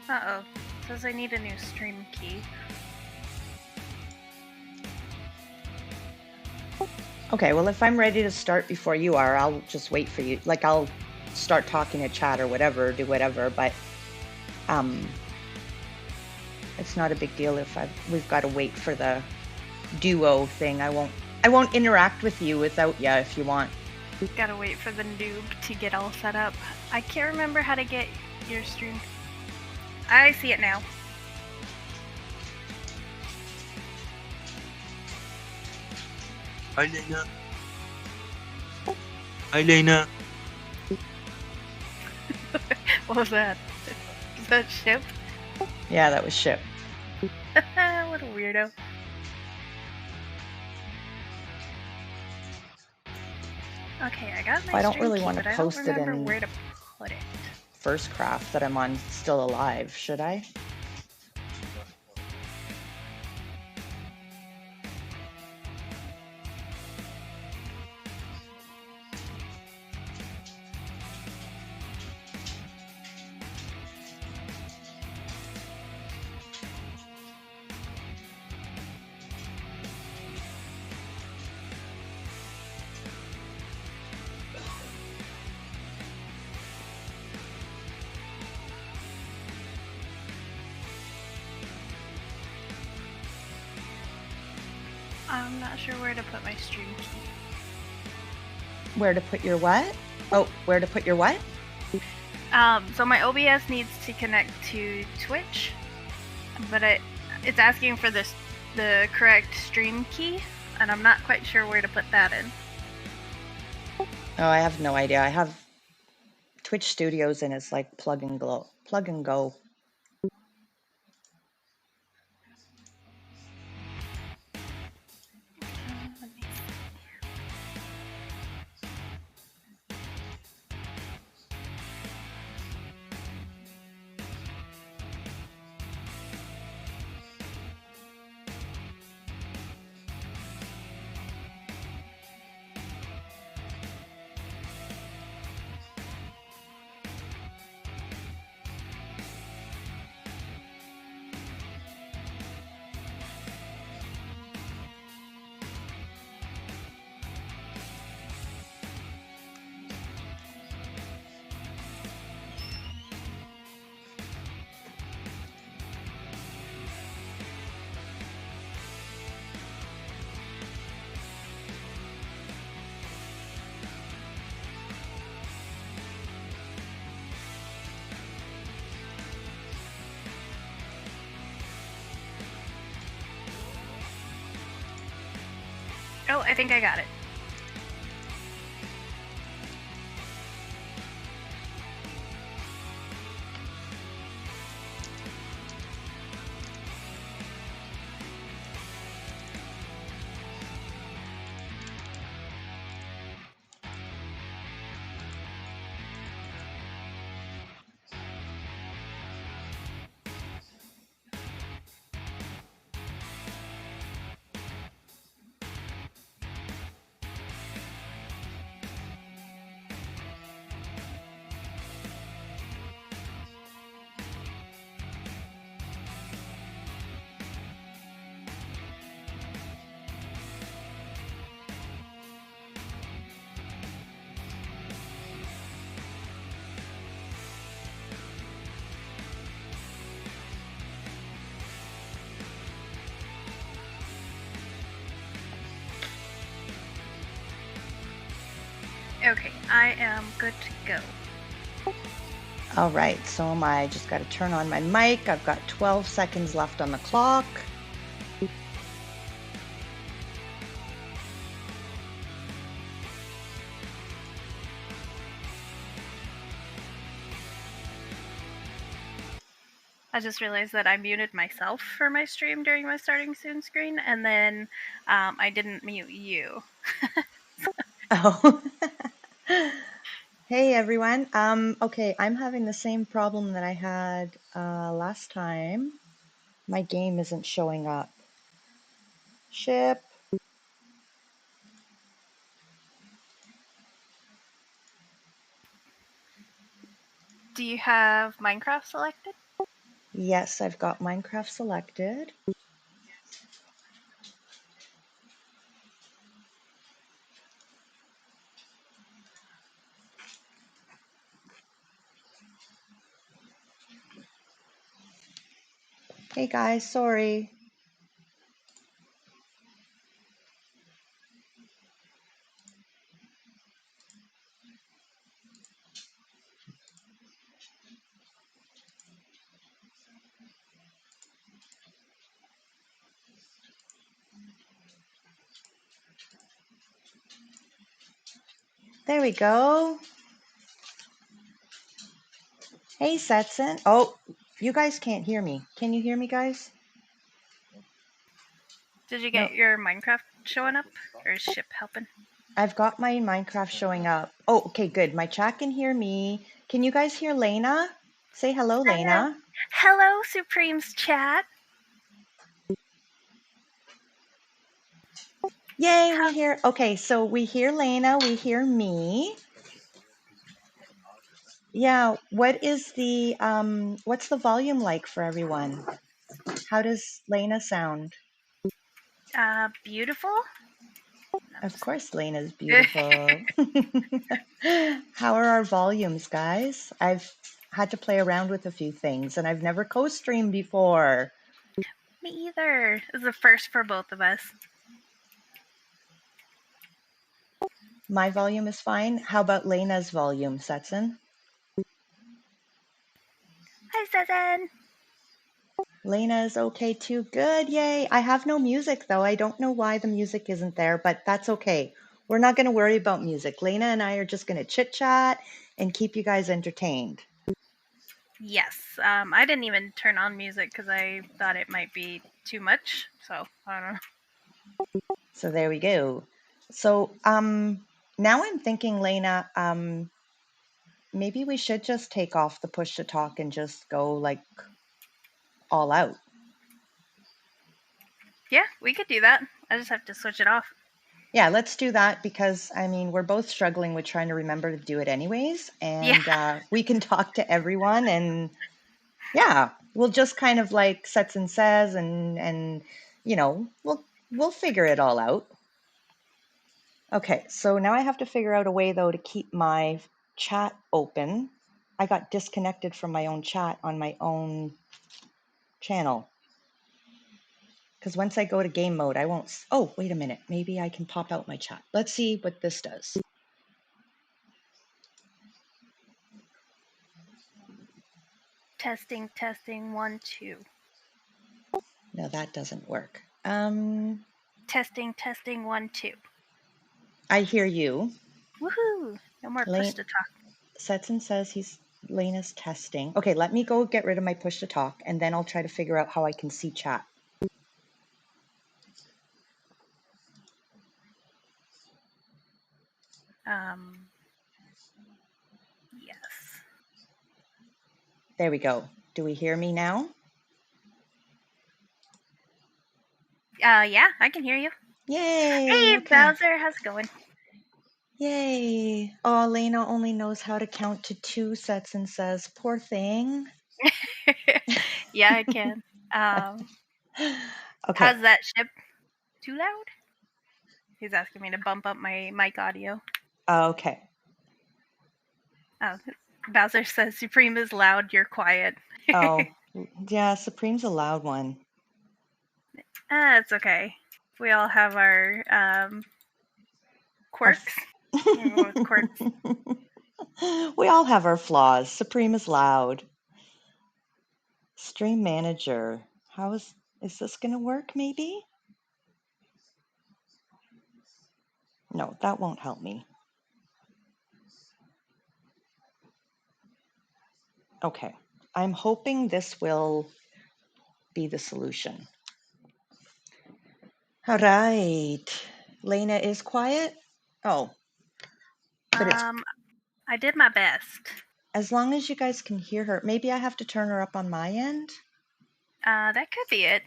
Uh-oh. Says I need a new stream key. Okay, well, if I'm ready to start before you are, I'll just wait for you. Like, I'll start talking to chat or whatever, do whatever, but it's not a big deal if we've got to wait for the duo thing. I won't interact with you without you if you want. Gotta wait for the noob to get all set up. I can't remember how to get your stream. I see it now. Hi, Lena. Hi, Lena. What was that? Was that Ship? Yeah, that was Ship. What a weirdo. Okay, I got my I don't stream really key, want to but I don't post it remember in where to put it. First Craft that I'm on Still Alive, should I? I'm not sure where to put my stream key. Where to put your what? Oh, where to put your what? So my OBS needs to connect to Twitch, but it's asking for the correct stream key, and I'm not quite sure where to put that in. Oh, I have no idea. I have Twitch Studios and it's like plug and go. Oh, I think I got it. Okay, I am good to go. All right, so am I. Just got to turn on my mic. I've got 12 seconds left on the clock. I just realized that I muted myself for my stream during my starting soon screen, and then I didn't mute you. Oh. Hey everyone. Okay, I'm having the same problem that I had last time. My game isn't showing up. Ship. Do you have Minecraft selected? Yes, I've got Minecraft selected. Hey guys, sorry. There we go. Hey, Setson. Oh, you guys can't hear me. Can you hear me, guys? Did you No, get your Minecraft showing up? Or is ship helping? I've got my Minecraft showing up. Oh, okay, good. My chat can hear me. Can you guys hear Lena? Say hello, Lena. Hello, Supreme's chat. Yay, we hear. Okay, so we hear Lena, we hear me. Yeah, what's the volume like for everyone? How does Lena sound? Beautiful? Of course, Lena's beautiful. How are our volumes, guys? I've had to play around with a few things, and I've never co-streamed before. Me either. It's the first for both of us. My volume is fine. How about Lena's volume, Setson? Hi, Susan. Lena is okay too. Good, yay. I have no music though. I don't know why the music isn't there, but that's okay. We're not going to worry about music. Lena and I are just going to chit chat and keep you guys entertained. Yes. I didn't even turn on music because I thought it might be too much. So, I don't know. So there we go. So now I'm thinking, Lena, maybe we should just take off the push to talk and just go like all out. Yeah, we could do that. I just have to switch it off. Yeah, let's do that because I mean we're both struggling with trying to remember to do it anyways, and Yeah. we can talk to everyone, and yeah, we'll just kind of like sets and says, and you know we'll figure it all out. Okay, so now I have to figure out a way though to keep my chat open. I got disconnected from my own chat on my own channel. Because once I go to game mode, I won't. Oh, wait a minute. Maybe I can pop out my chat. Let's see what this does. Testing, testing, 1, 2. No, that doesn't work. Testing, testing, 1, 2. I hear you. Woohoo! No more push to talk. Setson says Lena's testing. Okay, let me go get rid of my push to talk, and then I'll try to figure out how I can see chat. Yes. There we go. Do we hear me now? Yeah, I can hear you. Yay! Hey, Okay. Bowser, how's it going? Yay! Oh, Lena only knows how to count to 2, Setson says. Poor thing. Yeah, I can. Okay. How's that ship? Too loud? He's asking me to bump up my mic audio. Okay. Oh, Bowser says Supreme is loud, you're quiet. Oh, yeah, Supreme's a loud one. It's okay. We all have our quirks. Quirks. We all have our flaws. Supreme is loud. Stream manager. Is this going to work maybe? No, that won't help me. Okay. I'm hoping this will be the solution. All right. Lena is quiet? Oh. But it's I did my best. as long as you guys can hear her. Maybe I have to turn her up on my end? That could be it.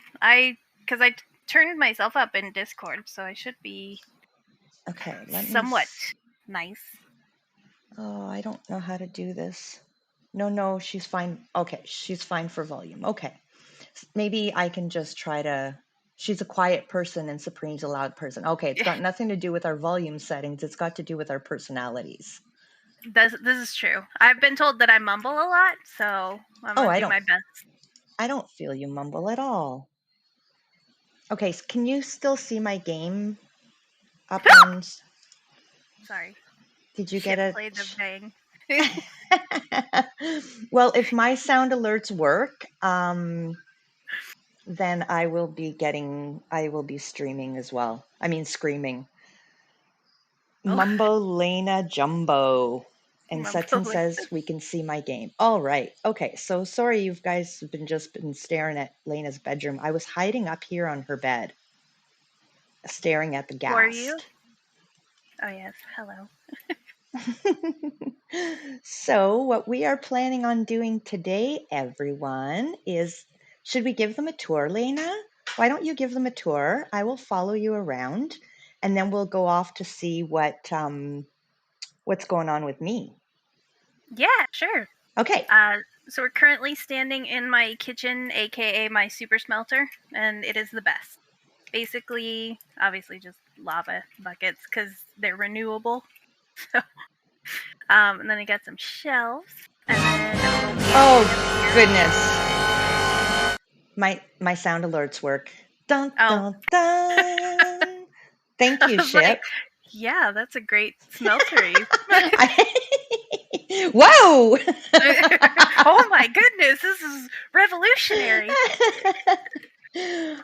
Because I turned myself up in Discord, so I should be Okay, let me somewhat nice. Oh, I don't know how to do this. No, she's fine. Okay, she's fine for volume. Okay. Maybe I can just try to. She's a quiet person and Supreme's a loud person. Okay, it's got nothing to do with our volume settings. It's got to do with our personalities. This is true. I've been told that I mumble a lot, so I'm Oh, gonna do my best. I don't feel you mumble at all. Okay, so can you still see my game up on? Sorry. Did you Ship get it? played the bang. Well, if my sound alerts work, then I will be streaming as well. I mean, screaming. Oh, Mumbo Lena Jumbo. And Setson mumbling. says we can see my game. All right. Okay. So sorry, you guys have just been staring at Lena's bedroom. I was hiding up here on her bed, staring at the Who are you? ghast. Oh yes, hello. So what we are planning on doing today, everyone, is should we give them a tour, Lena? Why don't you give them a tour? I will follow you around, and then we'll go off to see what's going on with me. Yeah, sure. Okay. So we're currently standing in my kitchen, aka my super smelter, and it is the best. Basically, obviously, just lava buckets because they're renewable. So, and then I got some shelves, and then a little Oh goodness. My sound alerts work. Dun dun dun. Thank you, I was like, Ship. yeah, that's a great smeltery. Whoa! Oh my goodness, this is revolutionary.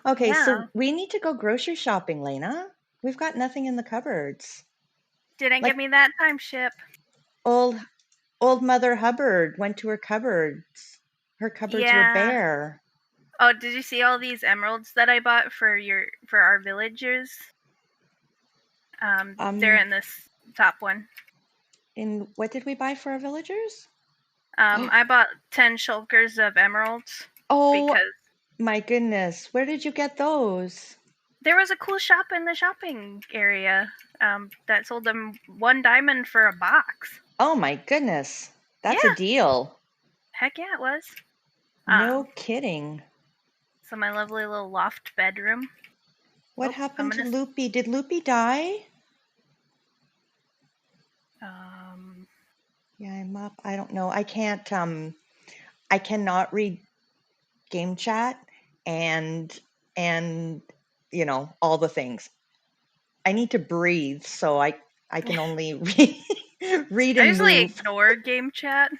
Okay, Yeah. so we need to go grocery shopping, Lena. We've got nothing in the cupboards. Didn't Like give me that time, Ship. old Mother Hubbard went to her cupboards. Her cupboards were Yeah. bare. Oh, did you see all these emeralds that I bought for our villagers? They're in this top one. In what did we buy for our villagers? I bought 10 shulkers of emeralds Oh because my goodness. Where did you get those? there was a cool shop in the shopping area that sold them 1 diamond for a box. Oh my goodness. That's a Yeah. deal. Heck yeah, it was. No kidding. So my lovely little loft bedroom. What Oh, happened to Loopy? Did Loopy die? Yeah, I'm up. I don't know. I cannot read game chat and all the things. I need to breathe, so I can only read I and usually move. ignore game chat.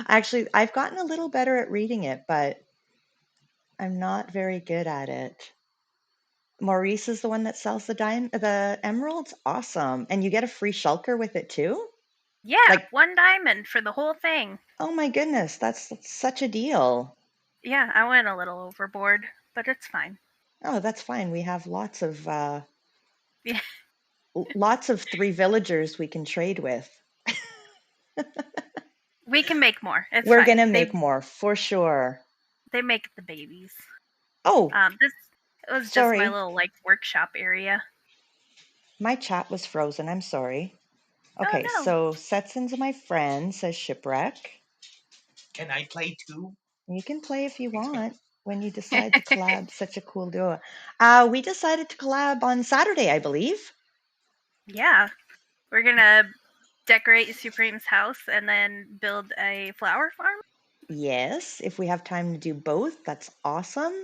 Actually, I've gotten a little better at reading it, but I'm not very good at it. Maurice is the one that sells the emeralds. Awesome. And you get a free shulker with it too? Yeah, Like 1 diamond for the whole thing. Oh my goodness, that's such a deal. Yeah, I went a little overboard, but it's fine. Oh, that's fine. We have lots of Yeah. lots of 3 villagers we can trade with. We can make more. It's We're fine. gonna make more for sure. They make the babies. Oh, This was just my sorry. little workshop area. My chat was frozen. I'm sorry. Okay, Oh no. so Setson's my friend, says Shipwreck. Can I play too? You can play if you want when you decide to collab. Such a cool duo. We decided to collab on Saturday, I believe. Yeah. We're gonna decorate Supreme's house and then build a flower farm. Yes, if we have time to do both, that's awesome.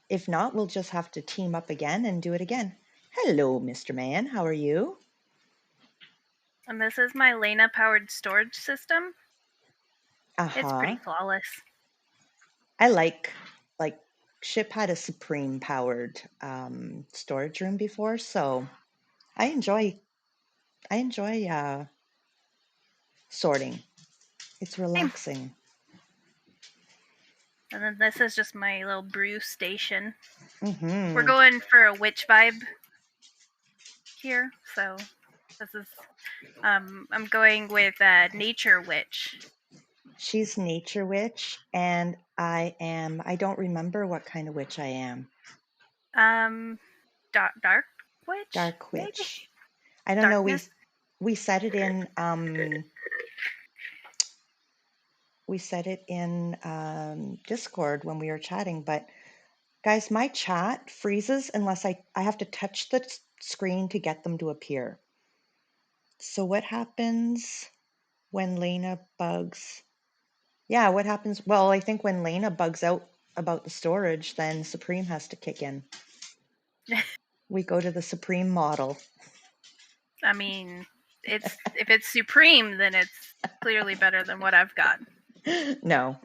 If not, we'll just have to team up again and do it again. Hello, Mr. Man. How are you? And this is my Lena powered storage system. It's pretty flawless. I like Ship had a Supreme powered storage room before, so I enjoy sorting. It's relaxing. And then this is just my little brew station. Mm-hmm. We're going for a witch vibe here, so this is I'm going with Nature Witch. She's Nature Witch, and I don't remember what kind of witch I am. Dark Witch? Dark Witch. Maybe? I don't Darkness? know. We set it in we said it in Discord when we were chatting, but guys, my chat freezes unless I have to touch the screen to get them to appear. So what happens when Lena bugs? Yeah, what happens? Well, I think when Lena bugs out about the storage, then Supreme has to kick in. We go to the Supreme model. I mean, if it's Supreme, then it's clearly better than what I've got. No.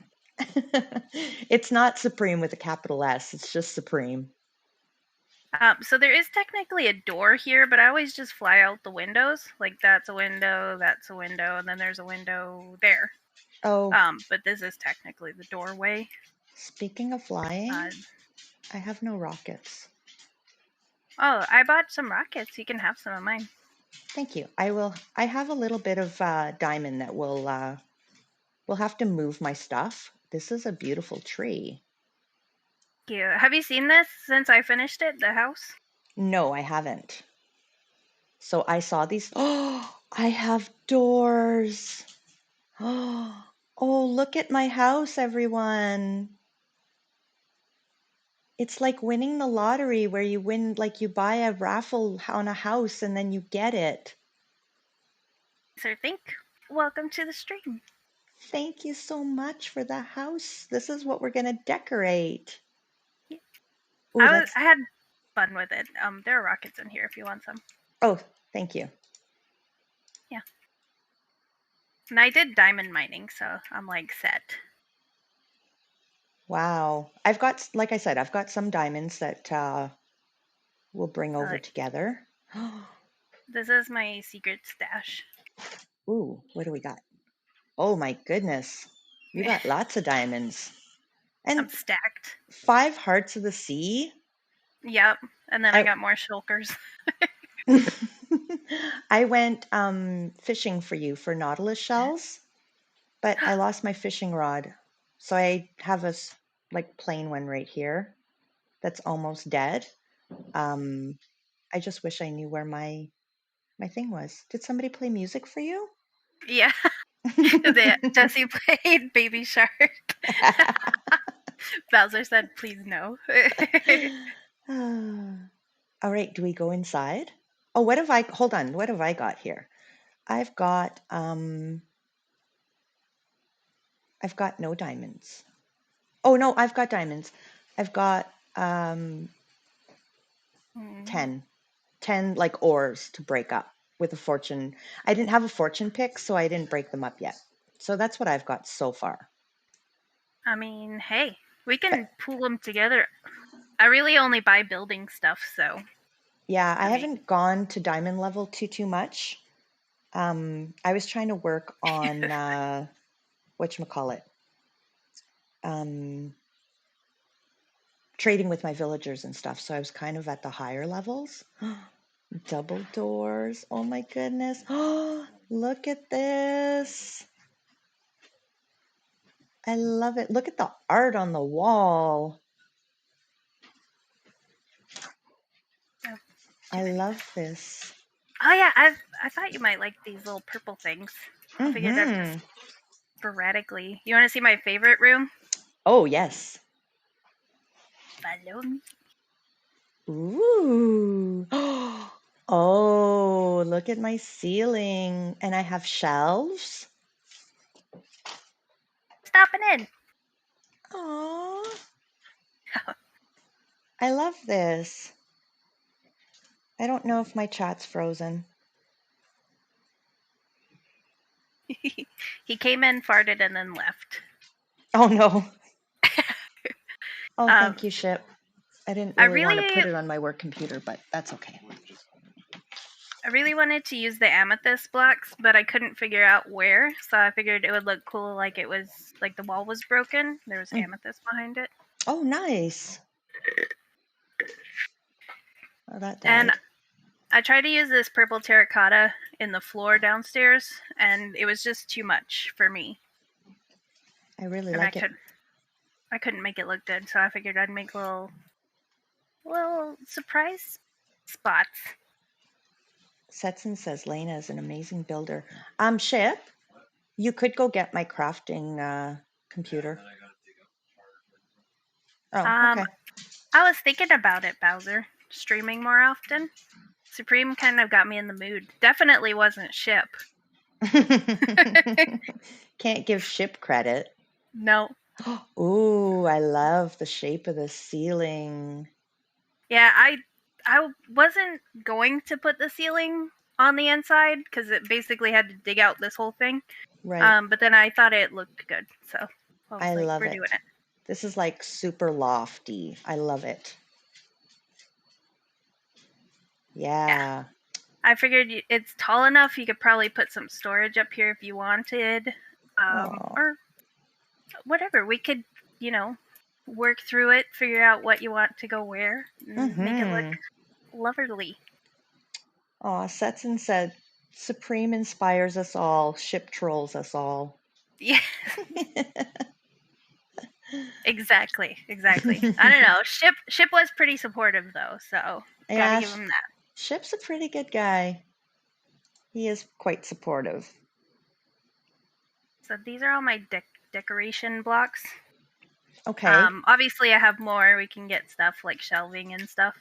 It's not Supreme with a capital S. It's just Supreme. So there is technically a door here, but I always just fly out the windows. Like that's a window, and then there's a window there. Oh, But this is technically the doorway. speaking of flying, Uh, I have no rockets. oh, I bought some rockets. You can have some of mine. Thank you. I have a little bit of diamond that will we'll have to move my stuff. This is a beautiful tree. Thank you. Have you seen this since I finished it, the house? No, I haven't. So I saw these. Oh, I have doors. Oh, look at my house, everyone. It's like winning the lottery where you win, like you buy a raffle on a house and then you get it. Sir, welcome to the stream. Thank you so much for the house. This is what we're going to decorate. Yeah. Ooh, I had fun with it. There are rockets in here if you want some. Oh, thank you. Yeah. And I did diamond mining, so I'm like set. Wow. I've got, like I said, I've got some diamonds that we'll bring over together. This is my secret stash. Ooh, what do we got? Oh my goodness. You got lots of diamonds. And I'm stacked. 5 hearts of the sea. Yep. And then I got more shulkers. I went fishing for you for nautilus shells, but I lost my fishing rod. So I have a like plain one right here that's almost dead. I just wish I knew where my thing was. Did somebody play music for you? Yeah. Jesse played Baby Shark. Bowser said, please no. All right, do we go inside? Oh, hold on, what have I got here? I've got no diamonds. Oh no, I've got diamonds. I've got 10 like ores to break up with a fortune. I didn't have a fortune pick, so I didn't break them up yet. So that's what I've got so far. I mean, hey, we can pool them together. I really only buy building stuff, so. Yeah, I haven't gone to diamond level too much. I was trying to work on whatchamacallit, trading with my villagers and stuff. So I was kind of at the higher levels. Double doors. Oh my goodness. Oh, look at this. I love it. Look at the art on the wall. I love this. Oh yeah, I thought you might like these little purple things. I figured I'd just sporadically. You want to see my favorite room? Oh yes. Follow me. Ooh. Oh, look at my ceiling. And I have shelves. Stopping in. Aww. I love this. I don't know if my chat's frozen. He came in, farted, and then left. Oh no. Oh, thank you, Ship. I didn't really want to put it on my work computer, but that's okay. I really wanted to use the amethyst blocks, but I couldn't figure out where, so I figured it would look cool like it was like the wall was broken. There was amethyst behind it. Oh, nice. Oh, that died. And I tried to use this purple terracotta in the floor downstairs, and it was just too much for me. I really like it. I couldn't make it look good, so I figured I'd make little surprise spots. Setson says Lena is an amazing builder. Ship, You could go get my crafting computer. Oh, Um, okay. I was thinking about it, Bowser. Streaming more often. Supreme kind of got me in the mood. Definitely wasn't ship. Can't give ship credit. No. Ooh, I love the shape of the ceiling. Yeah, I wasn't going to put the ceiling on the inside because it basically had to dig out this whole thing. Right. But then I thought it looked good, so I was I like, love we're doing it. it. This is like super lofty. I love it. Yeah. I figured it's tall enough. You could probably put some storage up here if you wanted, Oh. or whatever. We could, work through it, figure out what you want to go where, and make it look lovely. Aw, Setson said, Supreme inspires us all, ship trolls us all. Yeah, exactly. I don't know. Ship was pretty supportive though, so gotta Yeah, give him that. Ship's a pretty good guy. He is quite supportive. So these are all my decoration blocks. Okay. Obviously I have more. We can get stuff like shelving and stuff.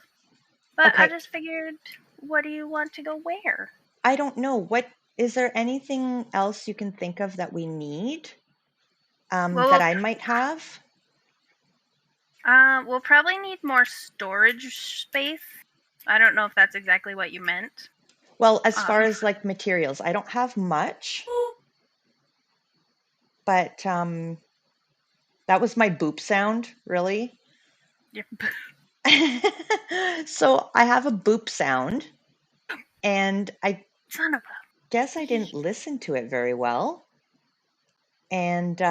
But I Okay. just figured, what do you want to go where? I don't know. What is there anything else you can think of that we need that I might have? We'll probably need more storage space. I don't know if that's exactly what you meant. Well, as far as like materials, I don't have much, but that was my boop sound, really. So I have a boop sound, and I Son of a guess I didn't listen to it very well. And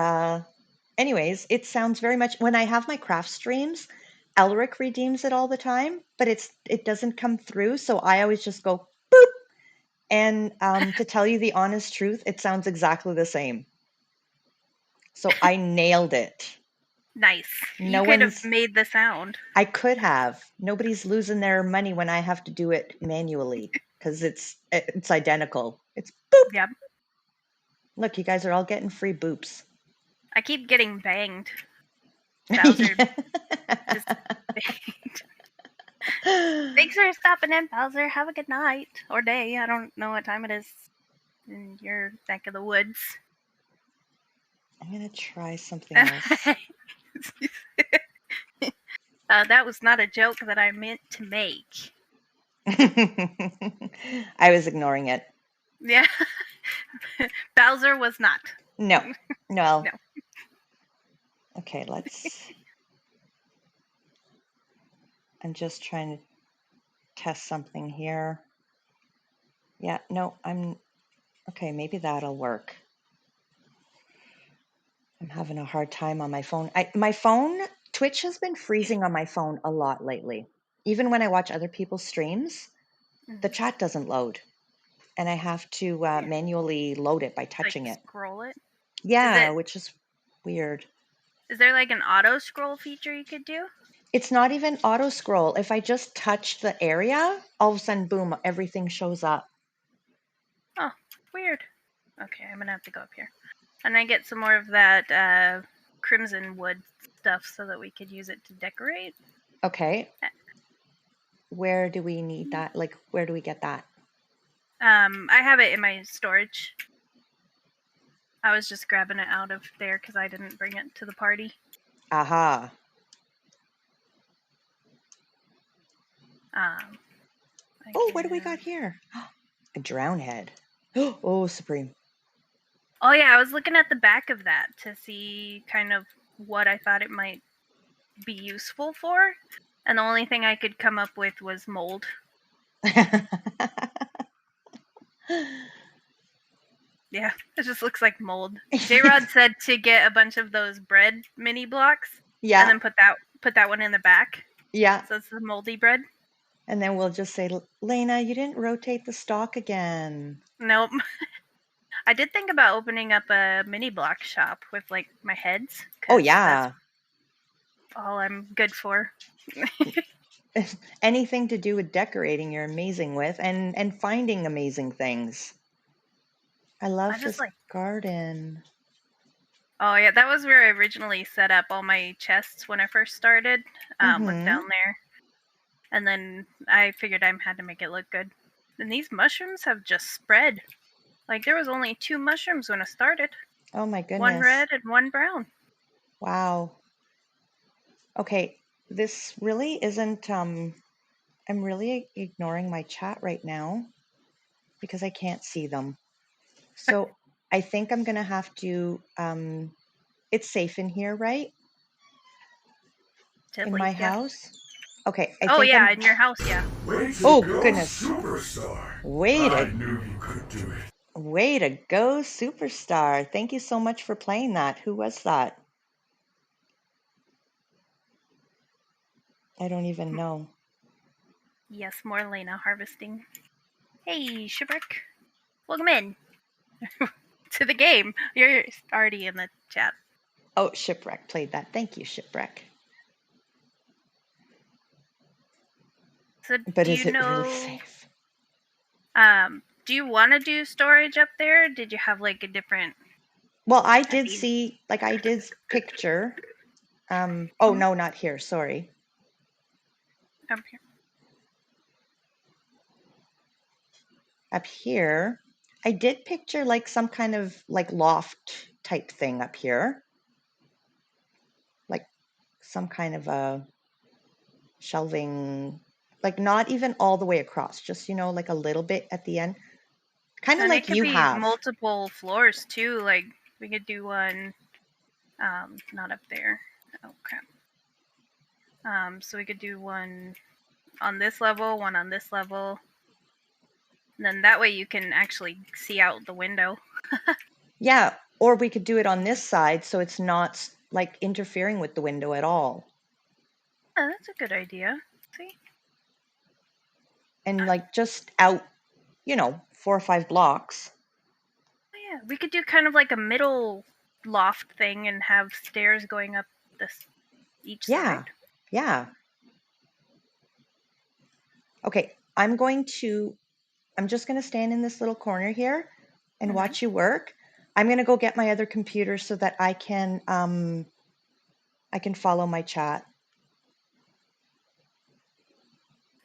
anyways, it sounds very much when I have my craft streams, Elric redeems it all the time, but it doesn't come through, so I always just go boop. And to tell you the honest truth, it sounds exactly the same. So I nailed it. nice. No You could have one's made the sound. I could have. Nobody's losing their money when I have to do it manually because it's identical. It's boop. Yep. Look, you guys are all getting free boops. I keep getting banged. Bowser just banged. Thanks for stopping in, Bowser. Have a good night or day. I don't know what time it is in your neck of the woods. I'm gonna try something else. That was not a joke that I meant to make. I was ignoring it. Yeah. Bowser was not. No. No. No. Okay, I'm just trying to test something here. Yeah, no, okay, maybe that'll work. I'm having a hard time on my phone. My phone, Twitch has been freezing on my phone a lot lately. Even when I watch other people's streams, the chat doesn't load. And I have to manually load it by touching like, it. Scroll it? Yeah, which is weird. Is there like an auto scroll feature you could do? It's not even auto scroll. If I just touch the area, all of a sudden, boom, everything shows up. Oh, weird. Okay, I'm gonna have to go up here. And I get some more of that crimson wood stuff so that we could use it to decorate. Okay. Where do we need that? Like, where do we get that? I have it in my storage. I was just grabbing it out of there because I didn't bring it to the party. Aha. Oh, what do we got here? A drown head. Oh, Supreme. Oh yeah, I was looking at the back of that to see kind of what I thought it might be useful for, and the only thing I could come up with was mold. Yeah, it just looks like mold. J-Rod said to get a bunch of those bread mini blocks. Yeah. And then put that one in the back. Yeah. So it's the moldy bread. And then we'll just say, Lena, you didn't rotate the stock again. Nope. I did think about opening up a mini block shop with like my heads. Oh yeah. That's all I'm good for. Anything to do with decorating, you're amazing with, and finding amazing things. I love I just this garden. Oh yeah, that was where I originally set up all my chests when I first started. Was down there, and then I figured I had to make it look good. And these mushrooms have just spread. Like there was only 2 mushrooms when I started. Oh my goodness. 1 red and 1 brown. Wow. Okay, this really isn't. I'm really ignoring my chat right now because I can't see them. So I think I'm gonna have to. It's safe in here, right? In my house. Okay. I think yeah, I'm... in your house, yeah. Oh goodness. Superstar. Way I to knew you could do it. Way to go, superstar. Thank you so much for playing that. Who was that? I don't even know. Yes, more Lena harvesting. Hey, Shipwreck. Welcome in to the game. You're already in the chat. Oh, Shipwreck played that. Thank you, Shipwreck. So But do is you it know, really safe? do you want to do storage up there? Did you have like a different... Well, I did see, like I did picture. Oh no, not here. Sorry. Up here. Up here, I did picture like some kind of like loft type thing up here. Like some kind of a shelving, like not even all the way across, just, you know, like a little bit at the end. Kind of And like it could you be have. multiple floors too. Like we could do one, not up there. Oh crap. So we could do one on this level, one on this level. And then that way you can actually see out the window. Yeah, or we could do it on this side so it's not like interfering with the window at all. Oh, that's a good idea. See? And like just out, you know, 4 or 5 blocks. Oh, yeah, we could do kind of like a middle loft thing and have stairs going up this each side. Yeah. Okay, I'm just going to stand in this little corner here and watch you work. I'm going to go get my other computer so that I can follow my chat.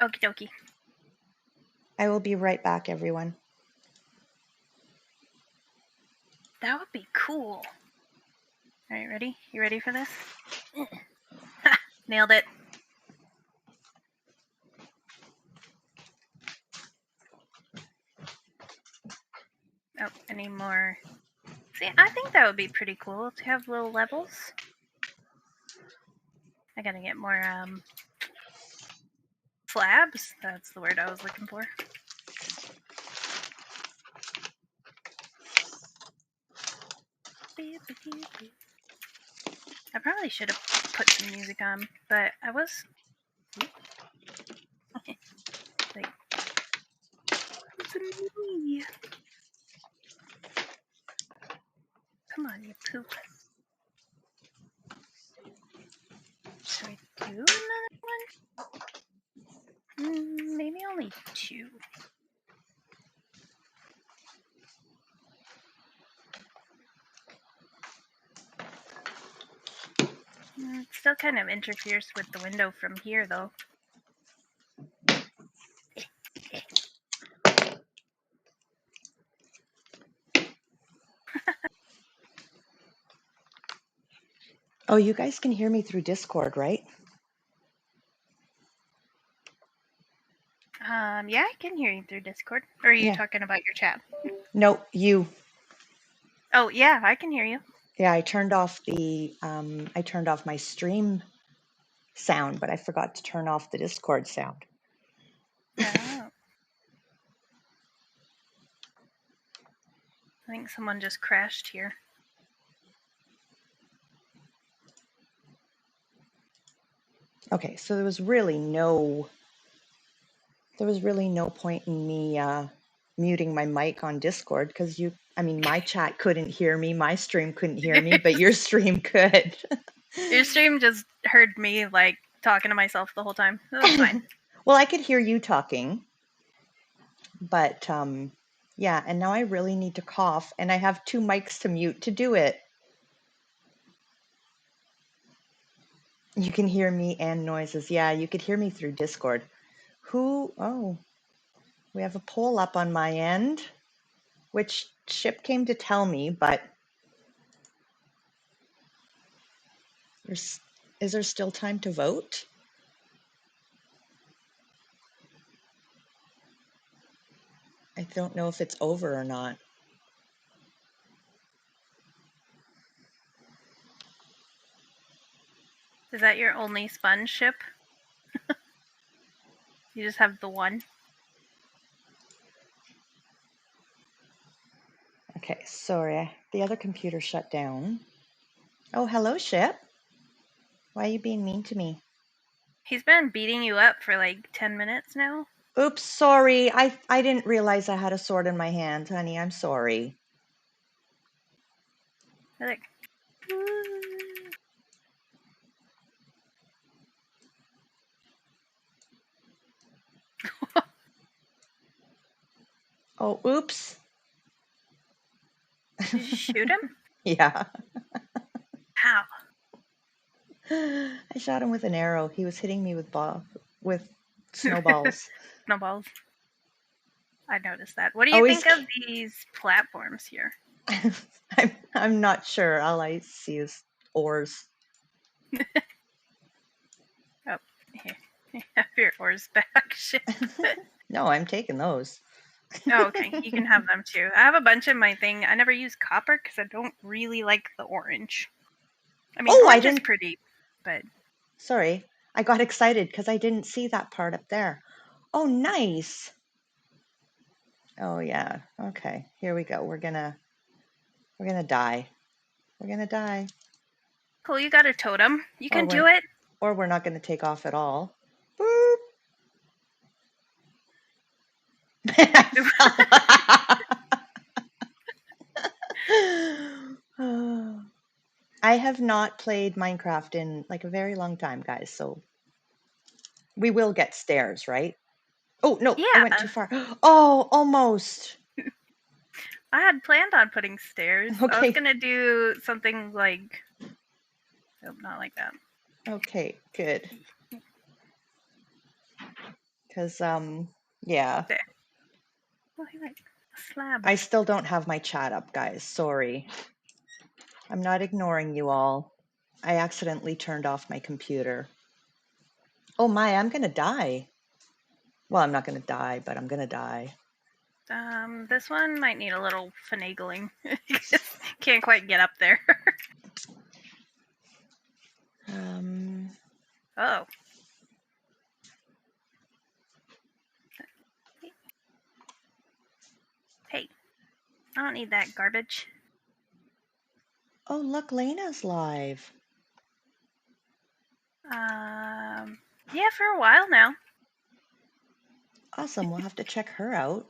Okie dokie. I will be right back, everyone. That would be cool. All right, ready? You ready for this? Nailed it. Oh, any more? See, I think that would be pretty cool to have little levels. I gotta get more slabs. That's the word I was looking for. I probably should have put some music on, but I was... Wait. It's me. Come on, you poop. Should we do another one? Maybe only 2. It still kind of interferes with the window from here, though. Oh, you guys can hear me through Discord, right? Yeah, I can hear you through Discord. Or are you talking about your chat? No, you. Oh, yeah, I can hear you. Yeah, I turned off my stream sound, but I forgot to turn off the Discord sound. Oh. I think someone just crashed here. Okay, so there was really no point in me muting my mic on Discord because my chat couldn't hear me, my stream couldn't hear me, but your stream could. Your stream just heard me like talking to myself the whole time. That was fine. Well, I could hear you talking, but Yeah, and now I really need to cough, and I have 2 mics to mute to do it. You can hear me and noises. Yeah, you could hear me through Discord. Oh, we have a poll up on my end, which Ship came to tell me, but is there still time to vote? I don't know if it's over or not. Is that your only sponge ship? You just have the one? Okay, sorry. The other computer shut down. Oh, hello, Ship. Why are you being mean to me? He's been beating you up for like 10 minutes now. Oops, sorry. I didn't realize I had a sword in my hand, honey. I'm sorry. They're like, Oh, oops. did you shoot him? Yeah. How? I shot him with an arrow. He was hitting me with snowballs. Snowballs. I noticed that. What do you Oh, think of these platforms here? I'm not sure. All I see is oars. Oh, here. You have your oars back. Shit. No, I'm taking those. Oh, okay. You can have them too. I have a bunch in my thing. I never use copper because I don't really like the orange. I mean, Oh, I orange is didn't. pretty, but Sorry. I got excited because I didn't see that part up there. Oh, nice. Oh, yeah. Okay. Here we go. We're gonna die. We're gonna die. cool. You got a totem. You Or can do it. Or we're not gonna take off at all. Boop. I have not played Minecraft in like a very long time, guys, so we will get stairs, right? Oh, no, I went Yeah. too far. Oh, almost. I had planned on putting stairs. I was Okay. gonna do something like, nope, not like that. Okay, good. Because, yeah. There. Oh, hey, like a slab. I still don't have my chat up, guys. Sorry. I'm not ignoring you all. I accidentally turned off my computer. Oh my, I'm gonna die. Well, I'm not gonna die, but I'm gonna die. This one might need a little finagling. Can't quite get up there. Oh. Hey, I don't need that garbage. Oh, look, Lena's live. Yeah, for a while now. Awesome, we'll have to check her out.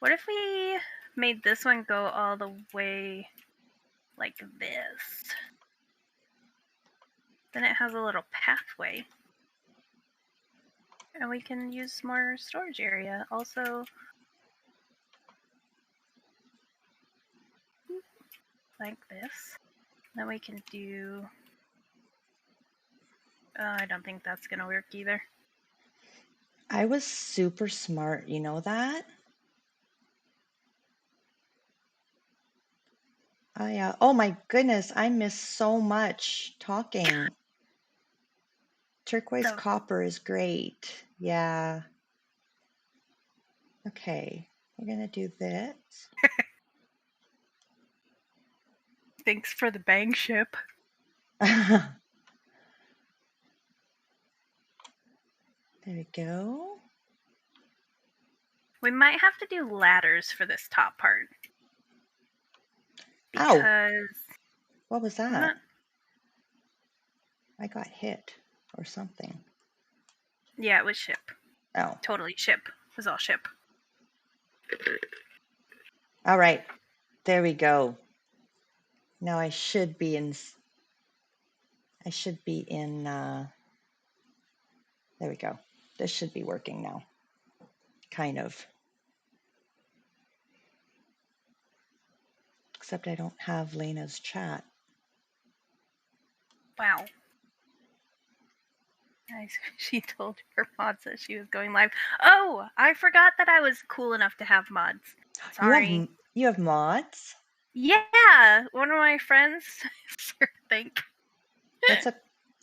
What if we made this one go all the way like this? Then it has a little pathway. And we can use more storage area. Also, like this. Then we can do... I don't think that's going to work either. I was super smart, you know that? Oh my goodness, I miss so much talking. Turquoise copper is great. Yeah. Okay, we're gonna do this. Thanks for the bang ship. There we go. We might have to do ladders for this top part. Ow! Because... What was that? I got hit or something. Yeah, it was ship. Oh. Totally ship. It was all ship. All right. There we go. Now I should be in... There we go. This should be working now. Kind of. Except I don't have Lena's chat. Wow. She told her mods that she was going live. Oh, I forgot that I was cool enough to have mods. Sorry. You have mods? Yeah, one of my friends. Think.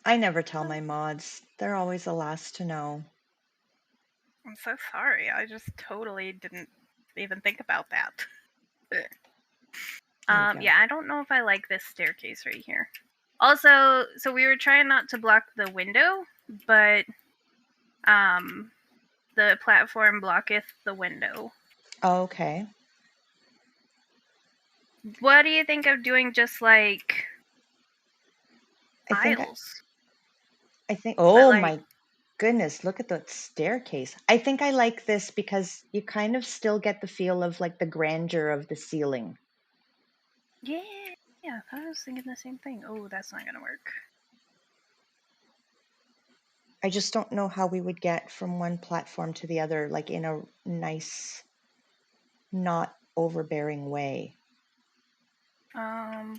I never tell my mods. They're always the last to know. I'm so sorry. I just totally didn't even think about that. Yeah, I don't know if I like this staircase right here. Also, so we were trying not to block the window, but the platform blocketh the window. Oh, okay. What do you think of doing just like aisles? I think oh my goodness, look at the staircase. I think I like this because you kind of still get the feel of like the grandeur of the ceiling. Yeah, I was thinking the same thing. Oh, that's not gonna work. I just don't know how we would get from one platform to the other, like in a nice, not overbearing way.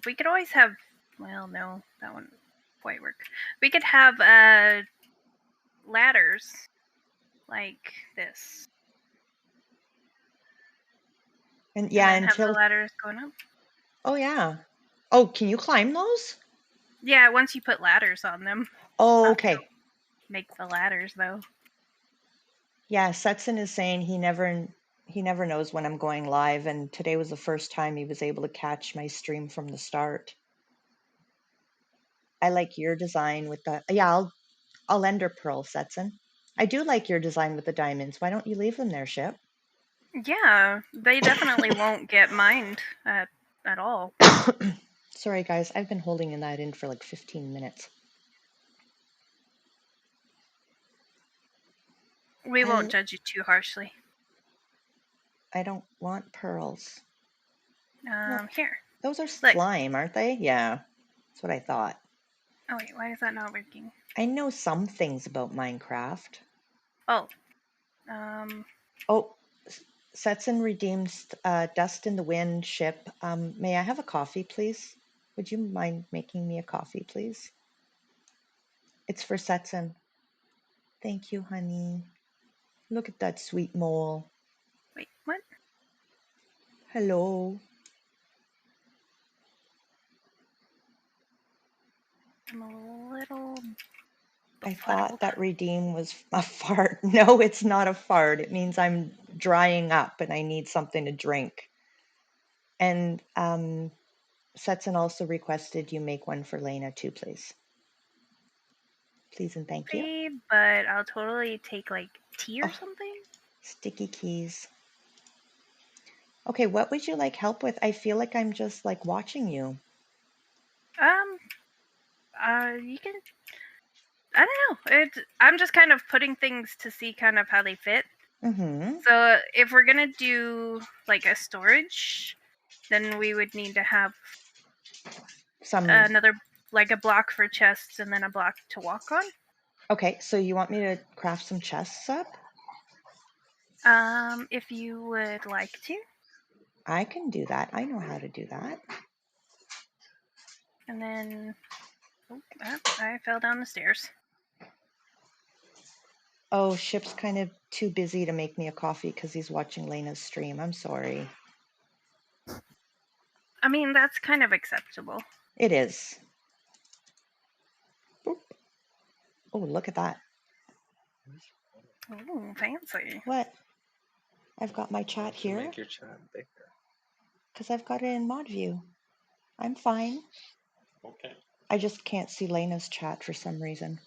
We could always have. Well, no, that wouldn't quite work. We could have ladders like this. And yeah, and then have the ladders going up. Oh yeah. Oh, can you climb those? Yeah, once you put ladders on them. Oh, okay. Make the ladders though. Yeah, Setson is saying he never knows when I'm going live, and today was the first time he was able to catch my stream from the start. I like your design with the I'll ender pearl, Setson. I do like your design with the diamonds. Why don't you leave them there, Ship? Yeah, they definitely won't get mined at all. Sorry guys, I've been holding that in for like 15 minutes. We won't judge you too harshly. I don't want pearls. Here. Those are slime, aren't they? Yeah, that's what I thought. Oh wait, why is that not working? I know some things about Minecraft. Oh. Oh, Setson redeems Dust in the Wind Ship. May I have a coffee, please? Would you mind making me a coffee, please? It's for Setson. Thank you, honey. Look at that sweet mole. Wait, what? Hello. I'm a little I thought that redeem was a fart. No, it's not a fart. It means I'm drying up and I need something to drink. And Setson also requested you make one for Lena too, please. Please and thank you. But I'll totally take like tea or something. Sticky keys. Okay, what would you like help with? I feel like I'm just like watching you. You can. I don't know. I'm just kind of putting things to see kind of how they fit. Mm-hmm. So if we're gonna do like a storage, then we would need to have another like a block for chests and then a block to walk on. Okay, so you want me to craft some chests up? If you would like to. I can do that. I know how to do that. And then I fell down the stairs. Oh, Ship's kind of too busy to make me a coffee because he's watching Lena's stream. I'm sorry. I mean, that's kind of acceptable. It is. Boop. Oh, look at that. Oh, fancy. What? I've got my chat here. Make your chat bigger. Because I've got it in mod view. I'm fine. Okay. I just can't see Lena's chat for some reason.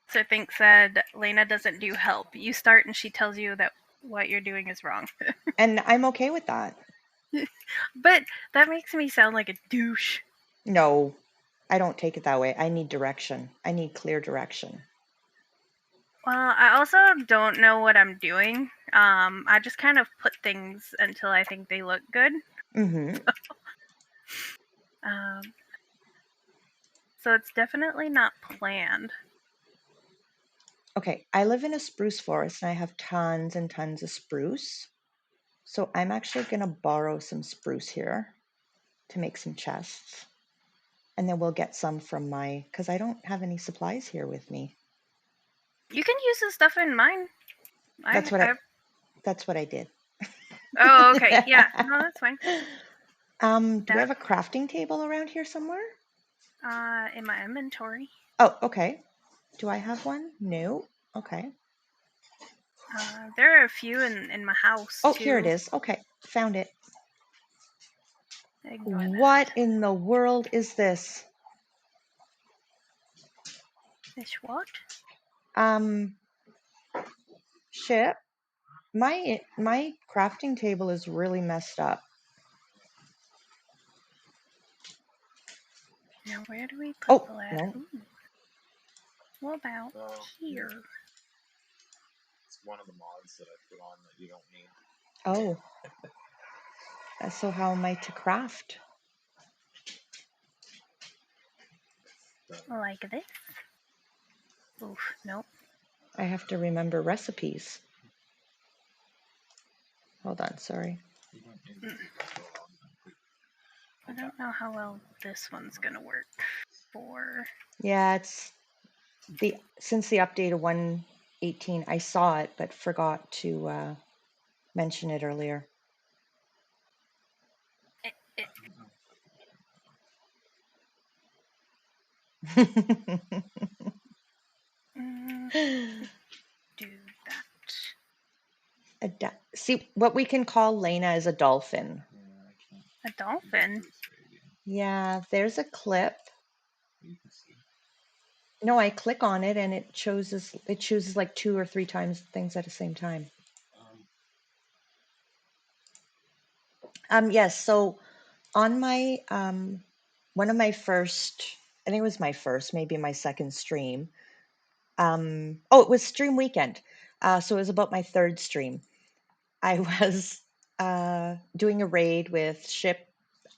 So Think said Lena doesn't do help. You start and she tells you that what you're doing is wrong. And I'm okay with that. But that makes me sound like a douche. No, I don't take it that way. I need direction. I need clear direction. Well, I also don't know what I'm doing. I just kind of put things until I think they look good. Mm-hmm. So it's definitely not planned. Okay, I live in a spruce forest and I have tons and tons of spruce. So I'm actually going to borrow some spruce here to make some chests. And then we'll get some from because I don't have any supplies here with me. You can use the stuff in mine. That's what I did. Oh, okay. Yeah. No, that's fine. Do we have a crafting table around here somewhere? In my inventory. Oh, okay. Do I have one? No. Okay. There are a few in my house. Oh, too. here it is. Okay, found it. Ignore what in the world is this? This what? Ship. My crafting table is really messed up. Now where do we put the ladder? No. Ooh. What about here? It's one of the mods that I put on that you don't need. Oh. So how am I to craft? Like this? Oof, nope. I have to remember recipes. Hold on, sorry. I don't know how well this one's gonna work for. Yeah, it's since the update of 1.18, I saw it but forgot to mention it earlier. Do that. See, what we can call Lena is a dolphin. A dolphin? Yeah, there's a clip. No, I click on it and it chooses like 2 or 3 times things at the same time. Yes, so on my one of my first, I think it was my first, maybe my second stream. It was stream weekend. So it was about my third stream. I was doing a raid with Ship,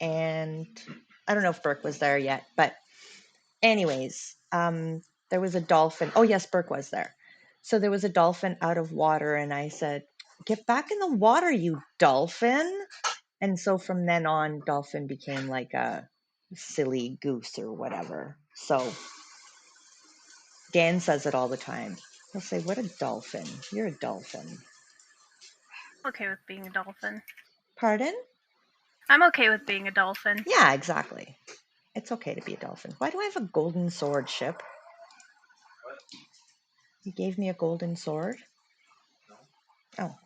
and I don't know if Burke was there yet, but anyways, there was a dolphin. Oh yes, Burke was there. So there was a dolphin out of water, and I said, "Get back in the water, you dolphin!" And so from then on, dolphin became like a silly goose or whatever. So Dan says it all the time. He'll say, "What a dolphin! You're a dolphin." Okay with being a dolphin. Pardon? I'm okay with being a dolphin. Yeah, exactly. It's okay to be a dolphin. Why do I have a golden sword, Ship? You gave me a golden sword? Oh.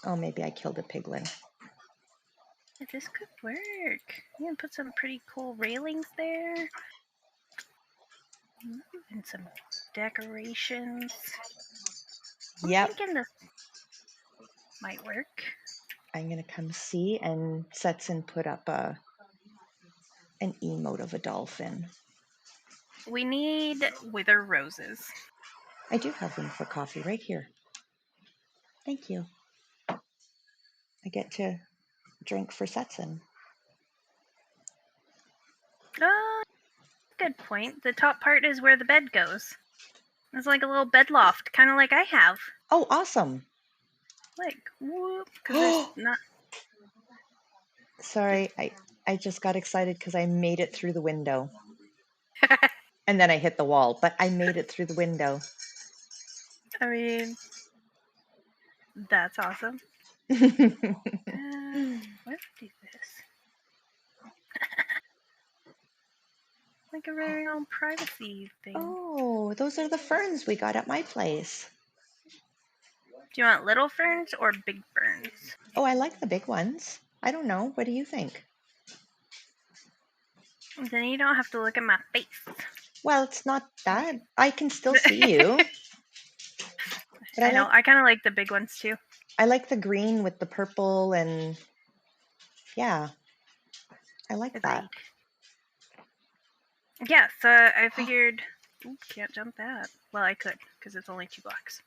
Oh, maybe I killed a piglin. This could work. You can put some pretty cool railings there. And some decorations. Yep. I'm thinking this might work. I'm going to come see, and Setson put up an emote of a dolphin. We need wither roses. I do have room for coffee right here. Thank you. I get to drink for Setson. Good point. The top part is where the bed goes. It's like a little bed loft, kind of like I have. Oh, awesome. Like, whoop, because there's not... Sorry, I just got excited because I made it through the window. And then I hit the wall, but I made it through the window. I mean, that's awesome. Why do I do this? Like a very own privacy thing. Oh, those are the ferns we got at my place. Do you want little ferns or big ferns? Oh, I like the big ones. I don't know. What do you think? Then you don't have to look at my face. Well, it's not that. I can still see you. But I know. I kind of like the big ones too. I like the green with the purple, and yeah, I like that. Yeah, so I figured, can't jump that. Well, I could, because it's only 2 blocks.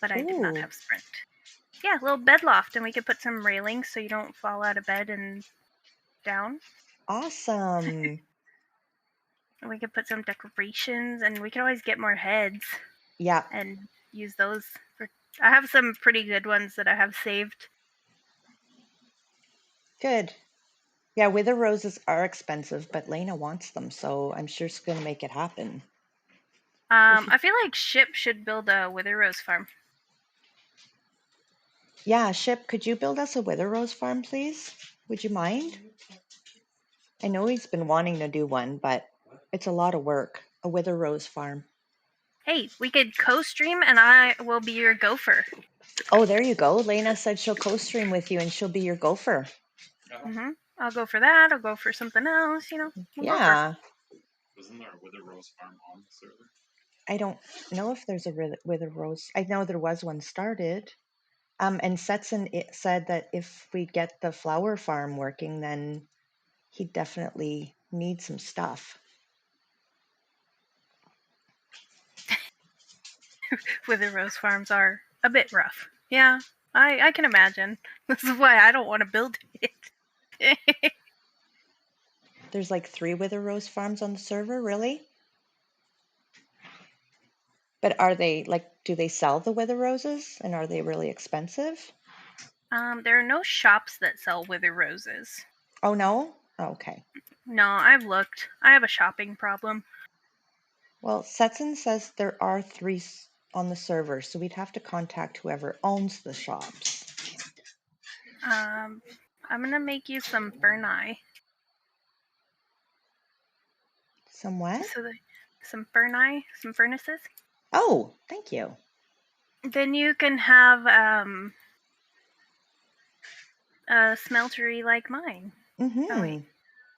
But I did not have sprint. Yeah, little bed loft, and we could put some railings so you don't fall out of bed and down. Awesome. And we could put some decorations, and we could always get more heads. Yeah. And use those for I have some pretty good ones that I have saved. Good. Yeah, wither roses are expensive, but Lena wants them, so I'm sure she's going to make it happen. I feel like Ship should build a wither rose farm. Yeah, Ship, could you build us a wither rose farm, please? Would you mind? I know he's been wanting to do one, but it's a lot of work. A wither rose farm. Hey, we could co-stream and I will be your gopher. Oh, there you go. Lena said she'll co-stream with you and she'll be your gopher. I'll go for that. I'll go for something else, We'll go for. Yeah. Wasn't there a wither rose farm on the server? I don't know if there's a wither rose. I know there was one started. And Setson said that if we get the flower farm working, then he definitely needs some stuff. Wither rose farms are a bit rough. Yeah, I can imagine. This is why I don't want to build it. There's like 3 wither rose farms on the server, really? But are they like, do they sell the wither roses and are they really expensive? There are no shops that sell wither roses. Oh, no? Okay. No, I've looked. I have a shopping problem. Well, Setson says there are 3 on the server, so we'd have to contact whoever owns the shops. I'm gonna make you some ferni. Some what? So some ferni, some furnaces. Oh, thank you. Then you can have a smeltery like mine. Mm-hmm. Oh wait,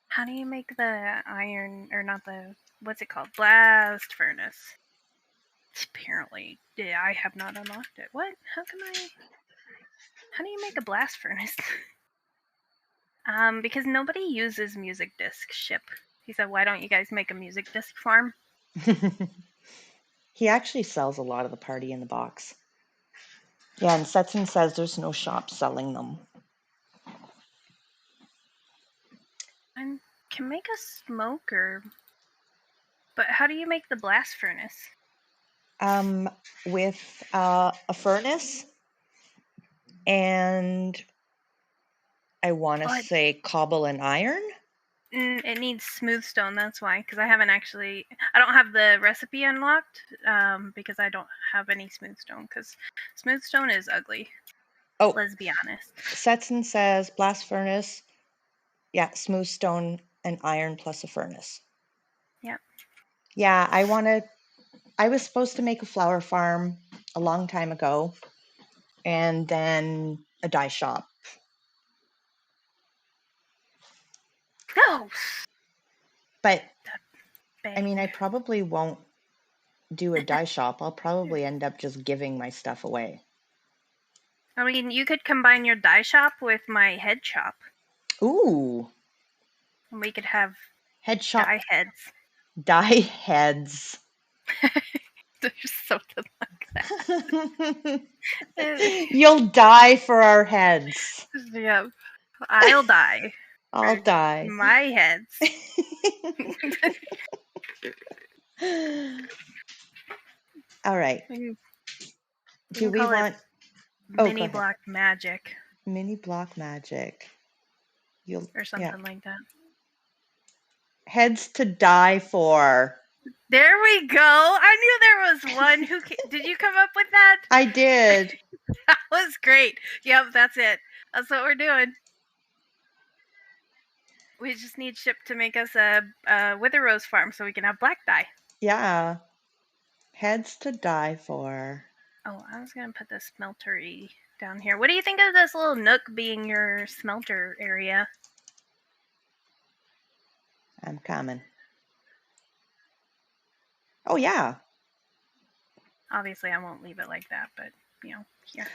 how do you make the iron or not the what's it called? Blast furnace. Apparently, yeah, I have not unlocked it. What? How do you make a blast furnace? Because nobody uses music disc Ship. He said, why don't you guys make a music disc farm? He actually sells a lot of the party in the box. Yeah, and Setson says there's no shop selling them. I can make a smoker, but how do you make the blast furnace? With a furnace and I want to say cobble and iron. It needs smooth stone, that's why, because I don't have the recipe unlocked, because I don't have any smooth stone, because smooth stone is ugly. Oh, let's be honest. Setson says blast furnace, yeah, smooth stone and iron plus a furnace. Yep. Yeah, I was supposed to make a flower farm a long time ago, and then a dye shop. No. But I mean, I probably won't do a dye shop. I'll probably end up just giving my stuff away. I mean, you could combine your dye shop with my head shop. Ooh. And we could have head shop dye heads. Dye heads. There's something like that. You'll die for our heads. Yep. I'll die. I'll die. My heads. All right. Do we want mini block magic? Mini block magic. Or something like that. Heads to die for. There we go. I knew there was one who did you come up with that? I did. That was great. Yep, that's it. That's what we're doing. We just need Ship to make us a wither rose farm so we can have black dye. Yeah. Heads to die for. Oh, I was going to put the smeltery down here. What do you think of this little nook being your smelter area? I'm coming. Oh, yeah. Obviously, I won't leave it like that, but, here.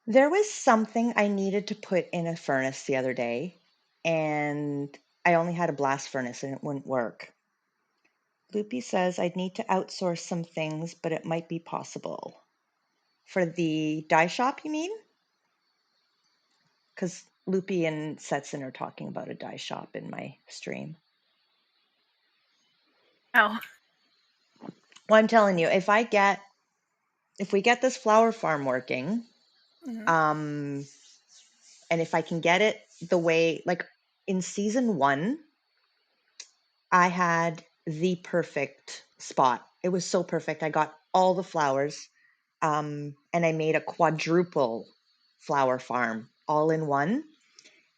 There was something I needed to put in a furnace the other day, and I only had a blast furnace and it wouldn't work. Loopy says I'd need to outsource some things, but it might be possible. For the dye shop, you mean? Because Loopy and Setson are talking about a dye shop in my stream. Oh. Well, I'm telling you, if I if we get this flower farm working, Mhm. and if I can get it the way, like in season 1, I had the perfect spot. It was so perfect. I got all the flowers, and I made a quadruple flower farm all in one.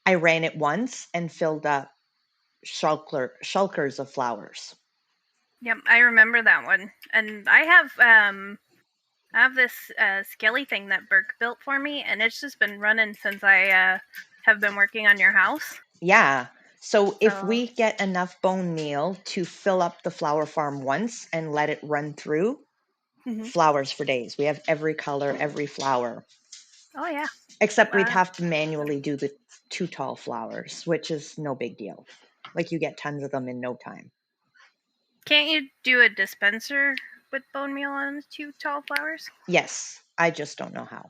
I ran it once and filled up shulkers of flowers. Yep, I remember that one. And I have this skelly thing that Burke built for me, and it's just been running since I have been working on your house. Yeah. So if So we get enough bone meal to fill up the flower farm once and let it run through, Mhm. flowers for days. We have every color, every flower. Oh yeah. Except we'd Wow. have to manually do the 2 tall flowers, which is no big deal. Like you get tons of them in no time. Can't you do a dispenser with bone meal on 2 tall flowers? Yes, I just don't know how.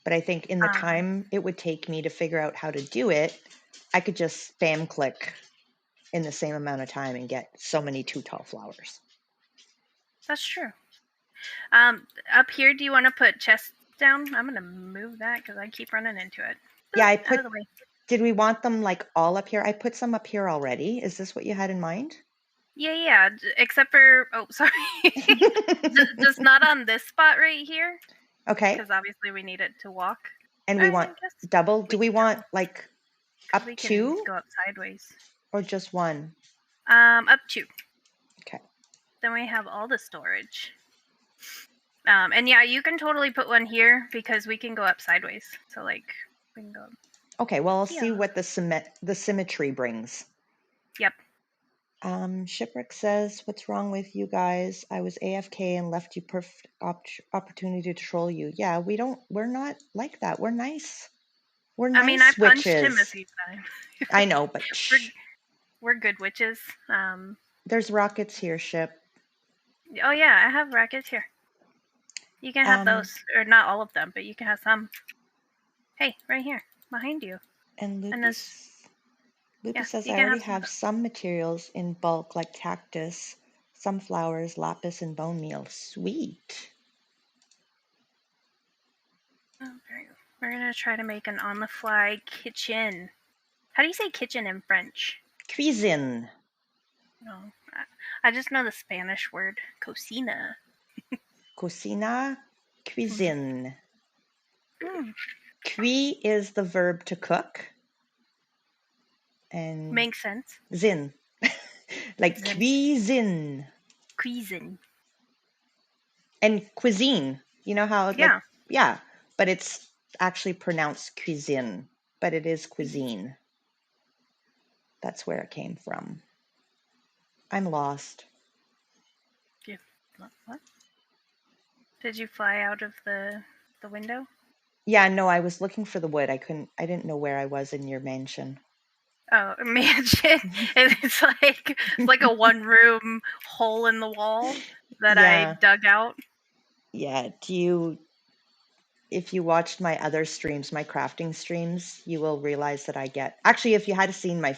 But I think in the time it would take me to figure out how to do it, I could just spam click in the same amount of time and get so many 2 tall flowers. That's true. Up here, do you want to put chests down? I'm gonna move that because I keep running into it. Yeah, I Out put. of the way. Did we want them like all up here? I put some up here already. Is this what you had in mind? Yeah. Except for sorry, just not on this spot right here Okay. because obviously we need it to walk. And we want double. Do we want like up we can 2 go up sideways? or just 1? Up 2. Okay. Then we have all the storage. And yeah, you can totally put one here because we can go up sideways. So like we can go. Okay, well, I'll see what the symmetry brings. Yep. Shipwreck says, "What's wrong with you guys? I was AFK and left you perfect opportunity to troll you." Yeah, we're not like that. We're nice. We're nice. I mean, I punched witches. him a few times. I know, but we're good witches. There's rockets here, Ship. Oh yeah, I have rockets here. You can have those, or not all of them, but you can have some. Hey, right here, behind you. And Loopy says, "I already have some materials in bulk, like cactus, some flowers, lapis, and bone meal." Sweet. Okay. We're gonna try to make an on-the-fly kitchen. How do you say kitchen in French? Cuisine. No, I just know the Spanish word cocina. Cocina, cuisine. Mm. Cui is the verb to cook. And makes sense. Zin. Like Zin. cuisine. Cuisine. And cuisine. You know how Yeah. Yeah, but it's actually pronounced cuisine, but it is cuisine. That's where it came from. I'm lost. What? Did you fly out of the window? Yeah, no, I was looking for the wood. I didn't know where I was in your mansion. Oh, mansion. It's like a one-room hole in the wall that I dug out. Yeah, if you watched my other streams, my crafting streams, you will realize that actually, if you had seen my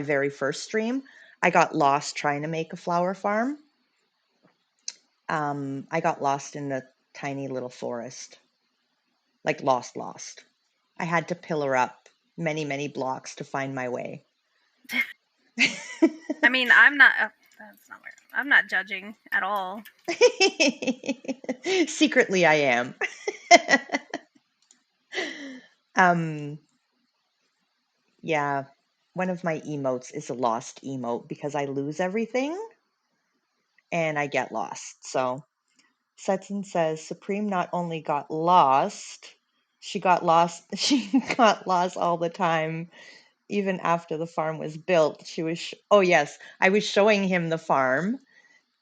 very first stream, I got lost trying to make a flower farm. I got lost in the tiny little forest, like lost. I had to pillar up many, many blocks to find my way. I mean, I'm not. That's not weird. I'm not judging at all. Secretly, I am. Yeah, one of my emotes is a lost emote because I lose everything and I get lost. So Setson says Supreme not only got lost, she got lost all the time. Even after the farm was built, she was oh yes, I was showing him the farm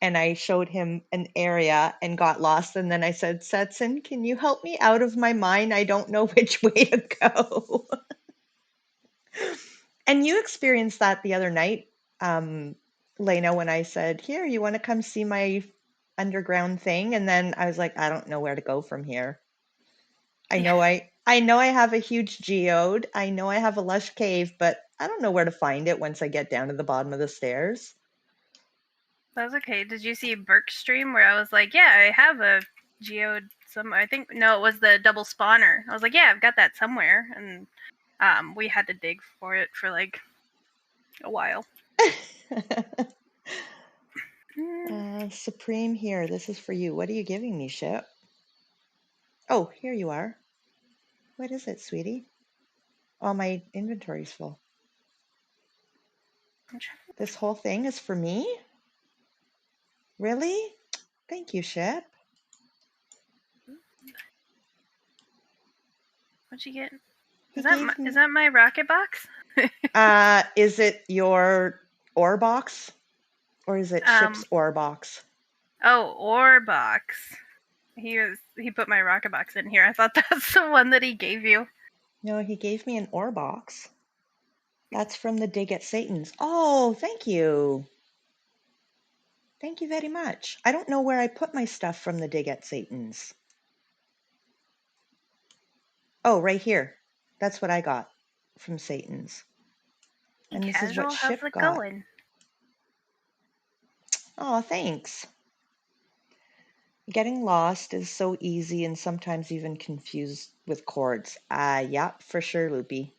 and I showed him an area and got lost, and then I said, "Setson, can you help me out of my mind? I don't know which way to go." And you experienced that the other night, Lena, when I said, "Here, you want to come see my underground thing?" And then I was like, "I don't know where to go from here. I know I have a huge geode. I know I have a lush cave, but I don't know where to find it once I get down to the bottom of the stairs." That's okay. Did you see Burke's stream where I was like, yeah, I have a geode somewhere. I think, no, it was the double spawner. I was like, yeah, I've got that somewhere. And we had to dig for it for like a while. Supreme here. This is for you. What are you giving me, Ship? Oh, here you are. What is it, sweetie? Oh, my inventory's full. This whole thing is for me? Really? Thank you, Ship. What'd you get? He Is that my rocket box? Is it your ore box? Or is it Ship's ore box? Oh, ore box. He put my rocket box in here. I thought that's the one that he gave you. No, he gave me an ore box. That's from the dig at Satan's. Oh, thank you. Thank you very much. I don't know where I put my stuff from the dig at Satan's. Oh, right here. That's what I got from Satan's. And this is what Ship how's it got. going? Oh, thanks. Getting lost is so easy and sometimes even confused with chords. Yeah, for sure, Loopy.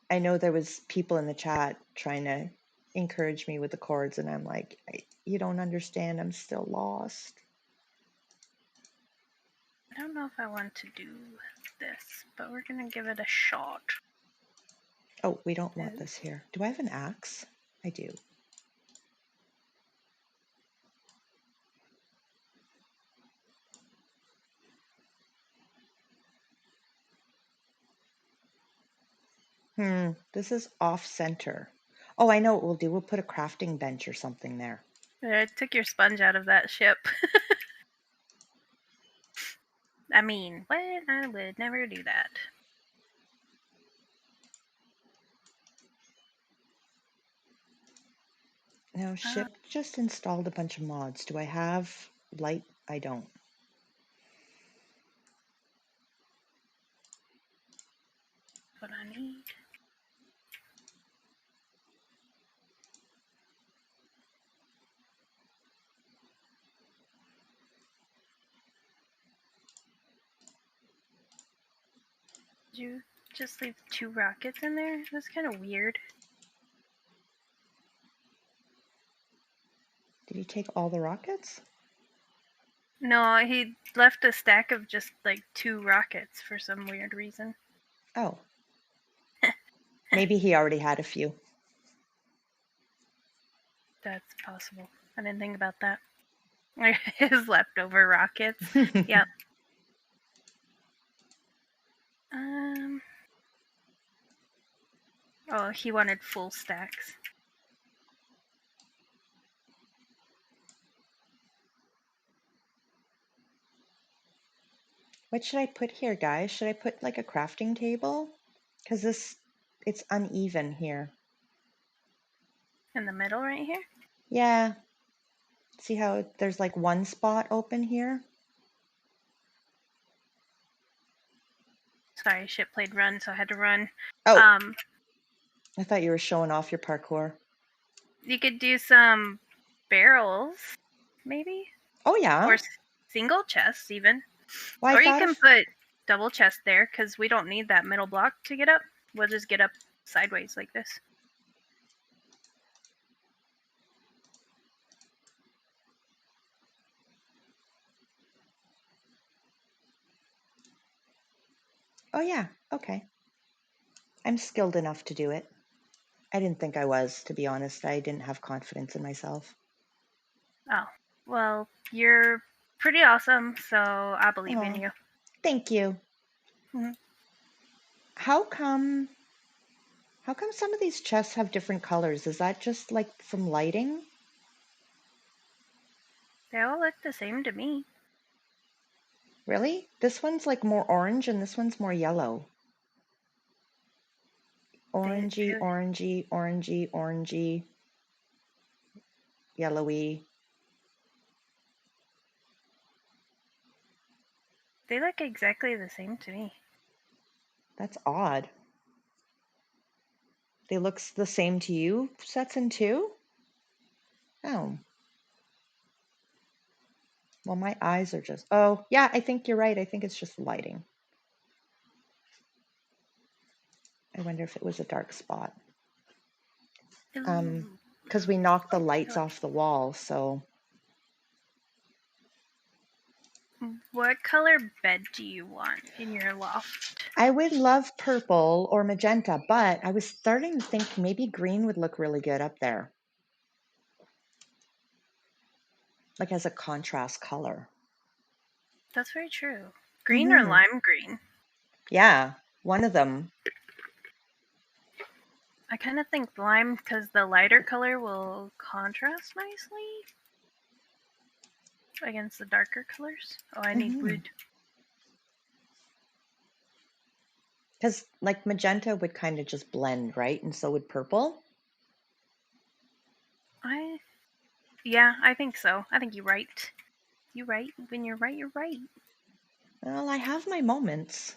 I know there was people in the chat trying to encourage me with the chords, and I'm like, you don't understand. I'm still lost. I don't know if I want to do this, but we're gonna give it a shot. Oh, we don't want this here. Do I have an axe? I do. This is off center. Oh, I know what we'll do. We'll put a crafting bench or something there. I took your sponge out of that ship. I mean, what? I would never do that. Now, Ship just installed a bunch of mods. Do I have light? I don't. What I need. Did you just leave 2 rockets in there? That's kind of weird. Did he take all the rockets? No, he left a stack of just like 2 rockets for some weird reason. Oh. Maybe he already had a few. That's possible. I didn't think about that. His leftover rockets. Yep. Oh, he wanted full stacks. What should I put here, guys? Should I put like a crafting table? Because it's uneven here. In the middle right here? Yeah. See how there's like one spot open here? Sorry, ship played run, so I had to run. Oh. I thought you were showing off your parkour. You could do some barrels, maybe? Oh, yeah. Or single chests, even. Well, or you can put double chest there, because we don't need that middle block to get up. We'll just get up sideways like this. Oh, yeah. Okay. I'm skilled enough to do it. I didn't think I was, to be honest. I didn't have confidence in myself. Oh, well, you're pretty awesome, so I believe in you. Thank you. Mm-hmm. How come some of these chests have different colors? Is that just like from lighting? They all look the same to me. Really? This one's like more orange and this one's more yellow. Orangey, orangey, orangey, orangey, yellowy. They look exactly the same to me. That's odd. They look the same to you, Setson, too? Oh. Well, my eyes are just... Oh, yeah, I think you're right. I think it's just lighting. I wonder if it was a dark spot. Because we knocked the lights off the wall, so... What color bed do you want in your loft? I would love purple or magenta, but I was starting to think maybe green would look really good up there. Like as a contrast color. That's very true. Green or lime green? Yeah, one of them. I kind of think lime because the lighter color will contrast nicely against the darker colors. Oh, I need wood. Because like magenta would kind of just blend, right? And so would purple. Yeah, I think so. I think you're right. You're right. When you're right, you're right. Well, I have my moments.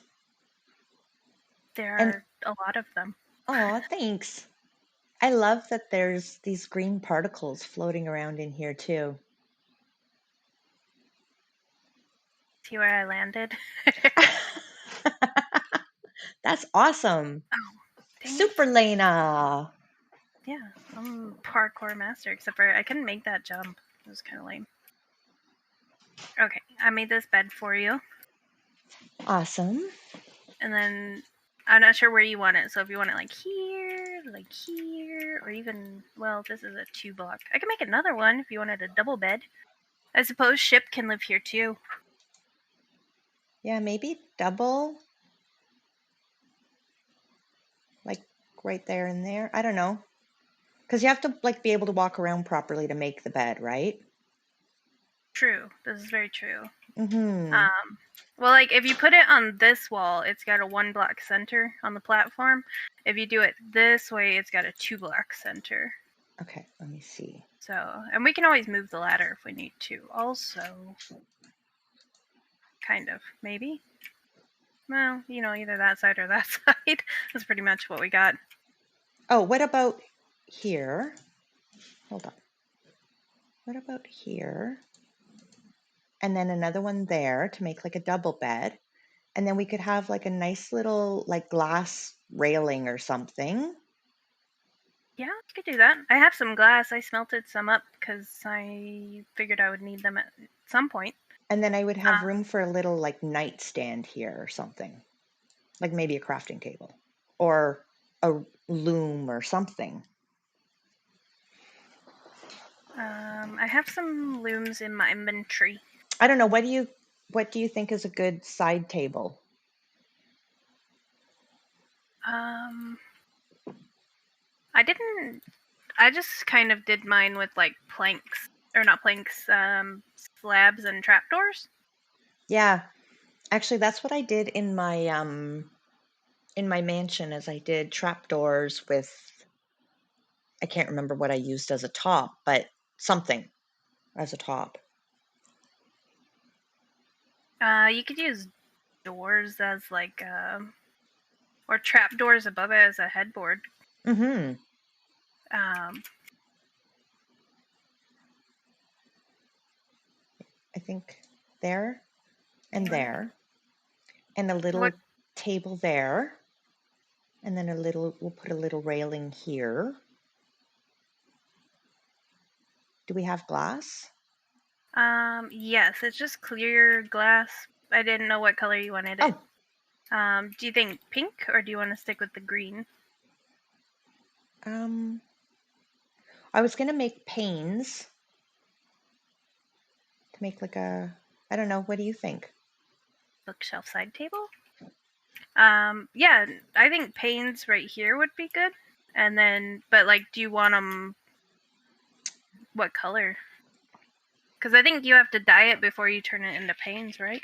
There are a lot of them. Oh, thanks. I love that there's these green particles floating around in here too. See where I landed? That's awesome. Oh, Super Lena. Yeah, I'm parkour master, except for I couldn't make that jump. It was kind of lame. Okay, I made this bed for you. Awesome. And then I'm not sure where you want it. So if you want it like here, or even, well, this is a 2-block. I can make another one if you wanted a double bed. I suppose Ship can live here too. Yeah, maybe double. Like right there and there. I don't know. Because you have to like be able to walk around properly to make the bed, right? True. This is very true. Mm-hmm. Well, like if you put it on this wall, it's got a 1-block center on the platform. If you do it this way, it's got a 2-block center. Okay, let me see. So, and we can always move the ladder if we need to. Also, kind of, maybe. Well, you know, either that side or that side. That's pretty much what we got. Oh, what about here? Hold on. What about here? And then another one there to make like a double bed. And then we could have like a nice little like glass railing or something. Yeah, you could do that. I have some glass. I smelted some up because I figured I would need them at some point. And then I would have room for a little like nightstand here or something. Like maybe a crafting table or a loom or something. I have some looms in my inventory. I don't know. What do you think is a good side table? I just kind of did mine with like planks, or not planks, slabs and trapdoors. Yeah. Actually, that's what I did in my mansion, as I did trapdoors with, I can't remember what I used as a top, but something as a top. You could use doors as like, or trapdoors above it as a headboard. Mm-hmm. I think there and there, and a little table there, and then we'll put a little railing here. Do we have glass? Yes, it's just clear glass. I didn't know what color you wanted it. Do you think pink, or do you want to stick with the green? I was gonna make panes to make like a, I don't know, what do you think? Bookshelf side table? Yeah, I think panes right here would be good. And then, but like, do you want them, what color? Because I think you have to dye it before you turn it into panes, right?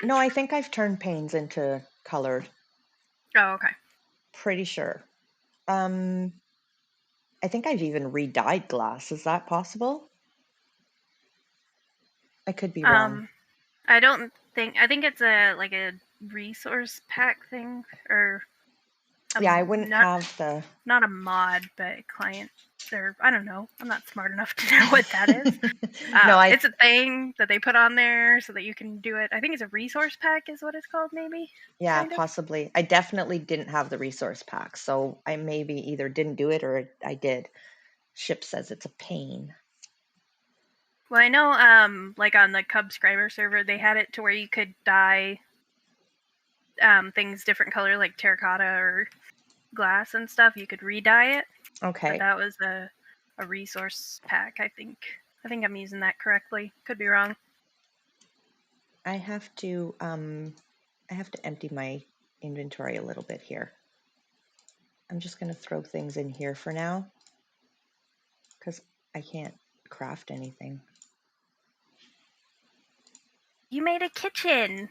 No, I think I've turned panes into colored. Oh, okay. Pretty sure. I think I've even re-dyed glass. Is that possible? I could be wrong. I think it's a resource pack thing, or Yeah, I wouldn't have the... Not a mod, but a client. Or I don't know. I'm not smart enough to know what that is. No, It's a thing that they put on there so that you can do it. I think it's a resource pack is what it's called, maybe. Yeah, kind of. possibly. I definitely didn't have the resource pack, so I maybe either didn't do it or I did. Ship says it's a pain. Well, I know, like on the Cubscriber server, they had it to where you could dye things different color, like terracotta or glass and stuff. You could re-dye it. Okay. But that was a resource pack, I think. I think I'm using that correctly. Could be wrong. I have to empty my inventory a little bit here. I'm just going to throw things in here for now because I can't craft anything. You made a kitchen.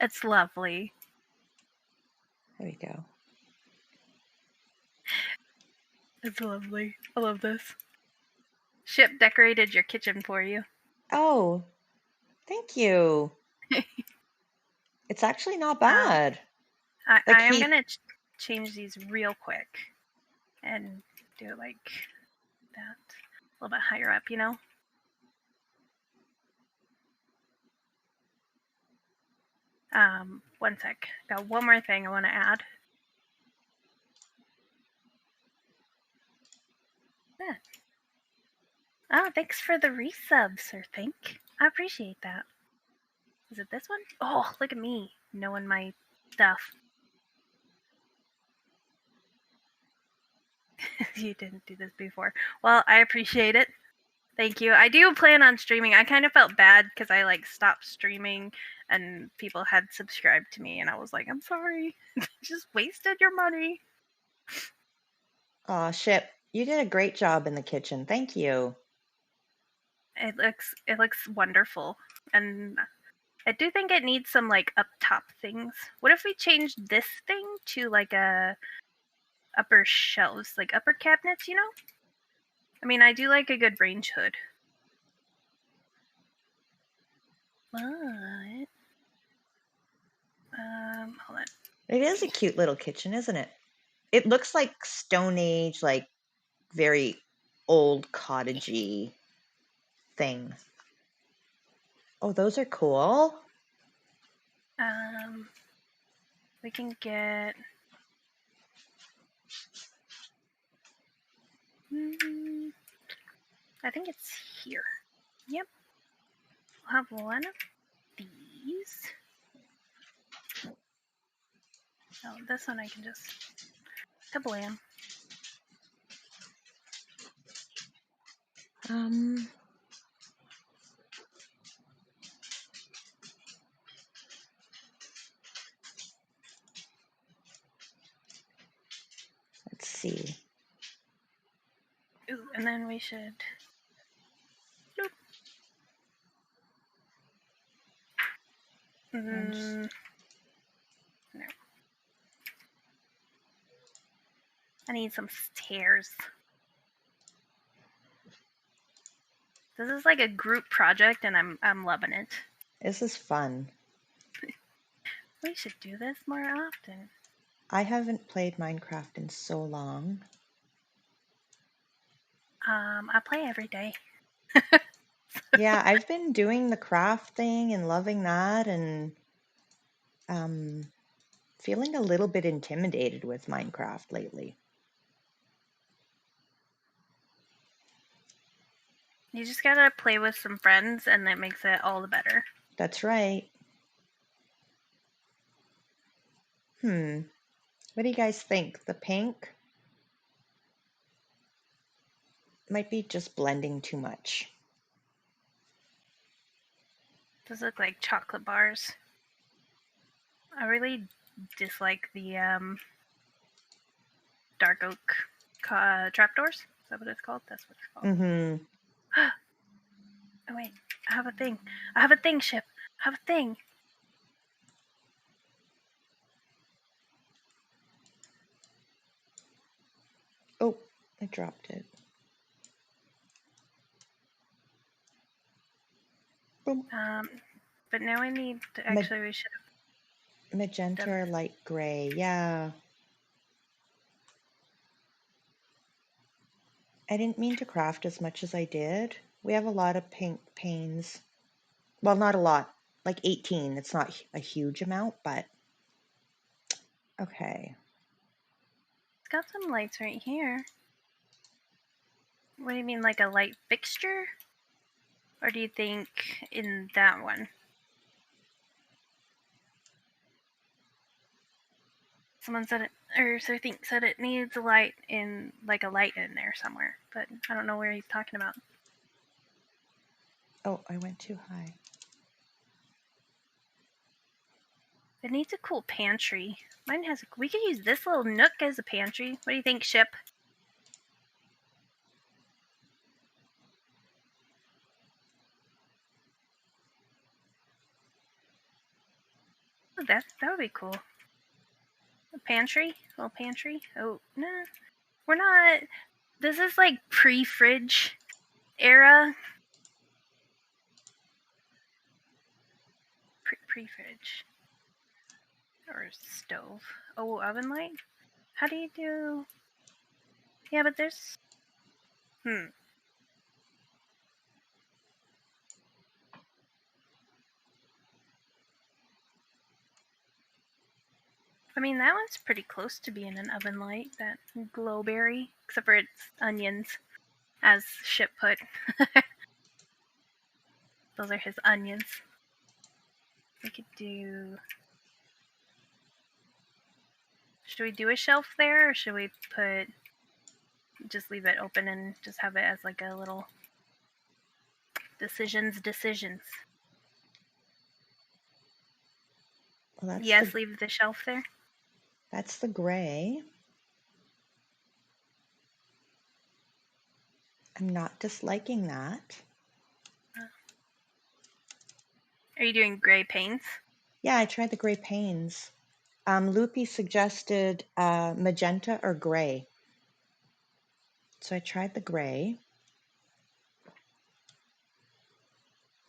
It's lovely. There we go. It's lovely. I love this. Ship decorated your kitchen for you. Oh, thank you. It's actually not bad. I am going to change these real quick and do it like that. A little bit higher up, you know? One sec. Got one more thing I want to add. Yeah. Oh, thanks for the resub, Sir Think. I appreciate that. Is it this one? Oh, look at me knowing my stuff. You didn't do this before. Well, I appreciate it. Thank you. I do plan on streaming. I kind of felt bad because I stopped streaming and people had subscribed to me and I was like, I'm sorry. Just wasted your money. Aw, Ship, you did a great job in the kitchen. Thank you. It looks wonderful. And I do think it needs some up top things. What if we changed this thing to a upper shelves, like upper cabinets, you know? I mean, I do like a good range hood. But hold on. It is a cute little kitchen, isn't it? It looks like Stone Age, like very old cottagey thing. Oh, those are cool. We can get I think it's here. Yep. We'll have one of these. Oh, this one I can just kablam. Let's see. Ooh, and then we should. Nope. No. I need some stairs. This is like a group project, and I'm loving it. This is fun. We should do this more often. I haven't played Minecraft in so long. I play every day. Yeah, I've been doing the craft thing and loving that, and feeling a little bit intimidated with Minecraft lately. You just gotta play with some friends, and that makes it all the better. That's right. What do you guys think? The pink might be just blending too much. Those look like chocolate bars. I really dislike the dark oak trapdoors. Is that what it's called? That's what it's called. Mm-hmm. Oh wait, I have a thing. I have a thing, Ship. I have a thing. Oh, I dropped it. Boom. But now I need to actually. We should Magenta or light gray, yeah. I didn't mean to craft as much as I did. We have a lot of pink panes. Well, not a lot, like 18. It's not a huge amount, but okay. It's got some lights right here. What do you mean, like a light fixture? Or do you think in that one? Someone said it, or Sir Think said it needs a light in, like a light in there somewhere, but I don't know where he's talking about. Oh, I went too high. It needs a cool pantry. Mine has. We could use this little nook as a pantry. What do you think, Ship? Oh, that would be cool. A pantry, little pantry. Oh no, we're not. This is like pre-fridge era. Pre-fridge or stove. Oh, oven light. How do you do? Yeah, but there's. I mean, that one's pretty close to being an oven light, that glowberry, except for its onions, as Ship put. Those are his onions. We could do. Should we do a shelf there, or should we put. Just leave it open and just have it as like a little. Decisions. Well, that's Yes, leave the shelf there. That's the gray. I'm not disliking that. Are you doing gray paints? Yeah, I tried the gray panes. Loopy suggested magenta or gray. So I tried the gray.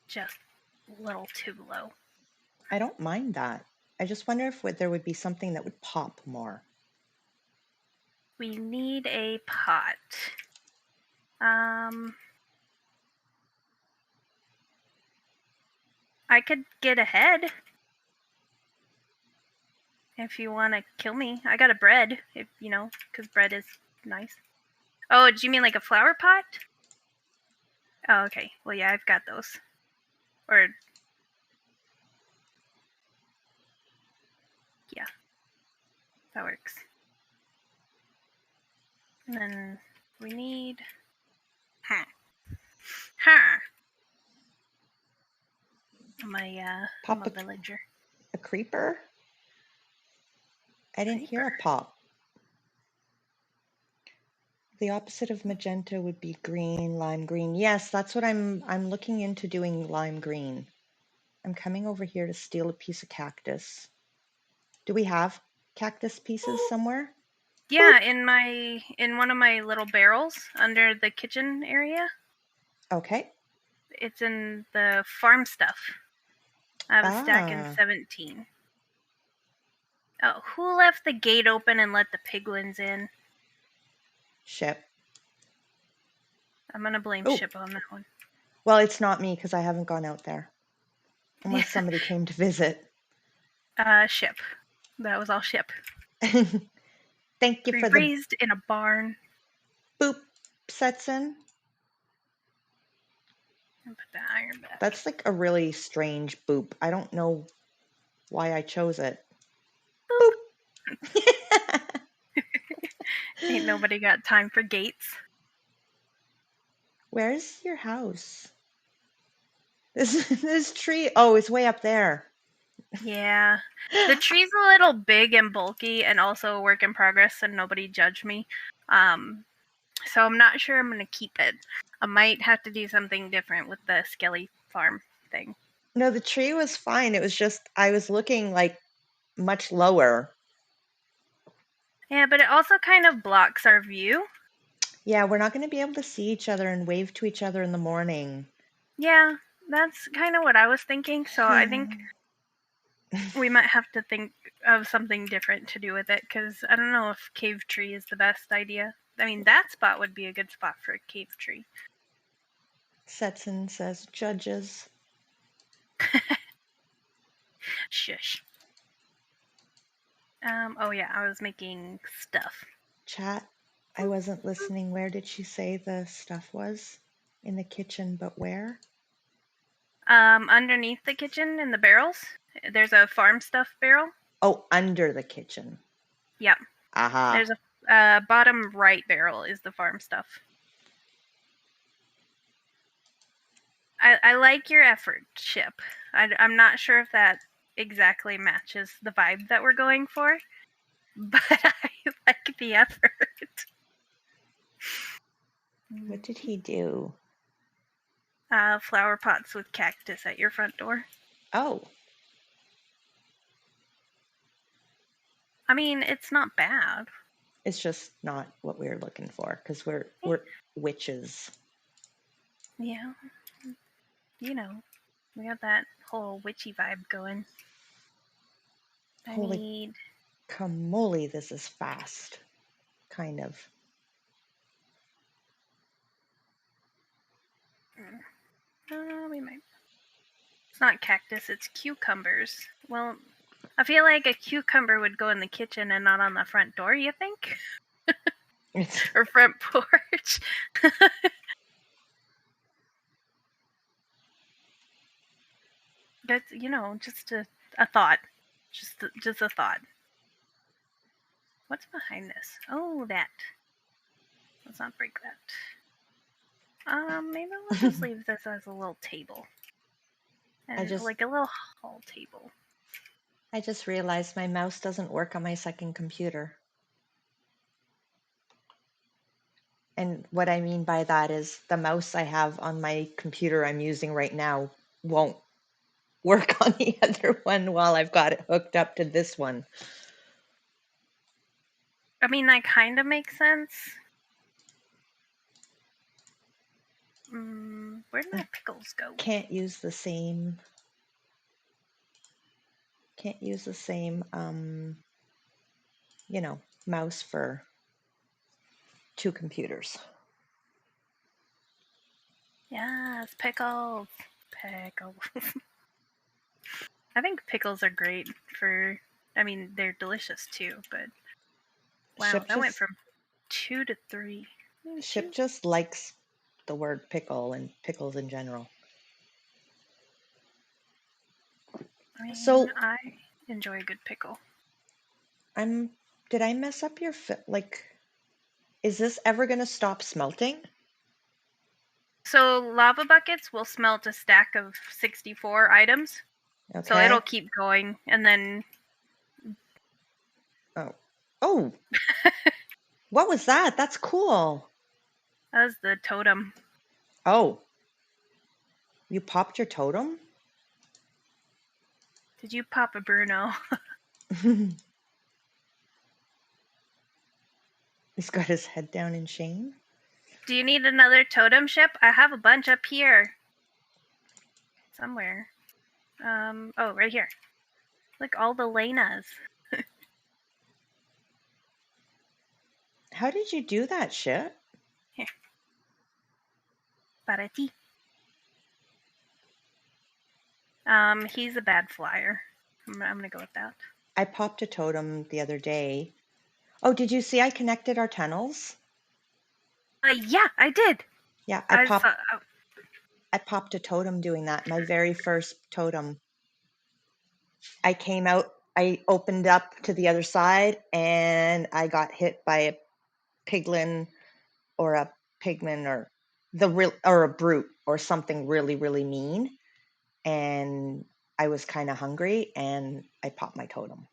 Just a little too low. I don't mind that. I just wonder if there would be something that would pop more. We need a pot. I could get ahead. If you want to kill me. I got a bread, if you know, because bread is nice. Oh, do you mean like a flower pot? Oh, okay. Well, yeah, I've got those. Or, yeah. That works. And then we need... I'm a villager. A creeper? I didn't hear a pop. The opposite of magenta would be green, lime green. Yes, that's what I'm looking into doing, lime green. I'm coming over here to steal a piece of cactus. Do we have cactus pieces somewhere? Yeah, in one of my little barrels under the kitchen area. Okay. It's in the farm stuff. I have a stack in 17. Oh, who left the gate open and let the piglins in? Ship. I'm gonna blame Ship on that one. Well, it's not me because I haven't gone out there. Unless somebody came to visit. Ship. That was all Ship. Thank you for the... Raised in a barn. Boop sets in. And put the iron back. That's like a really strange boop. I don't know why I chose it. Boop. Ain't nobody got time for gates. Where's your house? This tree. Oh, it's way up there. Yeah. The tree's a little big and bulky and also a work in progress, and nobody judge me. So I'm not sure I'm going to keep it. I might have to do something different with the Skelly farm thing. No, the tree was fine. It was just, I was looking like much lower. Yeah, but it also kind of blocks our view. Yeah, we're not going to be able to see each other and wave to each other in the morning. Yeah, that's kind of what I was thinking. So I think We might have to think of something different to do with it, because I don't know if cave tree is the best idea. I mean, that spot would be a good spot for a cave tree. Setson says judges. Shush. Oh yeah, I was making stuff. Chat. I wasn't listening. Where did she say the stuff was? In the kitchen, but where? Underneath the kitchen in the barrels, there's a farm stuff barrel. Oh, under the kitchen. Yep. Aha. There's a bottom right barrel is the farm stuff. I like your effort, Chip. I'm not sure if that exactly matches the vibe that we're going for, but I like the effort. What did he do? Flower pots with cactus at your front door. Oh, I mean, it's not bad. it's just not what we were looking for because we're witches. Yeah. You know, we got that whole witchy vibe going. I Holy need... Camoli, this is fast. Kind of. we might... It's not cactus, it's cucumbers. Well, I feel like a cucumber would go in the kitchen and not on the front door, you think? Or front porch. That's, just a thought. Just a thought. What's behind this? Oh, that. Let's not break that. Maybe we'll just leave this as a little table. And like a little hall table. I just realized my mouse doesn't work on my second computer. And what I mean by that is the mouse I have on my computer I'm using right now won't work on the other one while I've got it hooked up to this one. I mean, that kind of makes sense. Where did my pickles go? Can't use the same mouse for two computers. Yes, pickles. Pickles. I think pickles are great they're delicious too, but wow, that went from 2 to 3. Ship just likes the word pickle and pickles in general. I mean, so I enjoy a good pickle. Did I mess up your is this ever going to stop smelting? So lava buckets will smelt a stack of 64 items. Okay. So it'll keep going, and then... Oh! What was that? That's cool. That was the totem. Oh. You popped your totem? Did you pop a Bruno? He's got his head down in shame. Do you need another totem, Ship? I have a bunch up here. Somewhere. Oh, right here. Look, all the Lenas. How did you do that, Ship? Here. Para ti. He's a bad flyer. I'm gonna go with that. I popped a totem the other day. Oh, did you see I connected our tunnels? Yeah, I did. Yeah, I popped a totem doing that. My very first totem. I came out, I opened up to the other side, and I got hit by a piglin or a pigman or a brute or something really, really mean. And I was kind of hungry, and I popped my totem.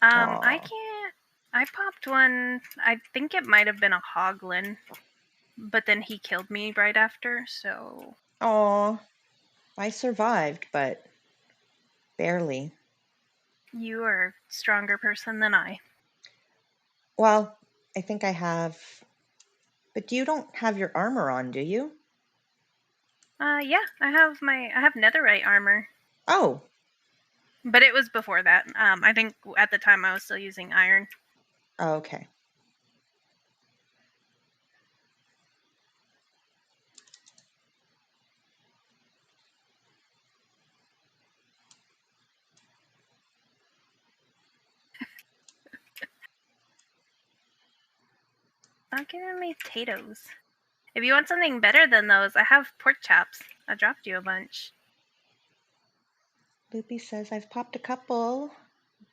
I popped one. I think it might have been a hoglin, but then he killed me right after, so... Oh, I survived, but barely. You are a stronger person than I. Well, I think I have... But you don't have your armor on, do you? Yeah, I have netherite armor, Oh, but it was before that. I think at the time I was still using iron. okay. Not giving me potatoes. If you want something better than those, I have pork chops. I dropped you a bunch. Loopy says, I've popped a couple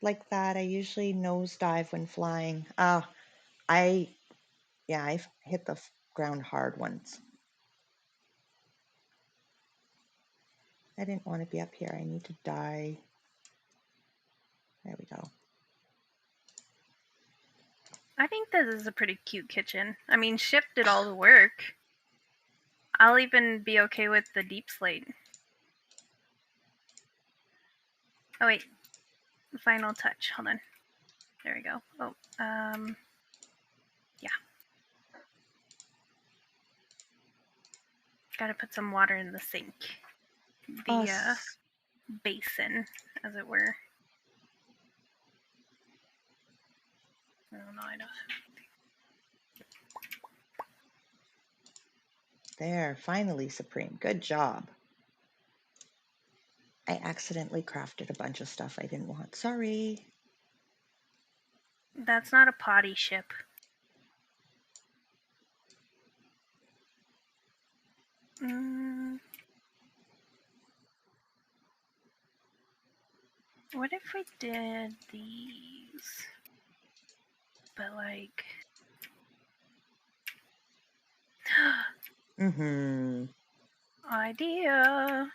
like that. I usually nosedive when flying. I've hit the ground hard once. I didn't want to be up here. I need to die. There we go. I think this is a pretty cute kitchen. I mean, Ship did all the work. I'll even be okay with the deep slate. Oh wait, the final touch. Hold on. There we go. Oh, yeah. Gotta put some water in the sink. The basin, as it were. Oh no, I don't. There, finally, Supreme. Good job. I accidentally crafted a bunch of stuff I didn't want. Sorry. That's not a potty ship. What if we did these? But like... Idea!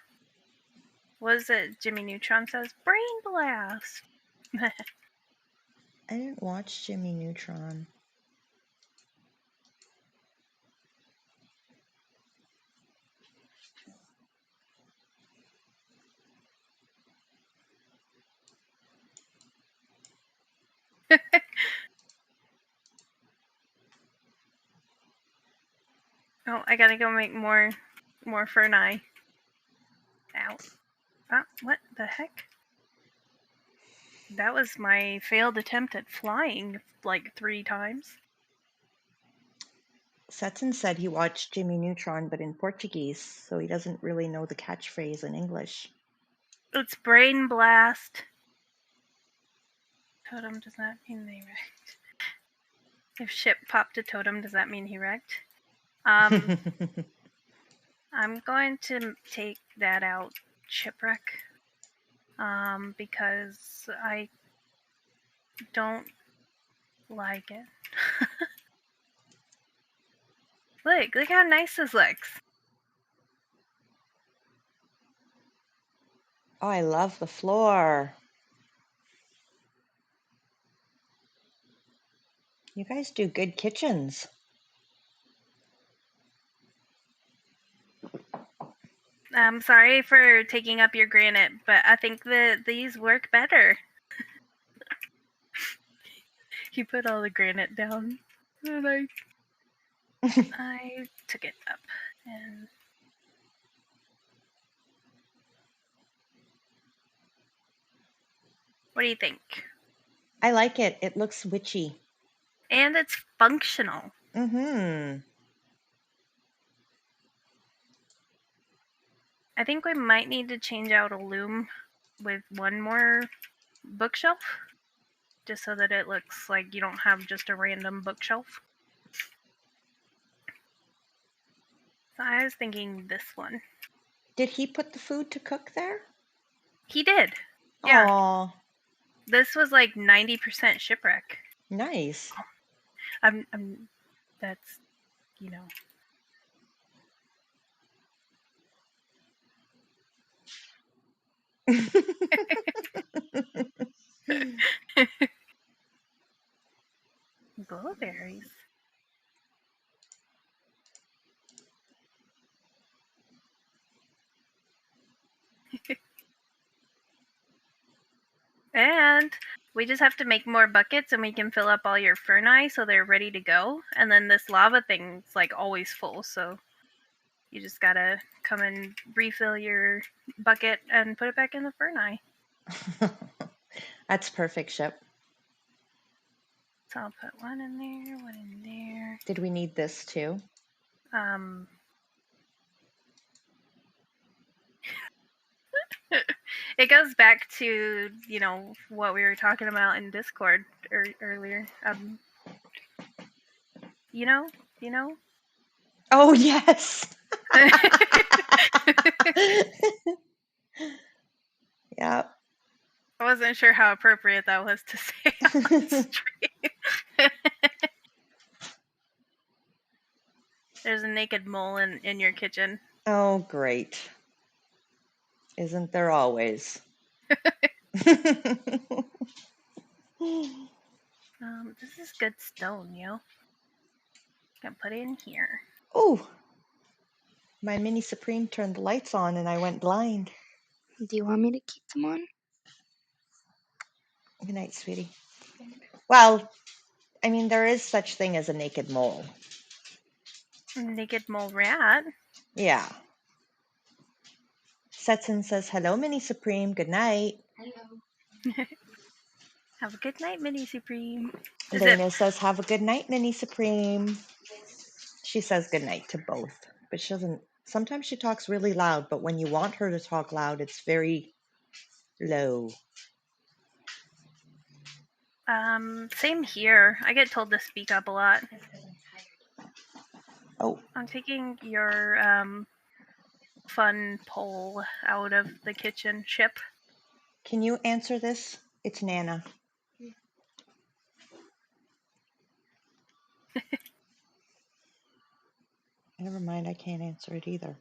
Was it Jimmy Neutron says, Brain Blast! I didn't watch Jimmy Neutron. Oh, I gotta go make more Ferni. Ow. What the heck? That was my failed attempt at flying like 3 times. Setson said he watched Jimmy Neutron, but in Portuguese, so he doesn't really know the catchphrase in English. It's Brain Blast. Totem does not mean they wrecked. If Ship popped a totem, does that mean he wrecked? I'm going to take that out, Shipwreck. Because I don't like it. Look how nice this looks. Oh, I love the floor. You guys do good kitchens. I'm sorry for taking up your granite, but I think that these work better. He put all the granite down, and I took it up. And what do you think? I like it. It looks witchy. And it's functional. Mm-hmm. I think we might need to change out a loom with one more bookshelf, just so that it looks like you don't have just a random bookshelf. So I was thinking this one. Did he put the food to cook there? He did. Yeah. Aww. This was like 90% Shipwreck. Nice. That's, you know. Blueberries. And we just have to make more buckets and we can fill up all your Ferni so they're ready to go. And then this lava thing's like always full, so You just gotta come and refill your bucket and put it back in the fern eye. That's perfect, Ship. So I'll put one in there, one in there. Did we need this too? It goes back to, what we were talking about in Discord earlier. You know? Oh, yes. Yeah. I wasn't sure how appropriate that was to say on stream. There's a naked mole in your kitchen. Oh, great. Isn't there always? This is good stone, yo. Gonna put it in here. Oh, my mini Supreme turned the lights on and I went blind. Do you want me to keep them on? Good night, sweetie. Well, I mean, there is such thing as a naked mole. Naked mole rat. Yeah. Setson says, hello, mini Supreme. Good night. Hello. Have a good night, Mini Supreme. Lena says, have a good night, mini Supreme. She says good night to both, but she doesn't. Sometimes she talks really loud, but when you want her to talk loud, it's very low. Same here. I get told to speak up a lot. Oh. I'm taking your fun pole out of the kitchen, Ship. Can you answer this? It's Nana. Never mind, I can't answer it either.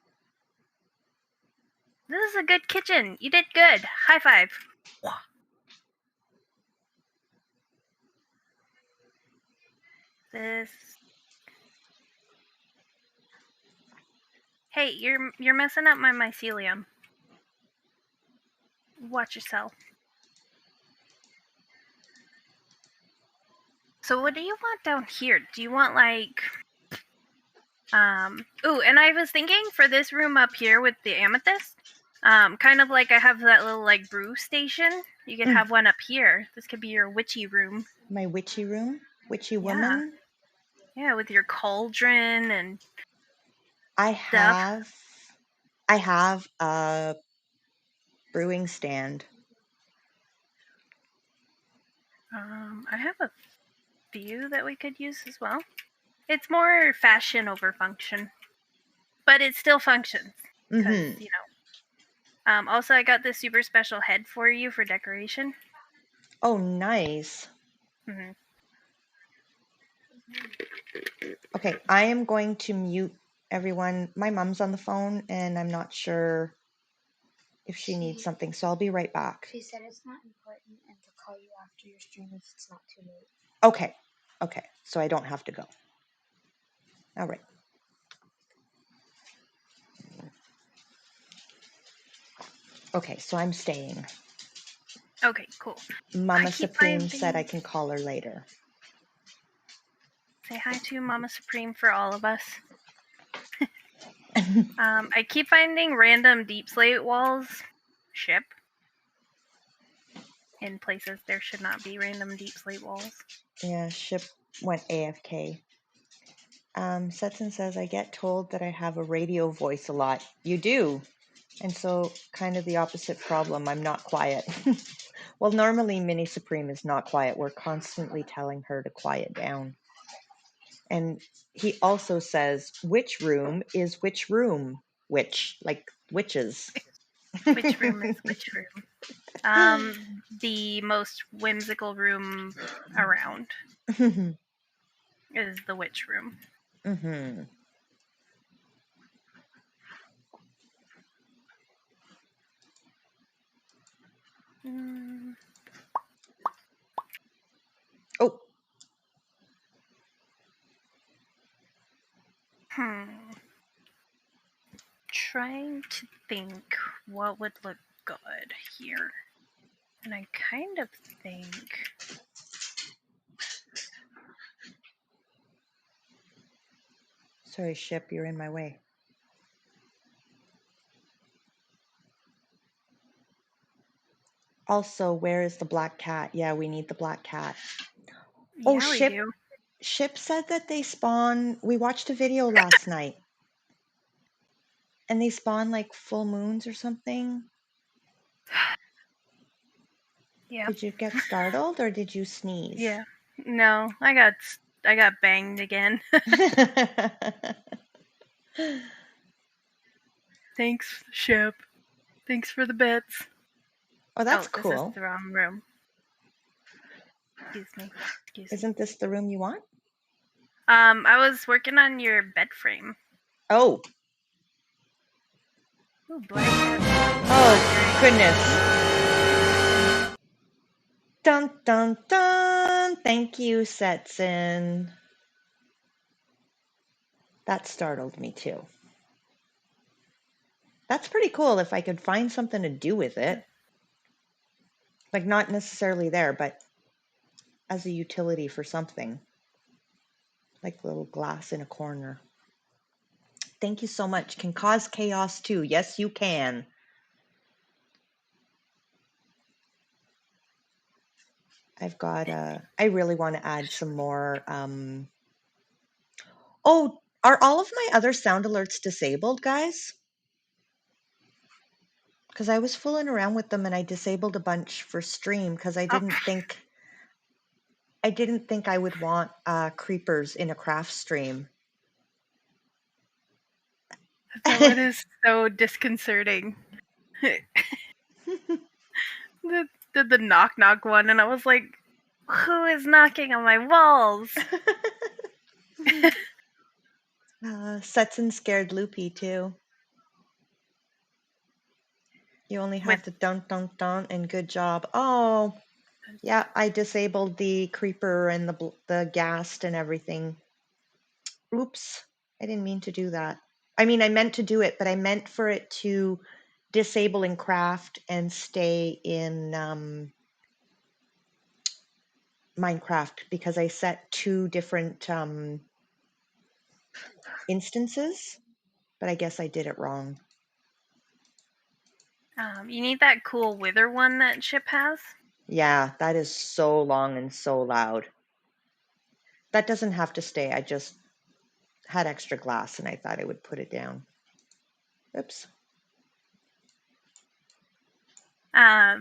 This is a good kitchen. You did good. High five. This. Hey, you're messing up my mycelium. Watch yourself. So what do you want down here? Do you want like ooh, and I was thinking for this room up here with the amethyst, kind of like I have that little like brew station. You could have one up here. This could be your witchy room. My witchy room? Witchy woman? Yeah, with your cauldron and I stuff. have a brewing stand. I have a few that we could use as well. It's more fashion over function, but it still functions because also, I got this super special head for you for decoration. Oh, nice. Mm-hmm. Okay, I am going to mute everyone. My mom's on the phone, and I'm not sure if she needs something, so I'll be right back. She said it's not important and to call you after your stream if it's not too late. Okay, so I don't have to go. All right. Okay, so I'm staying. Okay, cool. Mama Supreme said I can call her later. Say hi to Mama Supreme for all of us. I keep finding random deep slate walls, Ship, in places there should not be random deep slate walls. Yeah, Ship went AFK. Setson says, I get told that I have a radio voice a lot. You do. And so kind of the opposite problem. I'm not quiet. Well, normally Mini Supreme is not quiet. We're constantly telling her to quiet down. And he also says, which room is which room? Which, like witches. Which room is which room? The most whimsical room around is the witch room. Mm-hmm. Oh. Trying to think what would look good here. And I kind of think... Sorry, Ship, you're in my way. Also, where is the black cat? Yeah, we need the black cat. Yeah, Oh, we do. Ship said that they spawn. We watched a video last night. And they spawn like full moons or something. Yeah. Did you get startled or did you sneeze? Yeah. No, I got banged again. Thanks, Ship. Thanks for the bits. Oh, that's This is cool. the wrong room. Excuse me. Isn't this the room you want? I was working on your bed frame. Oh. Ooh, black cat. Oh, goodness. Dun, dun, dun. Thank you, Setson. That startled me too. That's pretty cool if I could find something to do with it. Like, not necessarily there, but as a utility for something. Like a little glass in a corner. Thank you so much. Can cause chaos too. Yes, you can. I've got, I really want to add some more. Oh, are all of my other sound alerts disabled, guys? Because I was fooling around with them and I disabled a bunch for stream because I didn't think I would want creepers in a craft stream. That one is so disconcerting. the knock knock one, and I was like, who is knocking on my walls? Setson scared Loopy too. You only have to dun dun dun and good job. Oh, yeah, I disabled the creeper and the ghast and everything. Oops, I didn't mean to do that. I mean, I meant to do it, but I meant for it to disable in craft and stay in Minecraft because I set 2 different instances, but I guess I did it wrong. You need that cool wither one that Chip has. Yeah, that is so long and so loud. That doesn't have to stay. I just had extra glass and I thought I would put it down. Oops. How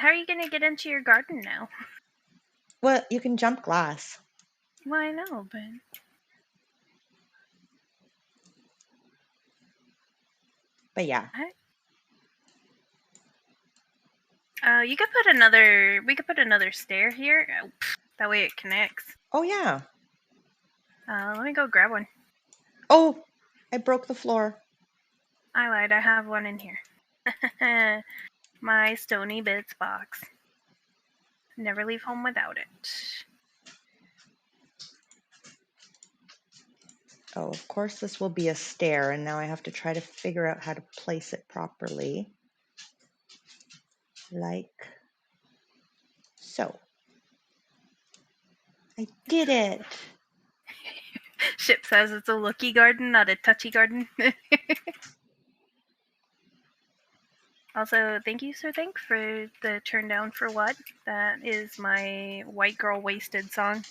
are you gonna get into your garden now? Well, you can jump glass. Well, I know, But yeah. You could put another. We could put another stair here. That way it connects. Oh yeah. Let me go grab one. Oh, I broke the floor. I lied. I have one in here. My Stony Bits box. Never leave home without it. Oh, of course this will be a stair, and now I have to try to figure out how to place it properly. Like so. I did it. Ship says it's a looky garden, not a touchy garden. Also, thank you, Sir Think, for the turn down for what? That is my White Girl Wasted song.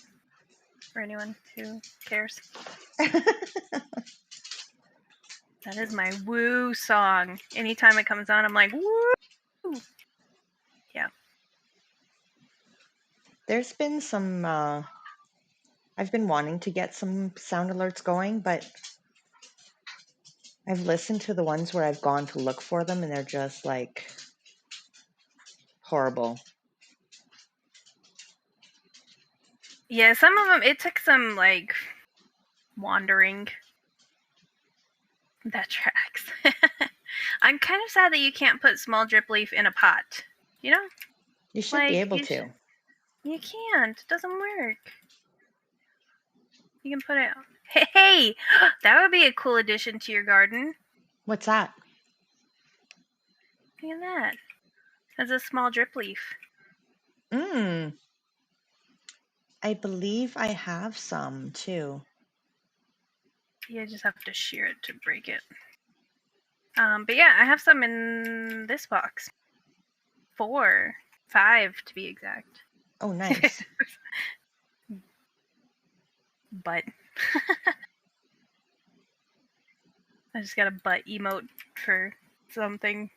For anyone who cares. That is my woo song. Anytime it comes on, I'm like, woo! Yeah. There's been some, I've been wanting to get some sound alerts going, but I've listened to the ones where I've gone to look for them and they're just like horrible. Yeah, some of them, it took some like wandering. That tracks. I'm kind of sad that you can't put small drip leaf in a pot. You know? You should be able to. You can't. It doesn't work. You can put it. Hey, that would be a cool addition to your garden. What's that? Look at that. That's a small drip leaf. I believe I have some too. You just have to shear it to break it. But yeah, I have some in this box 4, 5 to be exact. Oh, nice. Butt. I just got a butt emote for something.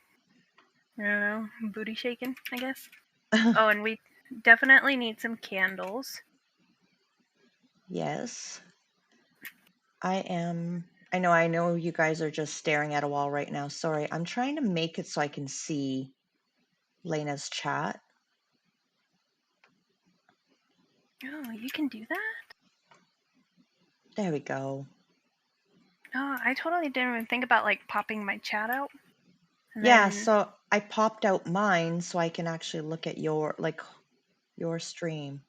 I don't know, booty shaking, I guess. Oh, and we definitely need some candles. Yes. I know you guys are just staring at a wall right now. Sorry, I'm trying to make it so I can see Lena's chat. Oh, you can do that? There we go. Oh, I totally didn't even think about like popping my chat out. And Yeah, then... so I popped out mine so I can actually look at your stream.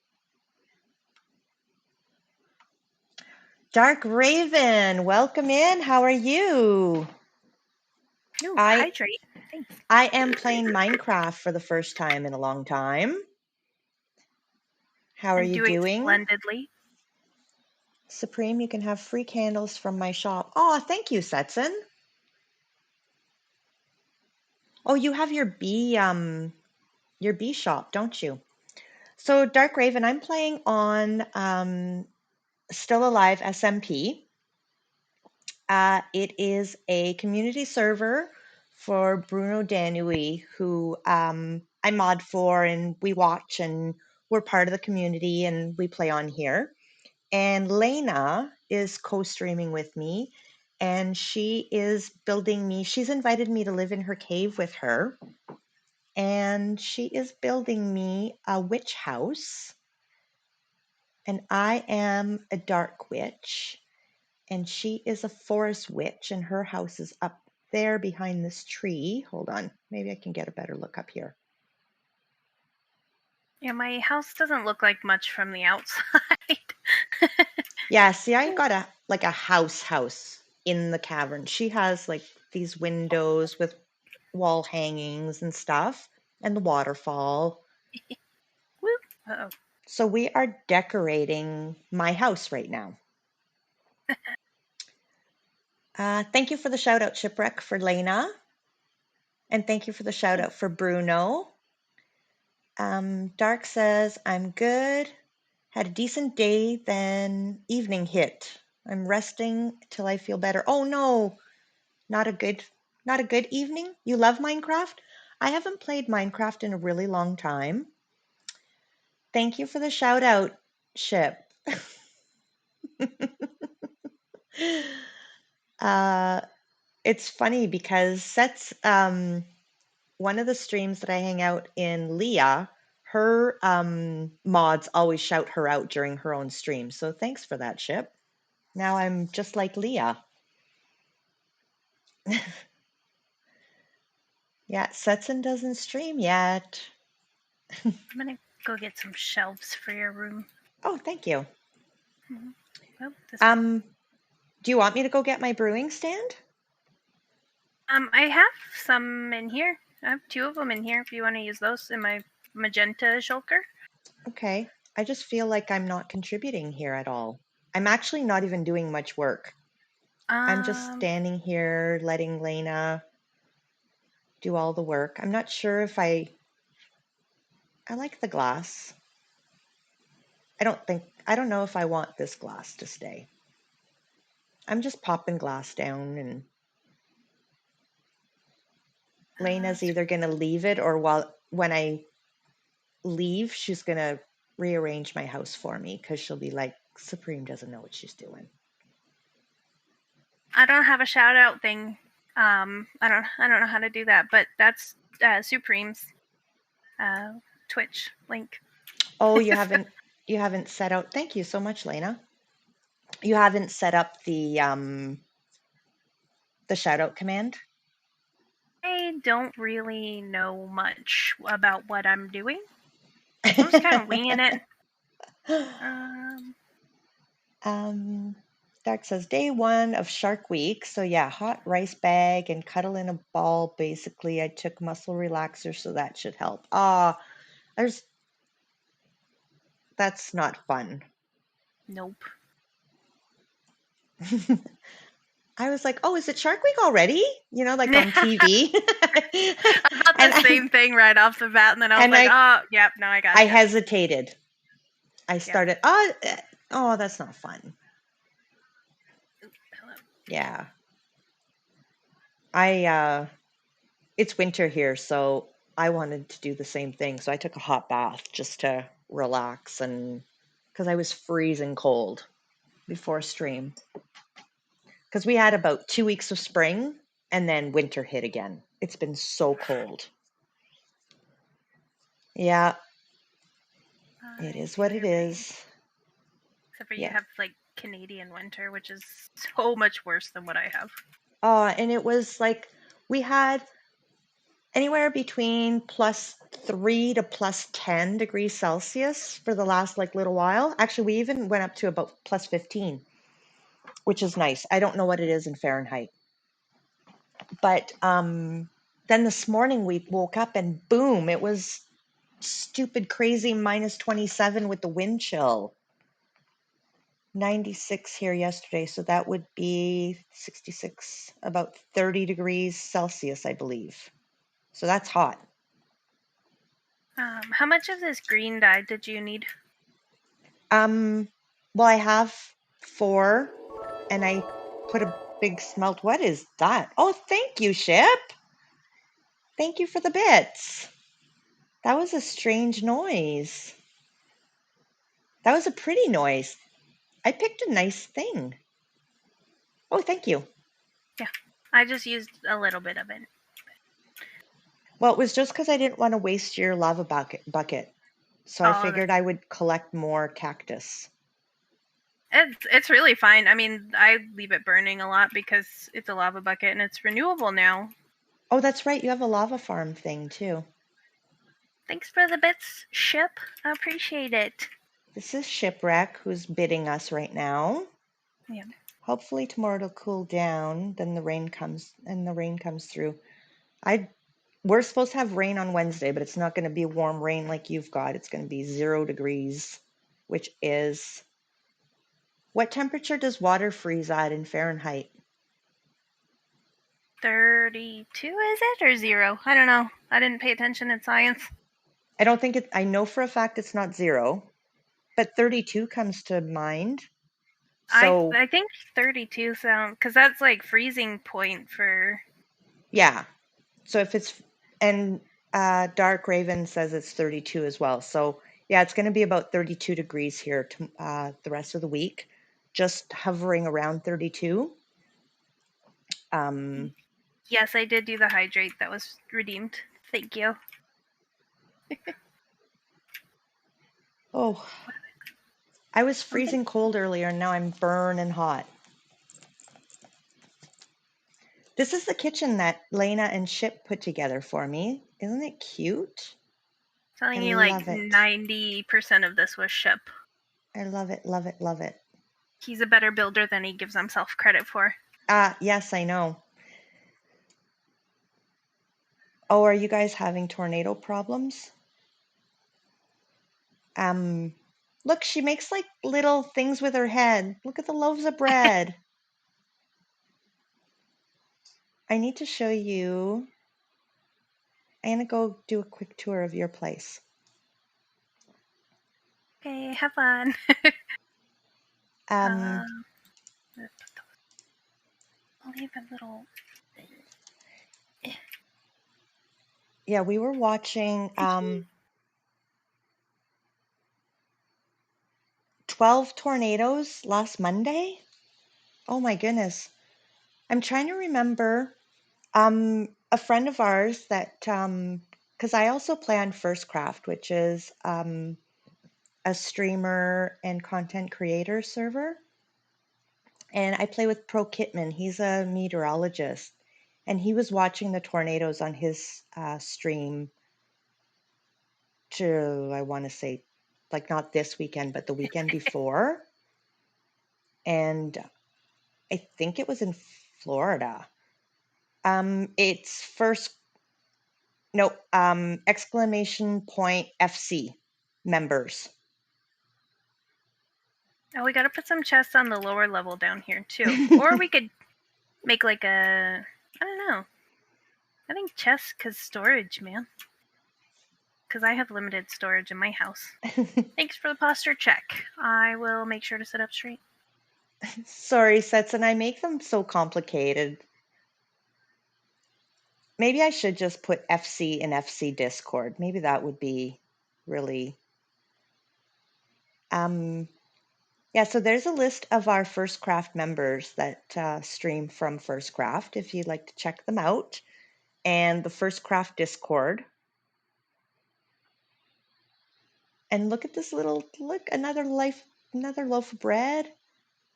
Dark Raven, welcome in. How are you? Ooh, I hydrate. Thanks. I am playing Minecraft for the first time in a long time. How are I'm you doing doing? splendidly. Supreme, you can have free candles from my shop. Oh, thank you, Setson. Oh, you have your bee shop, don't you? So Dark Raven, I'm playing on Still Alive SMP. It is a community server for Bruno Danui, who I mod for, and we watch, and we're part of the community, and we play on here. And Lena is co-streaming with me, and she is building me. She's invited me to live in her cave with her, and she is building me a witch house. And I am a dark witch, and she is a forest witch, and her house is up there behind this tree. Hold on, maybe I can get a better look up here. Yeah, my house doesn't look like much from the outside. Yeah, see, I got a house in the cavern. She has like these windows with wall hangings and stuff, and the waterfall. Woo. Uh-oh. So we are decorating my house right now. Thank you for the shout out, Shipwreck, for Lena. And thank you for the shout out for Bruno. Dark says, I'm good. Had a decent day, then evening hit. I'm resting till I feel better. Oh no, not a good evening. You love Minecraft? I haven't played Minecraft in a really long time. Thank you for the shout out, Ship. It's funny because Set's one of the streams that I hang out in, Leah, her mods always shout her out during her own stream. So thanks for that, Ship. Now I'm just like Leah. Yeah, Setson doesn't stream yet. I'm gonna go get some shelves for your room. Oh, thank you. Mm-hmm. Oh, this way. Do you want me to go get my brewing stand? I have some in here. I have 2 of them in here if you want to use those in my magenta shulker. Okay. I just feel like I'm not contributing here at all. I'm actually not even doing much work. I'm just standing here letting Lena do all the work. I'm not sure if I like the glass. I don't know if I want this glass to stay. I'm just popping glass down, and Lena's either going to leave it, or when I leave, she's going to rearrange my house for me because she'll be like, Supreme doesn't know what she's doing. I don't have a shout out thing. I don't know how to do that, but that's Supreme's Twitch link. Oh, you haven't set out. Thank you so much, Lena. You haven't set up the shout out command? I don't really know much about what I'm doing. I'm just kind of winging it. Dark says day 1 of Shark Week. So yeah, hot rice bag and cuddle in a ball. Basically, I took muscle relaxer, so that should help. That's not fun. Nope. I was like, oh, is it Shark Week already? You know, like on TV. I thought the And same thing right off the bat, and then I was and like, oh, yep, no, I got I it. hesitated. I started, oh, that's not fun. Yeah. It's winter here, so I wanted to do the same thing. So I took a hot bath just to relax, and because I was freezing cold before stream. Because we had about 2 weeks of spring and then winter hit again. It's been so cold. Yeah, it is what it is. Except for you have like Canadian winter, which is so much worse than what I have. And it was like we had anywhere between +3 to +10 degrees Celsius for the last like little while. Actually, we even went up to about +15, which is nice. I don't know what it is in Fahrenheit. But then this morning we woke up and boom, it was stupid crazy -27 with the wind chill. 96 here yesterday, so that would be 66, about 30 degrees Celsius, I believe. So that's hot. How much of this green dye did you need? Well, I have 4, and I put a big smelt. What is that? Oh, thank you, Ship. Thank you for the bits. That was a strange noise. That was a pretty noise. I picked a nice thing. Oh, thank you. Yeah, I just used a little bit of it. Well, it was just because I didn't want to waste your lava bucket. So I figured I would collect more cactus. It's really fine. I mean, I leave it burning a lot because it's a lava bucket and it's renewable now. Oh, that's right. You have a lava farm thing too. Thanks for the bits, Ship. I appreciate it. This is Shipwreck, who's bidding us right now. Yeah. Hopefully tomorrow it'll cool down. Then the rain comes through. We're supposed to have rain on Wednesday, but it's not going to be warm rain like you've got. It's going to be 0 degrees, which is... What temperature does water freeze at in Fahrenheit? 32, is it? Or 0? I don't know. I didn't pay attention in science. I don't think I know for a fact it's not 0, but 32 comes to mind. So I think 32 sounds, because that's like freezing point for... Yeah. So if it's... And Dark Raven says it's 32 as well. So yeah, it's going to be about 32 degrees here the rest of the week. Just hovering around 32. Yes, I did do the hydrate. That was redeemed. Thank you. Oh, I was freezing cold earlier, and now I'm burning hot. This is the kitchen that Lena and Ship put together for me. Isn't it cute? Telling you like 90% of this was Ship. I love it, love it, love it. He's a better builder than he gives himself credit for. Yes, I know. Oh, are you guys having tornado problems? Look, she makes like little things with her head. Look at the loaves of bread. I need to show you. I'm going to go do a quick tour of your place. Okay, have fun. I'll leave a little... Yeah, we were watching 12 tornadoes last Monday. Oh my goodness. I'm trying to remember a friend of ours that, because I also play on First Craft, which is a streamer and content creator server. And I play with Pro Kitman. He's a meteorologist. And he was watching the tornadoes on his stream to, I want to say, like not this weekend, but the weekend before. And I think it was in Florida. It's exclamation point FC members. Oh, we gotta put some chests on the lower level down here too. Or we could make like a, I don't know. I think chest, cause storage, man. Cause I have limited storage in my house. Thanks for the posture check. I will make sure to sit up straight. Sorry, Sets, and I make them so complicated. Maybe I should just put FC in FC Discord. Maybe that would be really. Yeah, so there's a list of our First Craft members that stream from First Craft if you'd like to check them out. And the First Craft Discord. And look at this little, look, another loaf of bread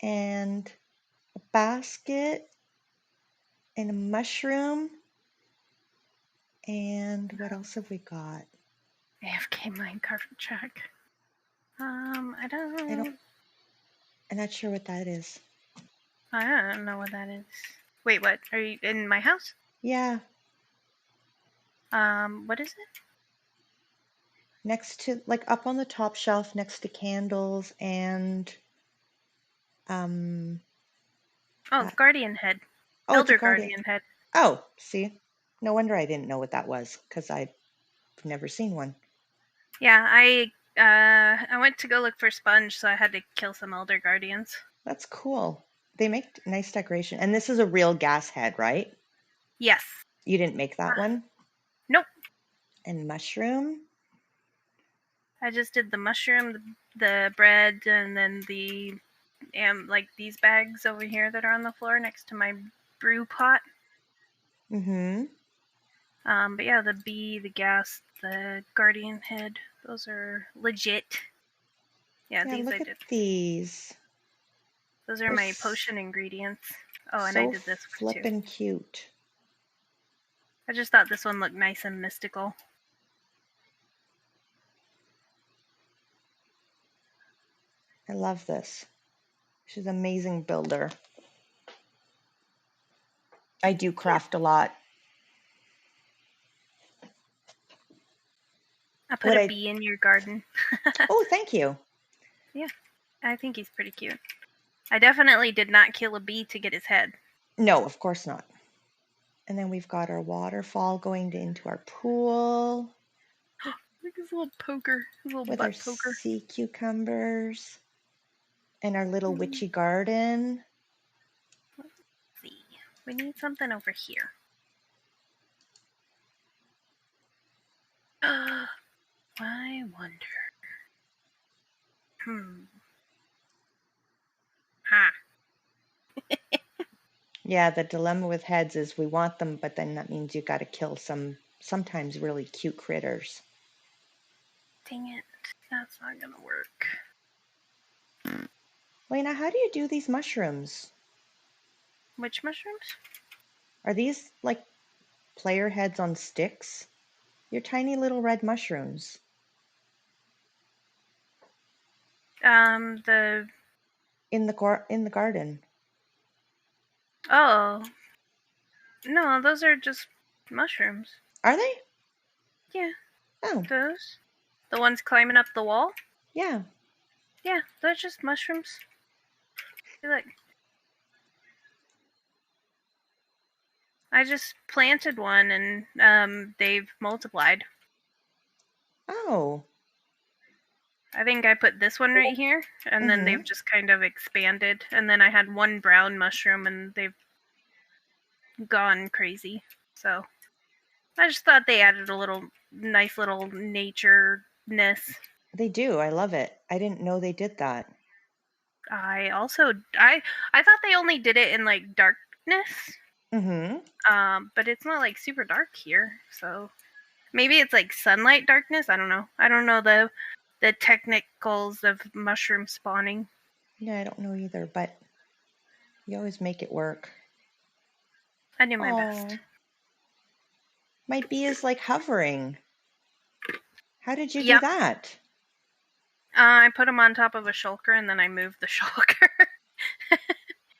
and a basket and a mushroom. And what else have we got? AFK minecart check. I'm not sure what that is. I don't know what that is. Wait, what? Are you in my house? Yeah. What is it? Next to, like, up on the top shelf next to candles and Guardian head. Oh, it's a Elder Guardian head. Oh, see? No wonder I didn't know what that was, because I've never seen one. Yeah, I went to go look for sponge, so I had to kill some Elder Guardians. That's cool. They make nice decoration. And this is a real gas head, right? Yes. You didn't make that one? Nope. And mushroom? I just did the mushroom, the bread, and then the like these bags over here that are on the floor next to my brew pot. Mm-hmm. But yeah, the bee, the gas, the guardian head, those are legit. Yeah, these look I at did. These. Those are my potion ingredients. Oh, and so I did this one too. flippin' cute. I just thought this one looked nice and mystical. I love this. She's an amazing builder. I do craft a lot. I put a bee in your garden. Oh, thank you. Yeah, I think he's pretty cute. I definitely did not kill a bee to get his head. No, of course not. And then we've got our waterfall going into our pool. Look at his little poker, his little with butt our poker. sea cucumbers and our little witchy garden. Let's see. We need something over here. I wonder. Ha. Yeah, the dilemma with heads is we want them, but then that means you got to kill sometimes really cute critters. Dang it. That's not going to work. Lena, how do you do these mushrooms? Which mushrooms? Are these like player heads on sticks? Your tiny little red mushrooms. In the garden. Oh. No, those are just mushrooms. Are they? Yeah. Oh. Those? The ones climbing up the wall? Yeah. Yeah, they're just mushrooms. Look. I just planted one and they've multiplied. Oh. I think I put this one right here, and then they've just kind of expanded. And then I had one brown mushroom, and they've gone crazy. So I just thought they added a nice little nature-ness. They do. I love it. I didn't know they did that. I thought they only did it in like darkness. But it's not like super dark here, so maybe it's like sunlight darkness. I don't know. I don't know the technicals of mushroom spawning. Yeah, I don't know either, but you always make it work. I do my best. My bee is like hovering. How did you do that? I put him on top of a shulker and then I moved the shulker.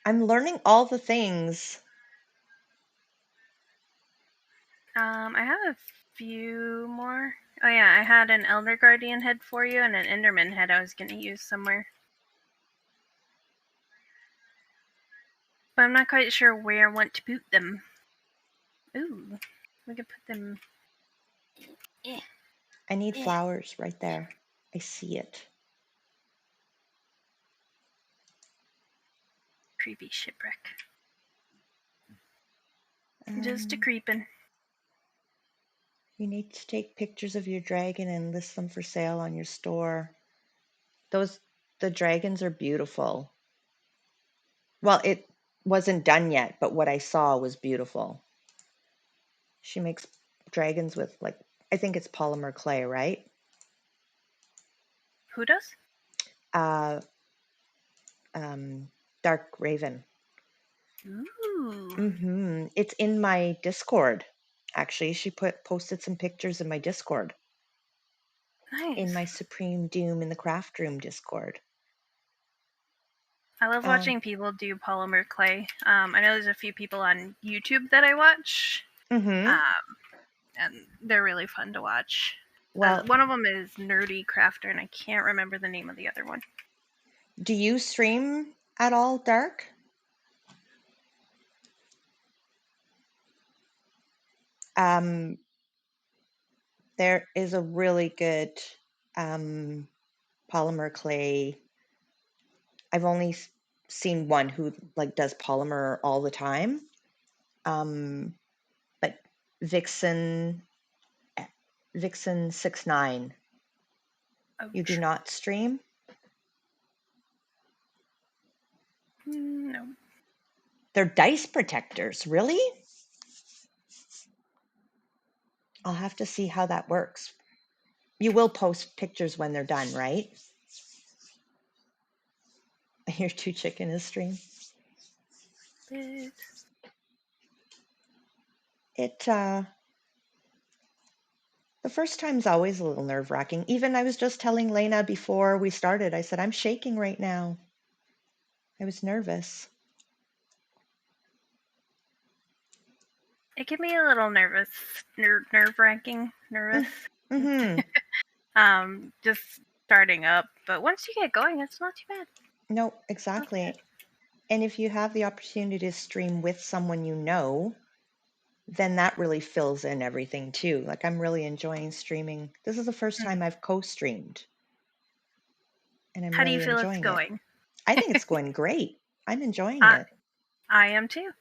I'm learning all the things. I have a few more. Oh yeah, I had an Elder Guardian head for you and an Enderman head I was going to use somewhere. But I'm not quite sure where I want to put them. Ooh, we could put them... I need flowers right there. I see it. Creepy shipwreck. Just a creepin'. You need to take pictures of your dragon and list them for sale on your store. The dragons are beautiful. Well, it wasn't done yet, but what I saw was beautiful. She makes dragons with, like, I think it's polymer clay, right? Who does? Dark Raven. Ooh. It's in my Discord. Actually, she posted some pictures in my Discord. Nice. In my Supreme Doom in the Craft Room Discord. I love watching people do polymer clay. I know there's a few people on YouTube that I watch. And they're really fun to watch. Well, one of them is Nerdy Crafter, and I can't remember the name of the other one. Do you stream at all, Dark? There is a really good polymer clay. I've only seen one who like does polymer all the time. But Vixen69. Oh, You do not stream? No. They're dice protectors, really? I'll have to see how that works. You will post pictures when they're done, right? Your 2 chicken is stream. The first time's always a little nerve-wracking. Even I was just telling Lena before we started, I said, I'm shaking right now. I was nervous. It can be a little nerve-wracking, nervous. Just starting up, but once you get going, it's not too bad. No, exactly. And if you have the opportunity to stream with someone you know, then that really fills in everything too. Like I'm really enjoying streaming. This is the first time I've co-streamed. And I'm How really do you feel enjoying it's going? it. I think it's going great. I'm enjoying it. I am too.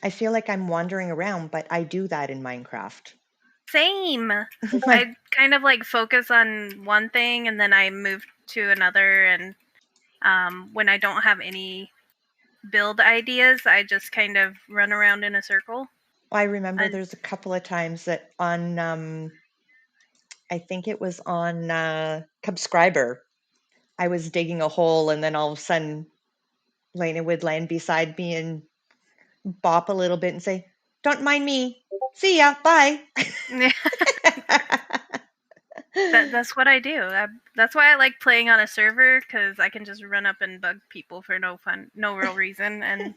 I feel like I'm wandering around, but I do that in Minecraft. Same. I kind of like focus on one thing and then I move to another, and when I don't have any build ideas, I just kind of run around in a circle. I remember there's a couple of times that on I think it was on Subscriber, I was digging a hole and then all of a sudden Lena would land beside me and bop a little bit and say, don't mind me. See ya. Bye. That's what I do. That's why I like playing on a server, because I can just run up and bug people for no real reason, and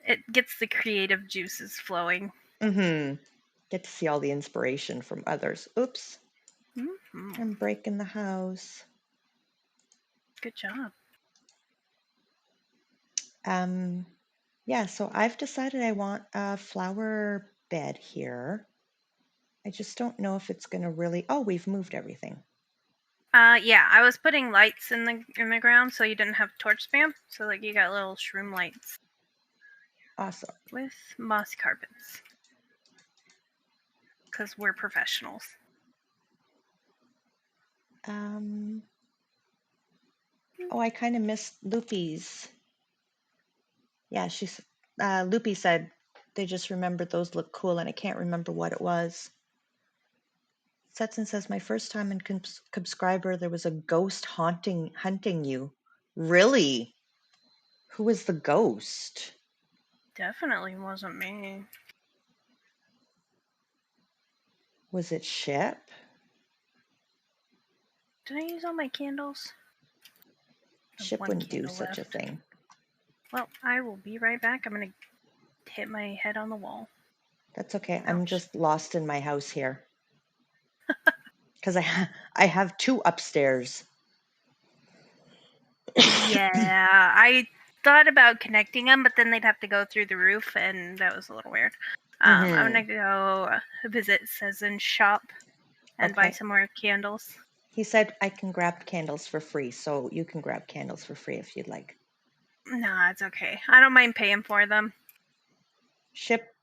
it gets the creative juices flowing. Get to see all the inspiration from others. Oops. I'm breaking the house. Good job. Yeah, so I've decided I want a flower bed here. I just don't know if it's going to really... Oh, we've moved everything. Yeah, I was putting lights in the ground so you didn't have torch spam. So like you got little shroom lights. Awesome. With moss carpets. Because we're professionals. Oh, I kind of missed Loopy's. Yeah, Loopy said they just remembered those look cool, and I can't remember what it was. Setson says, my first time in Subscriber, there was a ghost hunting you. Really? Who was the ghost? Definitely wasn't me. Was it Ship? Did I use all my candles? Ship wouldn't do such a thing. Well, I will be right back. I'm going to hit my head on the wall. That's okay. I'm just lost in my house here. Because I have 2 upstairs. Yeah, I thought about connecting them, but then they'd have to go through the roof, and that was a little weird. I'm gonna go visit Sezen's shop and buy Okay. some more candles. He said I can grab candles for free, so you can grab candles for free if you'd like. No, it's okay. I don't mind paying for them. Ship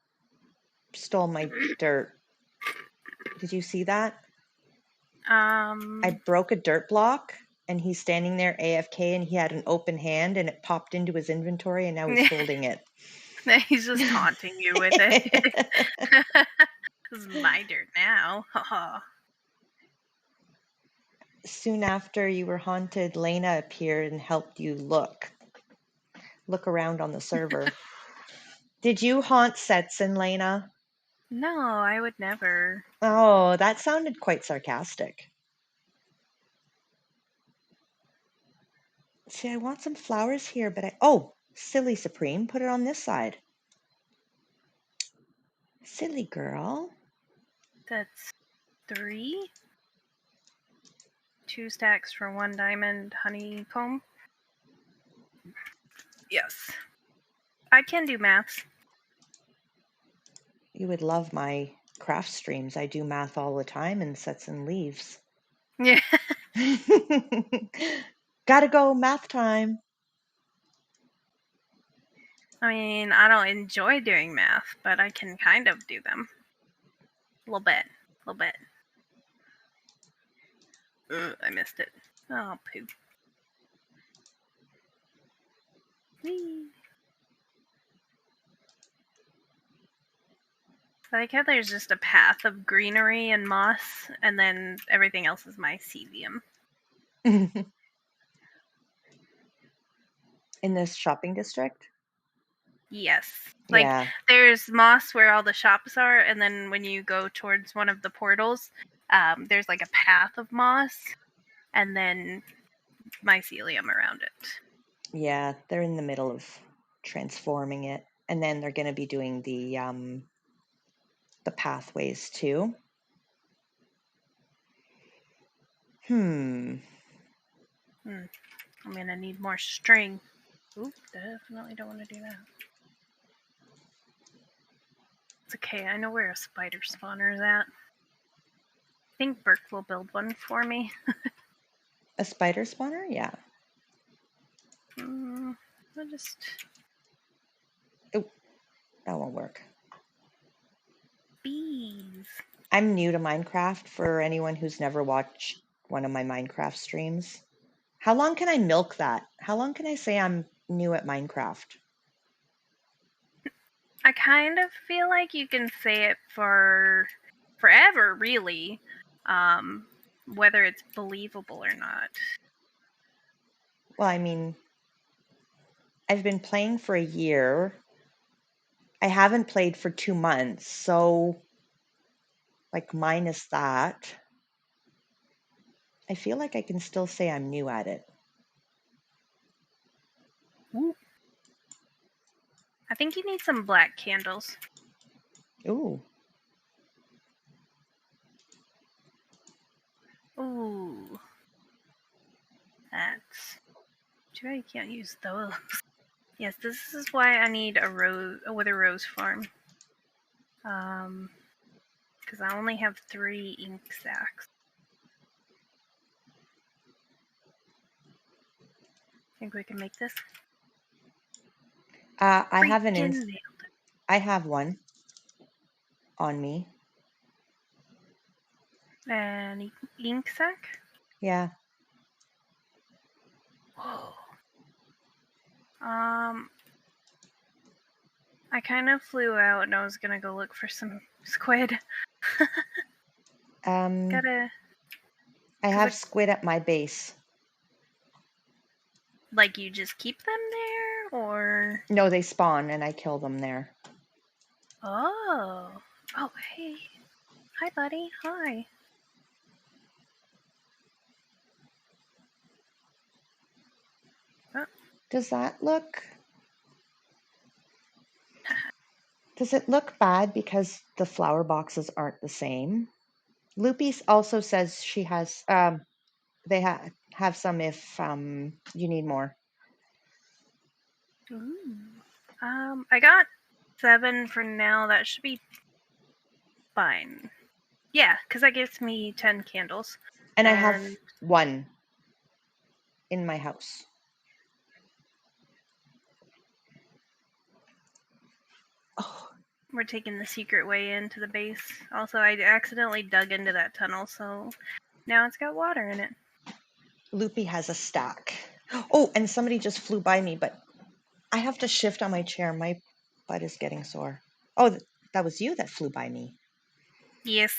stole my dirt. Did you see that? I broke a dirt block, and he's standing there AFK, and he had an open hand, and it popped into his inventory, and now he's holding it. He's just taunting you with it. This is my dirt now. Soon after you were haunted, Lena appeared and helped you look around on the server. Did you haunt Setson, Lena? No, I would never. Oh, that sounded quite sarcastic. See, I want some flowers here, but oh, silly Supreme, put it on this side. Silly girl. That's 3. 2 stacks for 1 diamond honeycomb. Yes. I can do maths. You would love my craft streams. I do math all the time in sets and leaves. Yeah. Gotta go, math time. I mean, I don't enjoy doing math, but I can kind of do them. A little bit. Ugh, I missed it. Oh, poop. Whee. I like how there's just a path of greenery and moss, and then everything else is mycelium. In this shopping district? Yes. Like, Yeah. there's moss where all the shops are, and then when you go towards one of the portals, there's like a path of moss, and then mycelium around it. Yeah, they're in the middle of transforming it. And then they're going to be doing the pathways too. I'm gonna need more string. Oop, definitely don't want to do that. It's okay, I know where a spider spawner is at. I think Burke will build one for me. A spider spawner? Yeah. I'll just... Oh, that won't work. Bees. I'm new to Minecraft for anyone who's never watched one of my Minecraft streams. How long can I milk that? How long can I say I'm new at Minecraft? I kind of feel like you can say it for forever, really. Whether it's believable or not. Well, I mean, I've been playing for a year. I haven't played for 2 months, so like minus that, I feel like I can still say I'm new at it. Ooh. I think you need some black candles. Ooh. Ooh. That's... Too bad you can't use those. Yes, this is why I need a wither rose farm. Because I only have 3 ink sacks. Think we can make this? I have I have one on me. An ink sac? Yeah. Whoa. I kind of flew out and I was gonna go look for some squid. I have squid at my base. Like, you just keep them there, or? No, they spawn and I kill them there. Oh, hey. Hi, buddy. Hi. Oh. Does it look bad because the flower boxes aren't the same? Loopy also says she has, they have some if you need more. Ooh. I got 7 for now. That should be fine. Yeah, because that gives me 10 candles. And I have 1 in my house. Oh, We're taking the secret way into the base. Also, I accidentally dug into that tunnel, so now it's got water in it. Loopy has a stack. Oh, and somebody just flew by me, but I have to shift on my chair. My butt is getting sore. Oh, that was you that flew by me. Yes.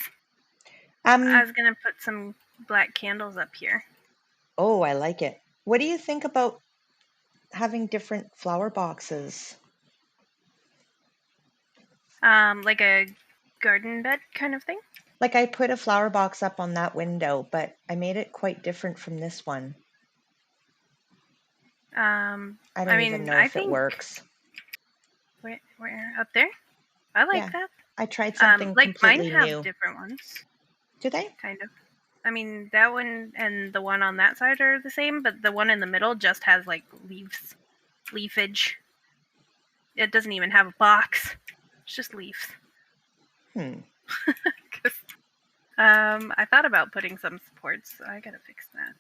I was gonna put some black candles up here. Oh, I like it. What do you think about having different flower boxes? Like a garden bed kind of thing? Like I put a flower box up on that window, but I made it quite different from this one. I don't even know if it works. Where up there? I like that. I tried something like completely mine have new. different ones. Do they? Kind of. I mean, that one and the one on that side are the same, but the one in the middle just has like leafage. It doesn't even have a box. It's just leaves. I thought about putting some supports. I gotta fix that.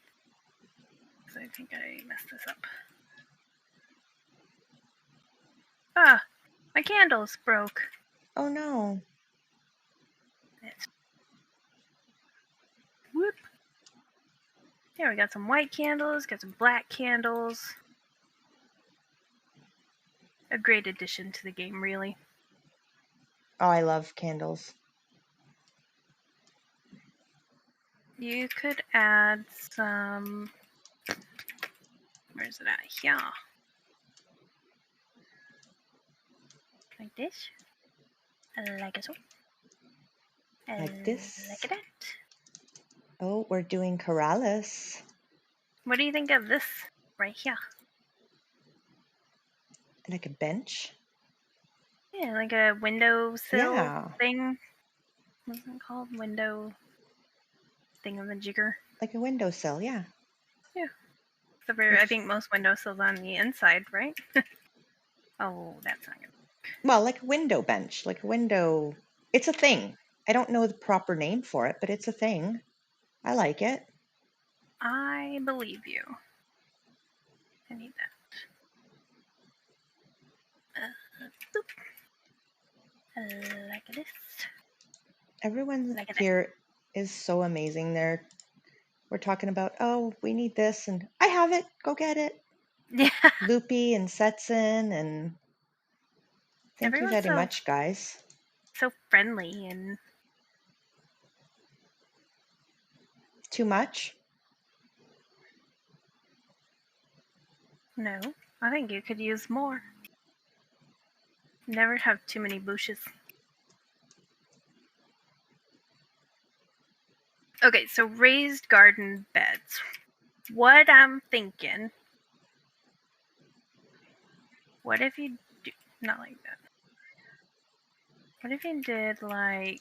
Because I think I messed this up. Ah, my candles broke. Oh no. Whoop. There, we got some white candles, got some black candles. A great addition to the game, really. Oh, I love candles. You could add some... Where's it at? Here. Like this. Like so. Like this. Like that. Oh, we're doing Corrales. What do you think of this right here? Like a bench? Yeah, like a windowsill thing. What's it called? Window thingamajigger. Like a windowsill, yeah. Yeah. Except for, I think most windowsills on the inside, right? Oh, that's not good. Well, like a window bench, like a window. It's a thing. I don't know the proper name for it, but it's a thing. I like it. I believe you. I need that. Like this. Everyone Like here is so amazing. We're talking about, oh, we need this, and I have it. Go get it. Yeah. Loopy and Setson, and thank you very much, guys. So friendly and... Too much? No, I think you could use more. Never have too many bushes. Okay, so raised garden beds. What I'm thinking... What if you do... Not like that. What if you did like...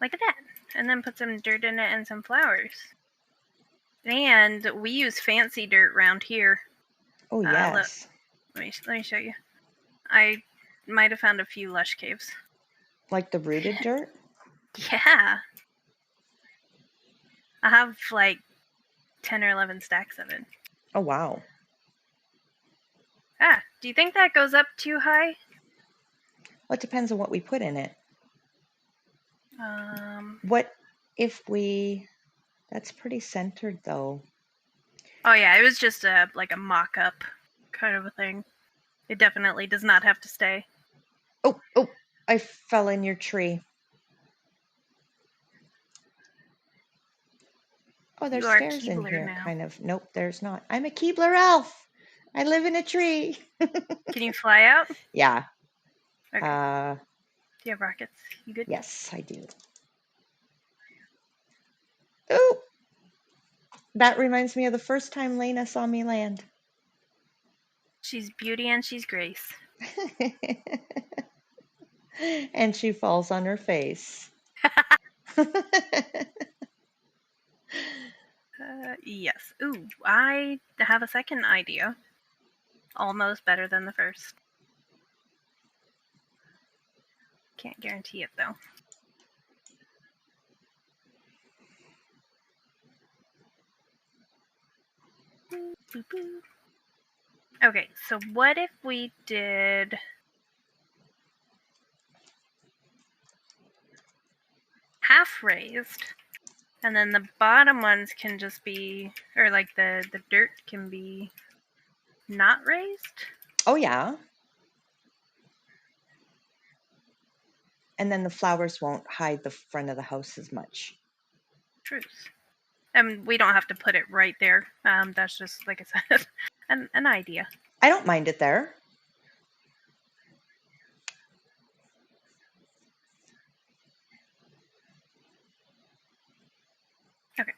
like that. And then put some dirt in it and some flowers. And we use fancy dirt around here. Oh, yes. Look, let me show you. I might have found a few lush caves. Like the rooted dirt? Yeah. I have like 10 or 11 stacks of it. Oh, wow. Do you think that goes up too high? Well, it depends on what we put in it. What if we... That's pretty centered, though. Oh, yeah, it was just like a mock-up kind of a thing. It definitely does not have to stay. Oh, I fell in your tree. Oh, there's stairs in here, now. Kind of. Nope, there's not. I'm a Keebler elf. I live in a tree. Can you fly out? Yeah. Okay. Do you have rockets? You good? Yes, I do. Oh! That reminds me of the first time Lena saw me land. She's beauty and she's grace. And she falls on her face. Yes. Ooh, I have a second idea. Almost better than the first. Can't guarantee it though. Okay, so what if we did half raised, and then the bottom ones can just be, or like the dirt can be not raised? Oh, yeah. And then the flowers won't hide the front of the house as much. Truth. And we don't have to put it right there. That's just, like I said, an idea. I don't mind it there. Okay.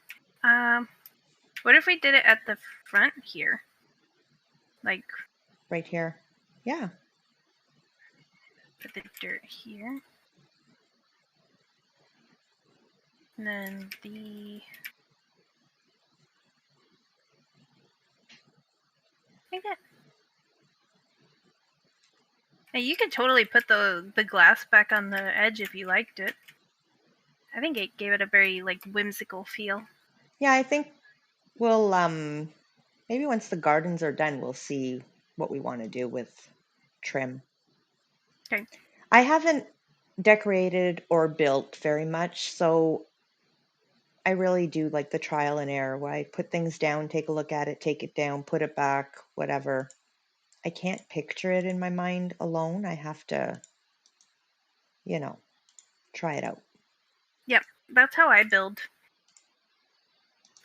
What if we did it at the front here? Like, Right here. Yeah. put the dirt here. And then the... like that. Now you could totally put the glass back on the edge if you liked it. I think it gave it a very, like, whimsical feel. Yeah, I think we'll, maybe once the gardens are done, we'll see what we want to do with trim. Okay. I haven't decorated or built very much, so I really do like the trial and error where I put things down, take a look at it, take it down, put it back, whatever. I can't picture it in my mind alone. I have to, try it out. Yep, that's how I build.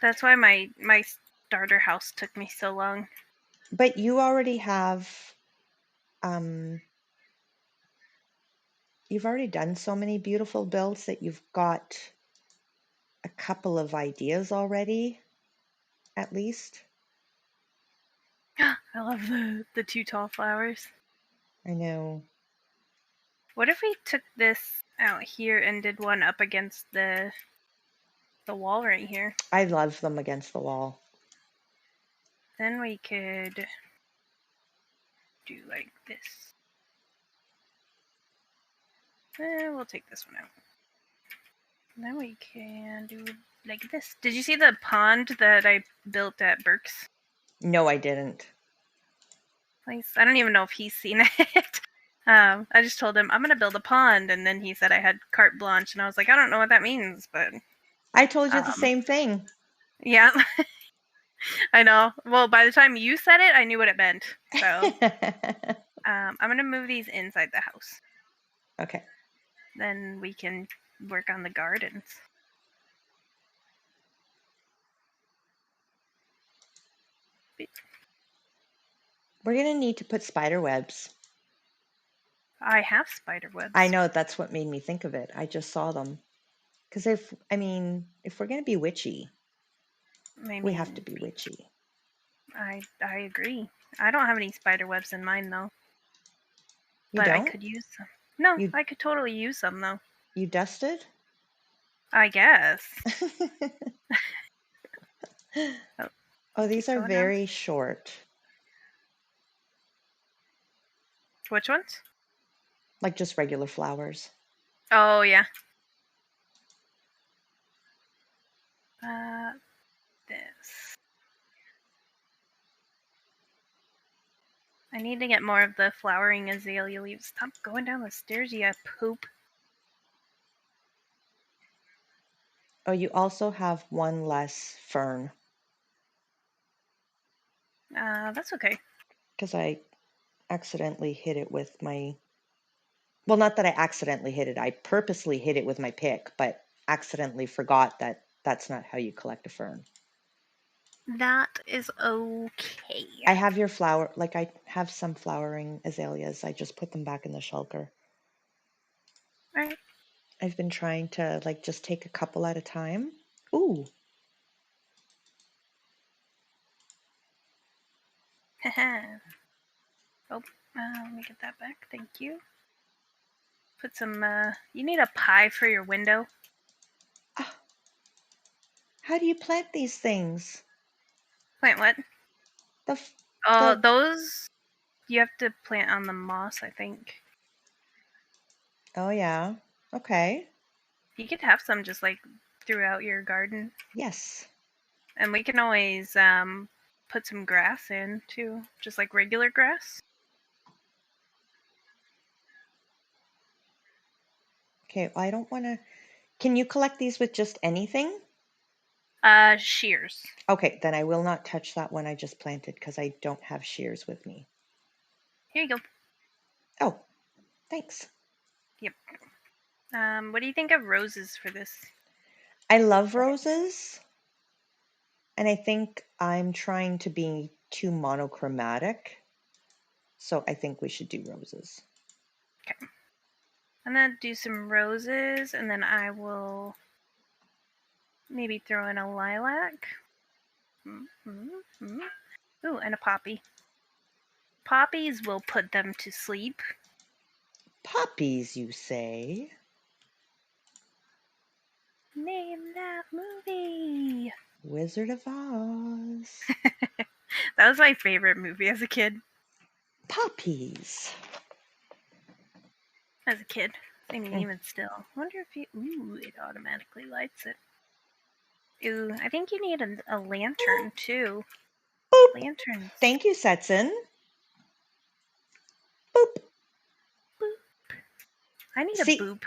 That's why my starter house took me so long. But you already have, you've already done so many beautiful builds that you've got a couple of ideas already, at least. I love the two tall flowers. I know. What if we took this out here and did one up against the wall right here? I love them against the wall. Then we could do like this. We'll take this one out. And then we can do like this. Did you see the pond that I built at Burke's No, I didn't. place? I don't even know if he's seen it. I just told him I'm gonna build a pond, and then he said I had carte blanche, and I was like, I don't know what that means, but I told you the same thing. yeah. I know. Well, by the time you said it, I knew what it meant. So I'm gonna move these inside the house. Okay. Then we can work on the gardens. We're going to need to put spider webs. I have spider webs. I know, that's what made me think of it. I just saw them. Because if we're going to be witchy, we have to be witchy. I agree. I don't have any spider webs in mine though. You But don't? I could use some. No, You- I could totally use some though. You dusted? I guess. Oh, these keep are going very short. Which ones? Like just regular flowers. Oh yeah. This. I need to get more of the flowering azalea leaves. Stop going down the stairs, you poop. Oh, you also have one less fern. That's okay. Because I accidentally hit it with my... Well, not that I accidentally hit it. I purposely hit it with my pick, but accidentally forgot that that's not how you collect a fern. That is okay. I have your flower... Like, I have some flowering azaleas. I just put them back in the shulker. Alright. I've been trying to, like, just take a couple at a time. Ooh. Oh, let me get that back. Thank you. put some. You need a pie for your window. How do you plant these things? Plant what? The f- Oh, the those you have to plant on the moss, I think. Oh yeah. Okay. You could have some just like throughout your garden, Yes. and we can always put some grass in too, just like regular grass. Okay, well, I don't want to. Can you collect these with just anything? Shears. Okay, then I will not touch that one I just planted because I don't have shears with me. Here you go. Oh, thanks. Yep. What do you think of roses for this? I love roses, and I think I'm trying to be too monochromatic, so I think we should do roses. Okay. I'm gonna do some roses, and then I will maybe throw in a lilac. Mm-hmm. Ooh, and a poppy. Poppies will put them to sleep. Poppies, you say? Name that movie. Wizard of Oz. That was my favorite movie as a kid. Poppies. As a kid. I mean, even still. I wonder if you... Ooh, it automatically lights it. Ooh, I think you need a lantern, too. Boop. Lanterns. Thank you, Setson. Boop. Boop. I need See, a boop.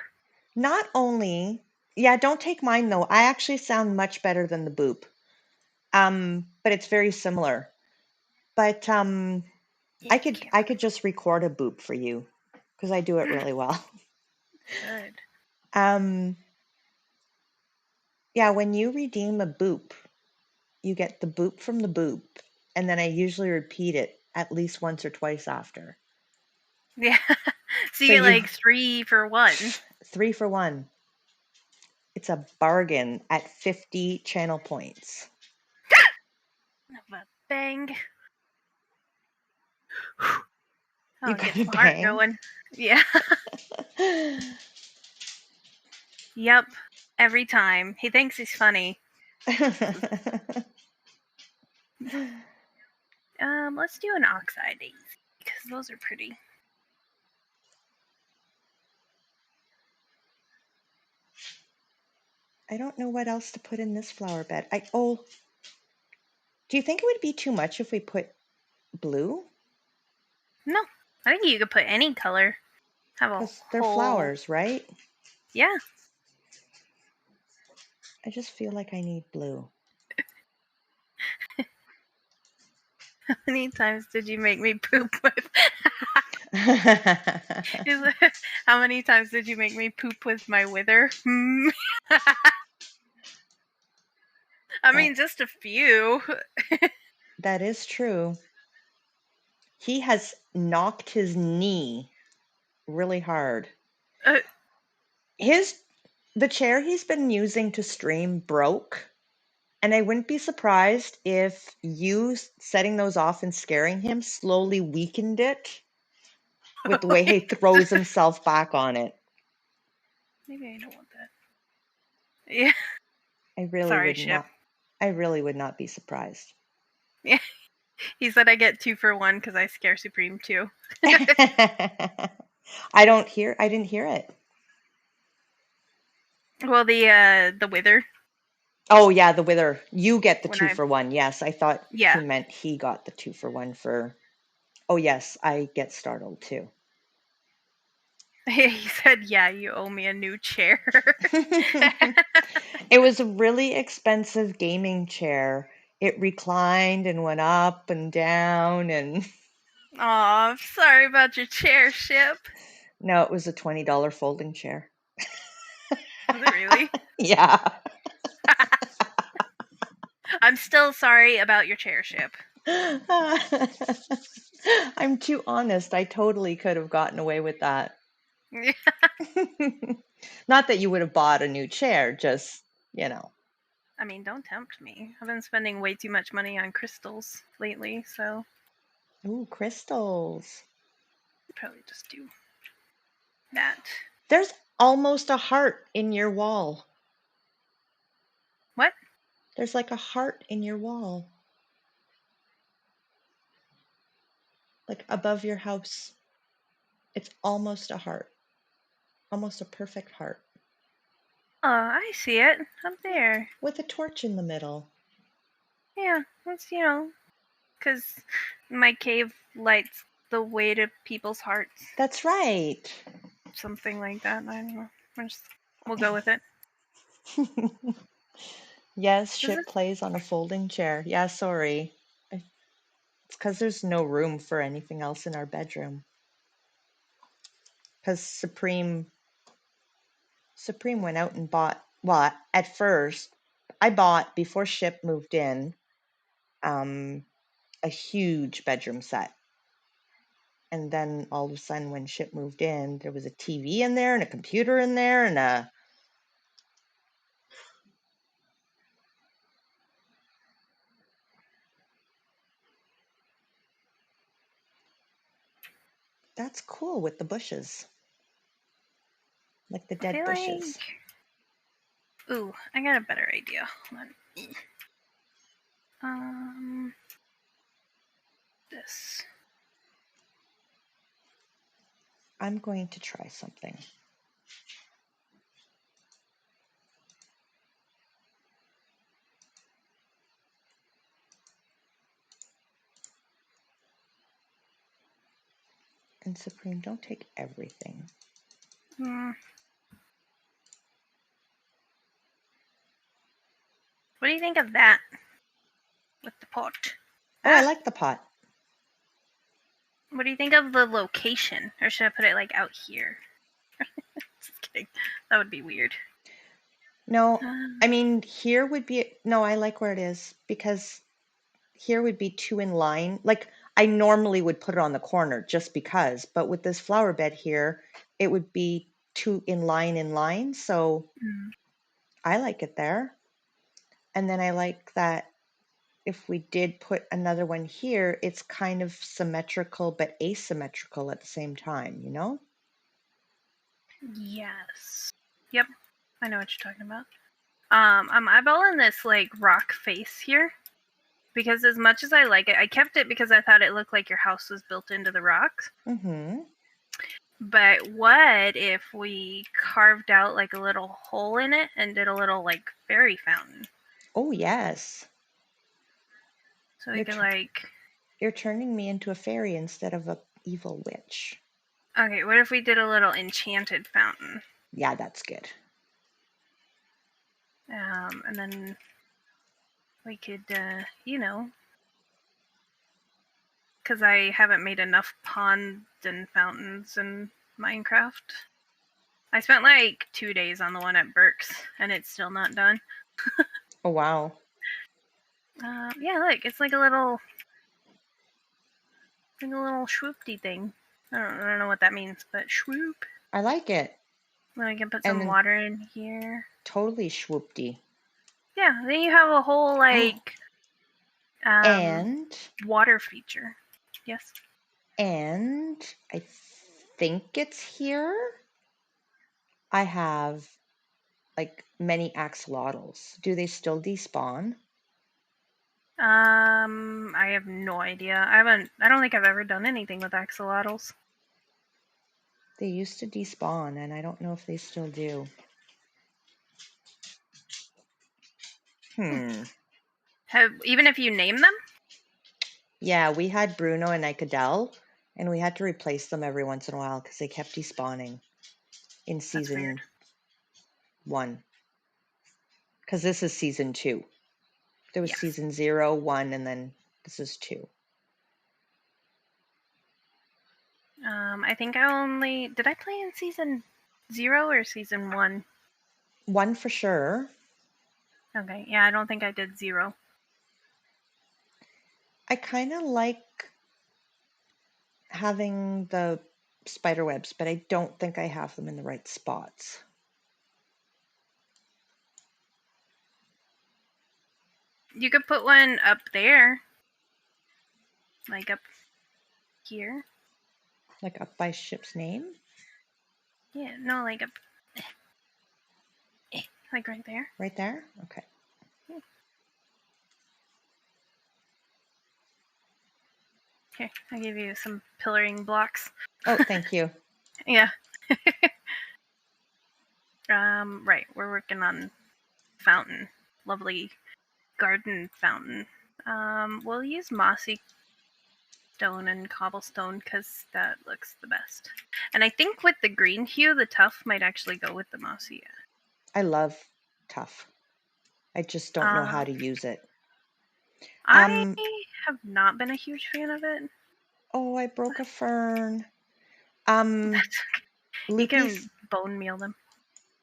not only... Yeah, don't take mine, though. I actually sound much better than the boop. But it's very similar. But I could just record a boop for you because I do it really well. Good. Yeah, when you redeem a boop, you get the boop from the boop, and then I usually repeat it at least once or twice after. Yeah. So you get like 3 for 1. 3 for 1. It's a bargain at 50 channel points. Bang. Oh, You it got gets a my heart bang? going. Yeah. Yep. Every time. He thinks he's funny. Let's do an oxeye daisy because those are pretty. I don't know what else to put in this flower bed. Do you think it would be too much if we put blue? No, I think you could put any color. Have a Because they're whole... flowers, right? Yeah. I just feel like I need blue. How many times did you make me poop with? How many times did you make me poop with my wither? I mean, just a few. That is true. He has knocked his knee really hard. The chair he's been using to stream broke, and I wouldn't be surprised if you setting those off and scaring him slowly weakened it with the way he throws himself back on it. Maybe I don't want that. Yeah. I really would not be surprised. Yeah. He said I get 2 for 1 because I scare Supreme too. I didn't hear it. Well, the wither. Oh yeah, the wither. You get the 2 for 1. Yes, I thought he meant he got the 2 for 1 for... Oh yes, I get startled too. He said, yeah, you owe me a new chair. It was a really expensive gaming chair. It reclined and went up and down and... Aw, sorry about your chair, Ship. No, it was a $20 folding chair. Was it really? Yeah. I'm still sorry about your chair, Ship. I'm too honest. I totally could have gotten away with that. Yeah. Not that you would have bought a new chair, just, I mean, don't tempt me. I've been spending way too much money on crystals lately, so... Ooh, crystals. I'd probably just do that. There's almost a heart in your wall. What? There's like a heart in your wall. Like above your house. It's almost a heart. Almost a perfect heart. Oh, I see it up there. With a torch in the middle. Yeah, that's, because my cave lights the way to people's hearts. That's right. Something like that. I don't know. We'll go with it. Yes, Is ship it- plays on a folding chair. Yeah, sorry. It's because there's no room for anything else in our bedroom. Because Supreme went out and bought, well, at first, I bought, before Ship moved in, a huge bedroom set. And then all of a sudden, when Ship moved in, there was a TV in there and a computer in there and a... That's cool with the bushes. Like the I dead feel bushes. like... Ooh, I got a better idea. This. I'm going to try something. And Supreme, don't take everything. What do you think of that? With the pot. Oh, I like the pot. What do you think of the location? Or should I put it like out here? Just kidding. That would be weird. No, I mean, here would be... No, I like where it is because here would be two in line. Like, I normally would put it on the corner just because, but with this flower bed here, it would be two in line. So I like it there. And then I like that if we did put another one here, it's kind of symmetrical but asymmetrical at the same time, you know? Yes. Yep. I know what you're talking about. I'm eyeballing this like rock face here. Because as much as I like it, I kept it because I thought it looked like your house was built into the rocks. Mm-hmm. But what if we carved out like a little hole in it and did a little like fairy fountain? Oh, yes. So we could like... You're turning me into a fairy instead of a evil witch. Okay, what if we did a little enchanted fountain? Yeah, that's good. And then we could, because I haven't made enough ponds and fountains in Minecraft. I spent like 2 days on the one at Burke's, and it's still not done. Oh, wow. Yeah, look, it's like a little swoopty thing. I don't know what that means, but swoop. I like it. Then I can put some water in here. Totally swoopty. Yeah, then you have a whole like and water feature. Yes. And I think it's here. I have like many axolotls. Do they still despawn? I have no idea. I don't think I've ever done anything with axolotls. They used to despawn, and I don't know if they still do. Even if you name them? Yeah, we had Bruno and Icadel, and we had to replace them every once in a while because they kept despawning in season 1. Because this is season 2. There was season 0, 1, and then this is 2. I think did I play in season 0 or season 1? 1 for sure. Okay, yeah, I don't think I did 0. I kind of like having the spider webs, but I don't think I have them in the right spots. You could put one up there. Like up here. Like up by Ship's name? Yeah, no, like like right there. Right there? Okay. Here, I gave you some pillaring blocks. Oh, thank you. Yeah. Right, we're working on fountain. Lovely garden fountain. We'll use mossy stone and cobblestone because that looks the best. And I think with the green hue, the tuff might actually go with the mossy. I love tough. I just don't know how to use it. I have not been a huge fan of it. Oh, I broke a fern. You Loopy, can bone meal them.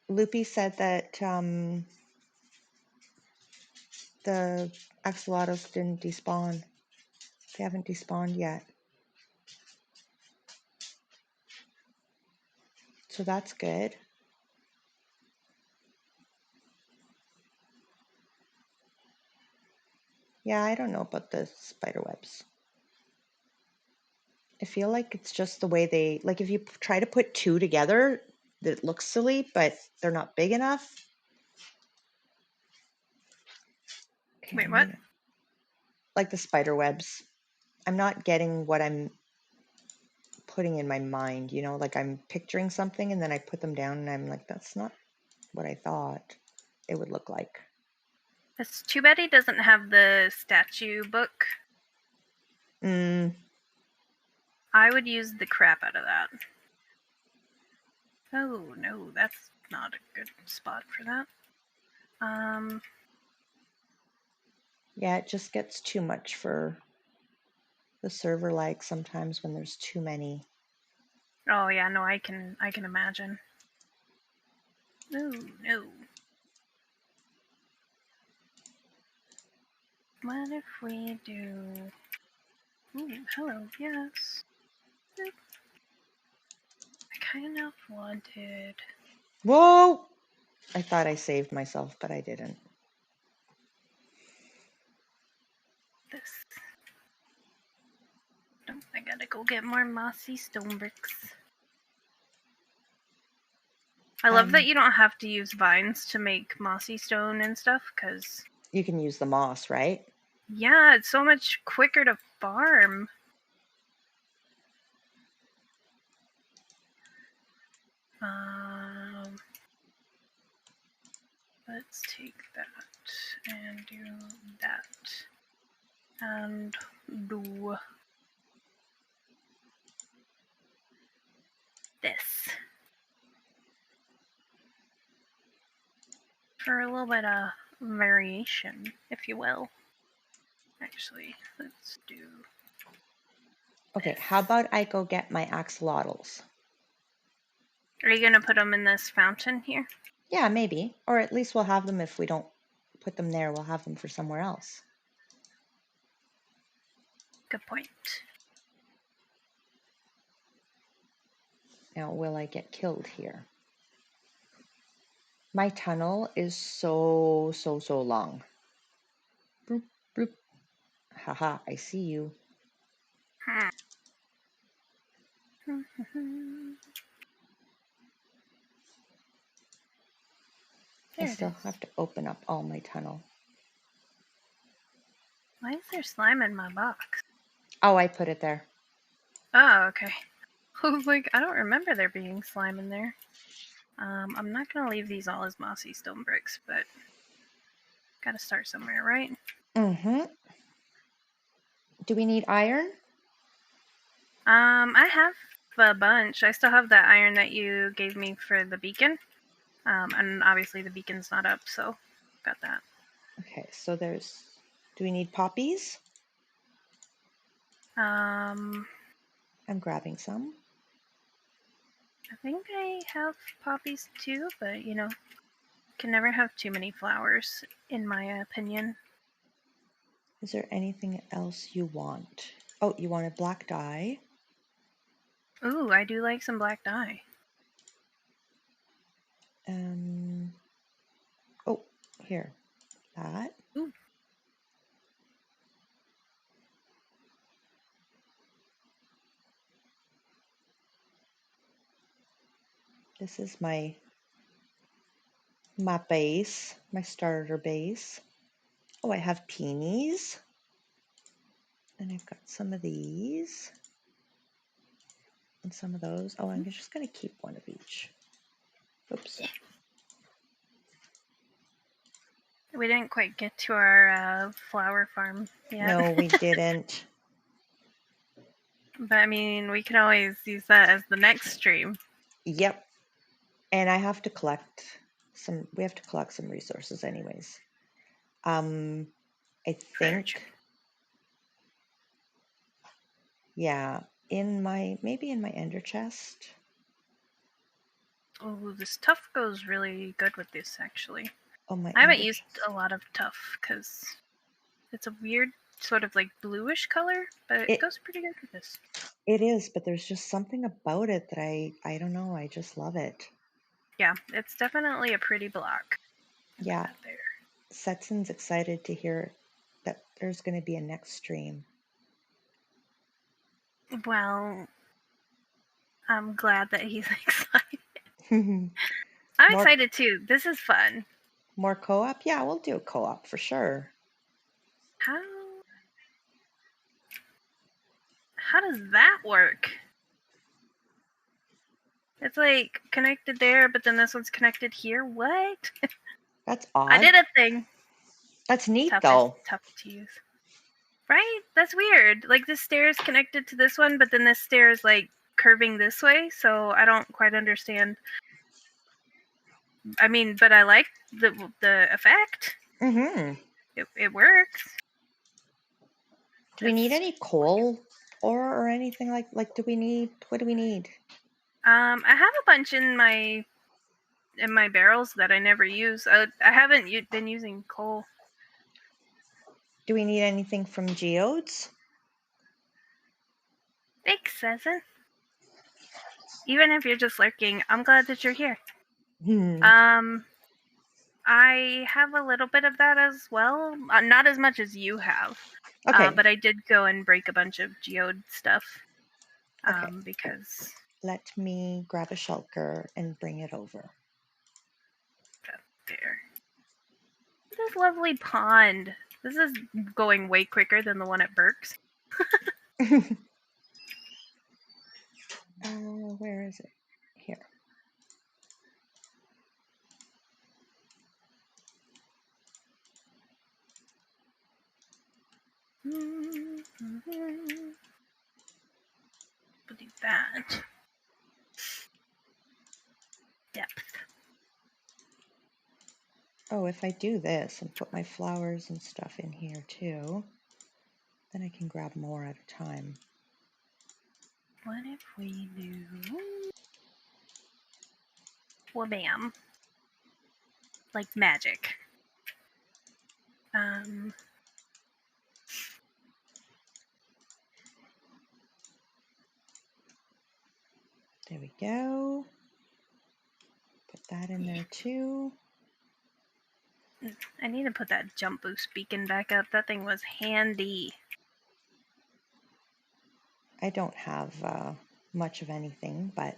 Loopy said that the axolotls didn't despawn. They haven't despawned yet. So that's good. Yeah, I don't know about the spider webs. I feel like it's just the way they, like if you try to put two together, it looks silly, but they're not big enough. Okay, Wait, what? Like the spider webs. I'm not getting what I'm putting in my mind, you know, like I'm picturing something and then I put them down and I'm like, that's not what I thought it would look like. It's too bad he doesn't have the statue book. I would use the crap out of that. Oh no, that's not a good spot for that. Yeah, it just gets too much for the server lag sometimes when there's too many. Oh yeah, no, I can imagine. No. What if we do? Ooh, hello, yes. Boop. I kind of wanted. Whoa! I thought I saved myself, but I didn't. This. I gotta go get more mossy stone bricks. I love that you don't have to use vines to make mossy stone and stuff, because you can use the moss, right? Yeah, it's so much quicker to farm. Let's take that and do that. And do this. For a little bit of variation, if you will. Actually, let's do. Okay, how about I go get my axolotls? Are you gonna put them in this fountain here? Yeah, maybe. Or at least we'll have them if we don't put them there, we'll have them for somewhere else. Good point. Now, will I get killed here? My tunnel is so long. Bloop, bloop. Haha, I see you. I still have to open up all my tunnel. Why is there slime in my box? Oh, I put it there. Oh, okay. I was like, I don't remember there being slime in there. I'm not gonna leave these all as mossy stone bricks, but gotta start somewhere, right? Mm-hmm. Do we need iron? I have a bunch. I still have that iron that you gave me for the beacon. And obviously the beacon's not up, so got that. Okay, so there's... Do we need poppies? I'm grabbing some. I think I have poppies too, but you know, can never have too many flowers, in my opinion. Is there anything else you want? Oh, you want a black dye? Ooh, I do like some black dye. Oh, here. That. Ooh. This is my base, my starter base. Oh, I have peonies. And I've got some of these. And some of those. Oh, I'm just going to keep one of each. Oops. We didn't quite get to our flower farm yet. No, we didn't. But I mean, we can always use that as the next stream. Yep. And I have to collect some, we have to collect some resources anyways. I think, yeah, maybe in my ender chest. Oh, this tuff goes really good with this, actually. Oh, my I haven't ender used chest. a lot of tuff because it's a weird sort of like bluish color, but it goes pretty good with this. It is, but there's just something about it that I don't know, I just love it. Yeah, it's definitely a pretty block. Yeah. Setson's excited to hear that there's going to be a next stream. Well, I'm glad that he's excited. I'm excited too. This is fun. More co-op? Yeah, we'll do a co-op for sure. How does that work? It's like connected there, but then this one's connected here. What? That's odd. I did a thing. That's neat though. Tough to use. Right? That's weird. Like this stair is connected to this one, but then this stair is like curving this way, so I don't quite understand. I mean, but I like the effect. Mm-hmm. It works. Do we need any coal or anything like what do we need? I have a bunch in my barrels that I never use. I haven't been using coal. Do we need anything from geodes? Thanks, Sezen. Even if you're just lurking, I'm glad that you're here. I have a little bit of that as well. Not as much as you have. Okay. But I did go and break a bunch of geode stuff. Okay. Because... Let me grab a shulker and bring it over. There. This lovely pond. This is going way quicker than the one at Burke's. Where is it? Here. We'll do that. Depth. Oh, if I do this and put my flowers and stuff in here too, then I can grab more at a time. What if we do... Wha-bam. Like magic. There we go. Put that in there too. I need to put that jump boost beacon back up. That thing was handy. I don't have much of anything, but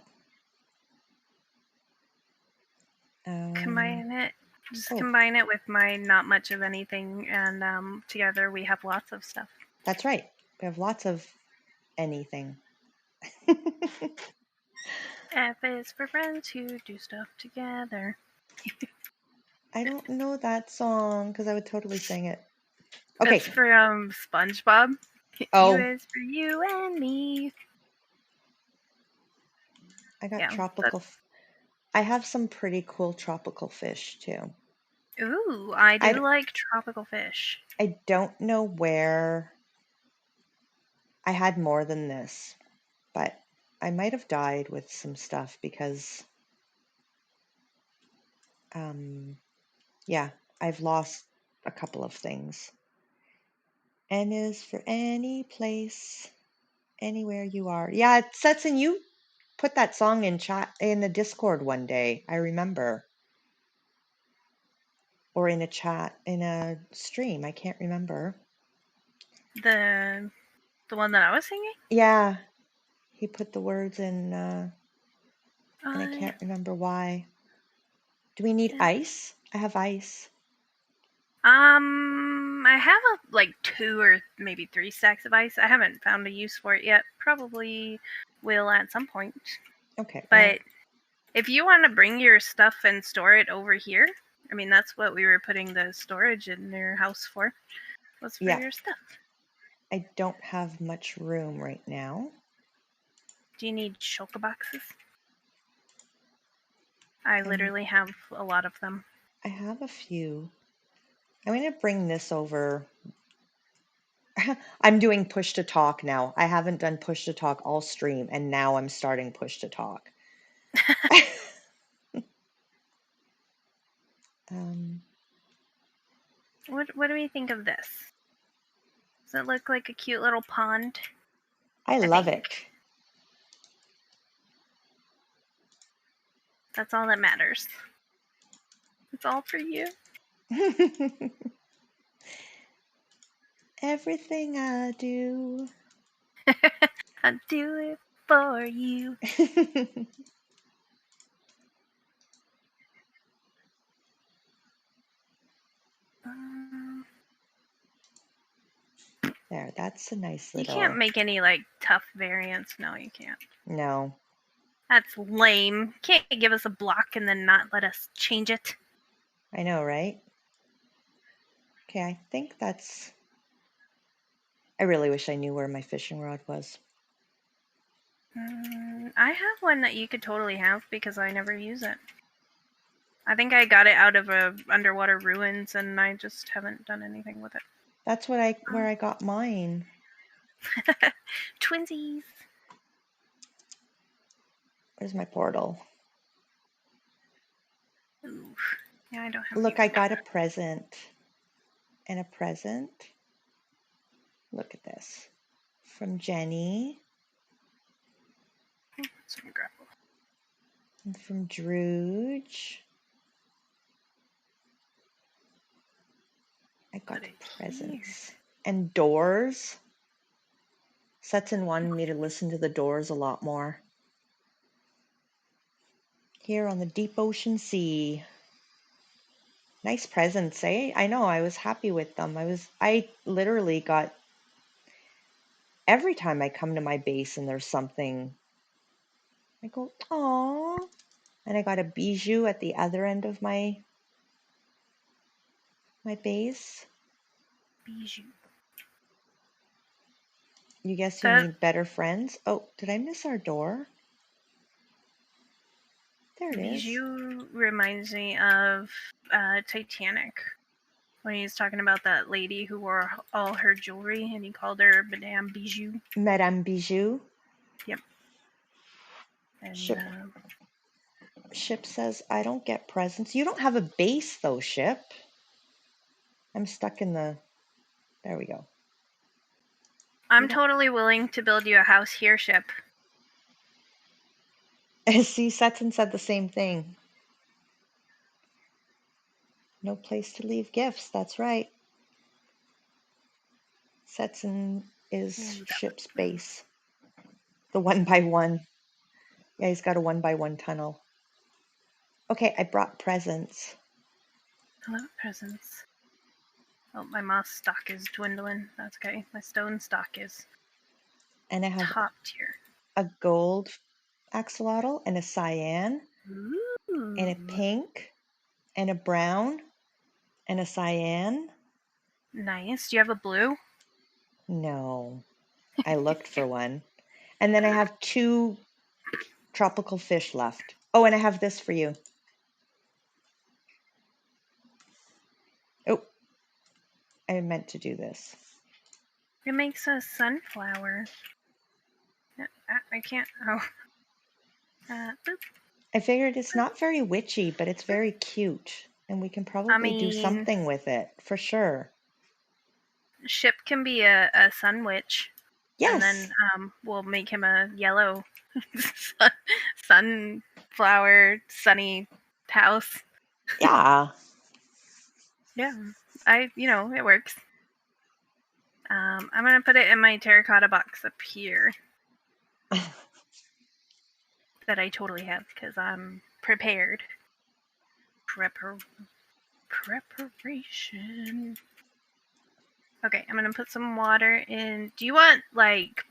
combine it. Just combine it with my not much of anything, and together we have lots of stuff. That's right. We have lots of anything. F is for friends who do stuff together. I don't know that song because I would totally sing it. Okay. It's for SpongeBob. Oh. U is for you and me. I got tropical. I have some pretty cool tropical fish too. Ooh, I do like tropical fish. I don't know where I had more than this, but I might have died with some stuff because, yeah, I've lost a couple of things. N is for any place, anywhere you are. Yeah, Setson, you put that song in chat in the Discord one day. I remember. Or in a chat, in a stream. I can't remember. The one that I was singing? Yeah. He put the words in. and I can't remember why. Do we need ice? I have ice. I have like 2 or maybe 3 stacks of ice. I haven't found a use for it yet. Probably will at some point. Okay. But if you want to bring your stuff and store it over here, I mean, that's what we were putting the storage in your house for. Was for your stuff. I don't have much room right now. Do you need shulker boxes? I literally have a lot of them. I have a few. I'm going to bring this over. I'm doing push to talk now. I haven't done push to talk all stream, and now I'm starting push to talk. What do we think of this? Does it look like a cute little pond? I love it. That's all that matters. It's all for you. Everything I do. I do it for you. There, that's a nice little... You can't make any, like, tough variants. No, you can't. No. That's lame. Can't give us a block and then not let us change it. I know, right? Okay, I think that's... I really wish I knew where my fishing rod was. I have one that you could totally have because I never use it. I think I got it out of a underwater ruins and I just haven't done anything with it. That's where I got mine. Twinsies. Where's my portal? Oof. Yeah, I don't have. Look, I got a present. And a present. Look at this. From Jenny. Some gravel. And from Drooge. I got presents. Here. And Doors. Setson wanted me to listen to the Doors a lot more. Here on the deep ocean sea. Nice presents, eh? I know, I was happy with them. I literally got, every time I come to my base and there's something, I go, aww. And I got a bijou at the other end of my base. Bijou. You guess you need better friends? Oh, did I miss our door? There it is. Bijou reminds me of Titanic. When he's talking about that lady who wore all her jewelry and he called her Madame Bijou. Madame Bijou? Yep. And, Ship says, I don't get presents. You don't have a base though, Ship. I'm stuck in the... There we go. I'm totally willing to build you a house here, Ship. See, Setson said the same thing. No place to leave gifts, that's right. Setson is Ship's base. The 1x1. Yeah, he's got a 1x1 tunnel. Okay, I brought presents. I love presents. Oh, my moss stock is dwindling. That's okay. My stone stock is and I have top tier. A gold axolotl and a cyan. Ooh. And a pink and a brown and a cyan. Nice. Do you have a blue? No. I looked for one. And then I have 2 tropical fish left. Oh, and I have this for you. Oh, I meant to do this. It makes a sunflower. I can't. Oh. Boop. I figured it's not very witchy, but it's very cute. And we can probably do something with it, for sure. Ship can be a sun witch. Yes. And then we'll make him a yellow sunflower sunny house. Yeah. Yeah. It works. I'm going to put it in my terracotta box up here. that I totally have because I'm prepared. Preparation. Okay, I'm gonna put some water in. Do you want like?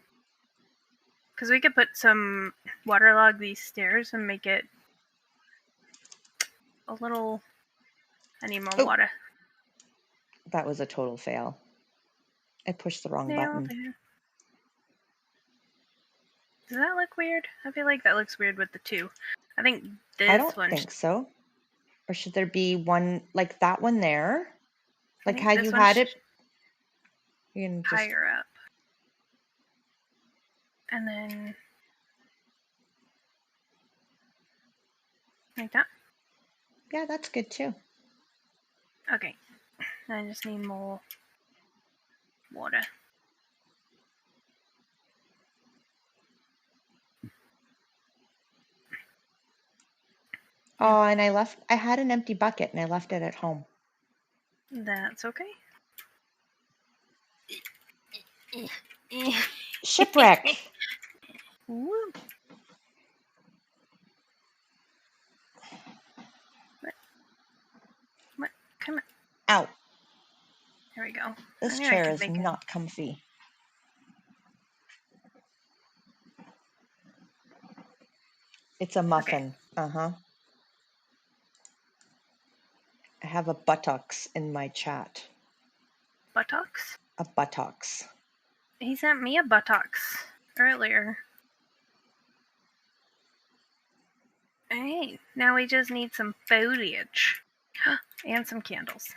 Because we could put some waterlog these stairs and make it a little. I need more water. That was a total fail. I pushed the wrong button. There. Does that look weird? I feel like that looks weird with the two. I think this I don't one. think so. Or should there be one like that one there? Like how you had it? You can just higher up. And then like that. Yeah, that's good too. Okay. I just need more water. Oh, and I had an empty bucket and I left it at home. That's okay. Shipwreck. Woo. What? Come on. Ow. There we go. This chair is not comfy. It's a muffin. Okay. Uh-huh. I have a buttocks in my chat. Buttocks? A buttocks. He sent me a buttocks earlier. Hey, now we just need some foliage. And some candles.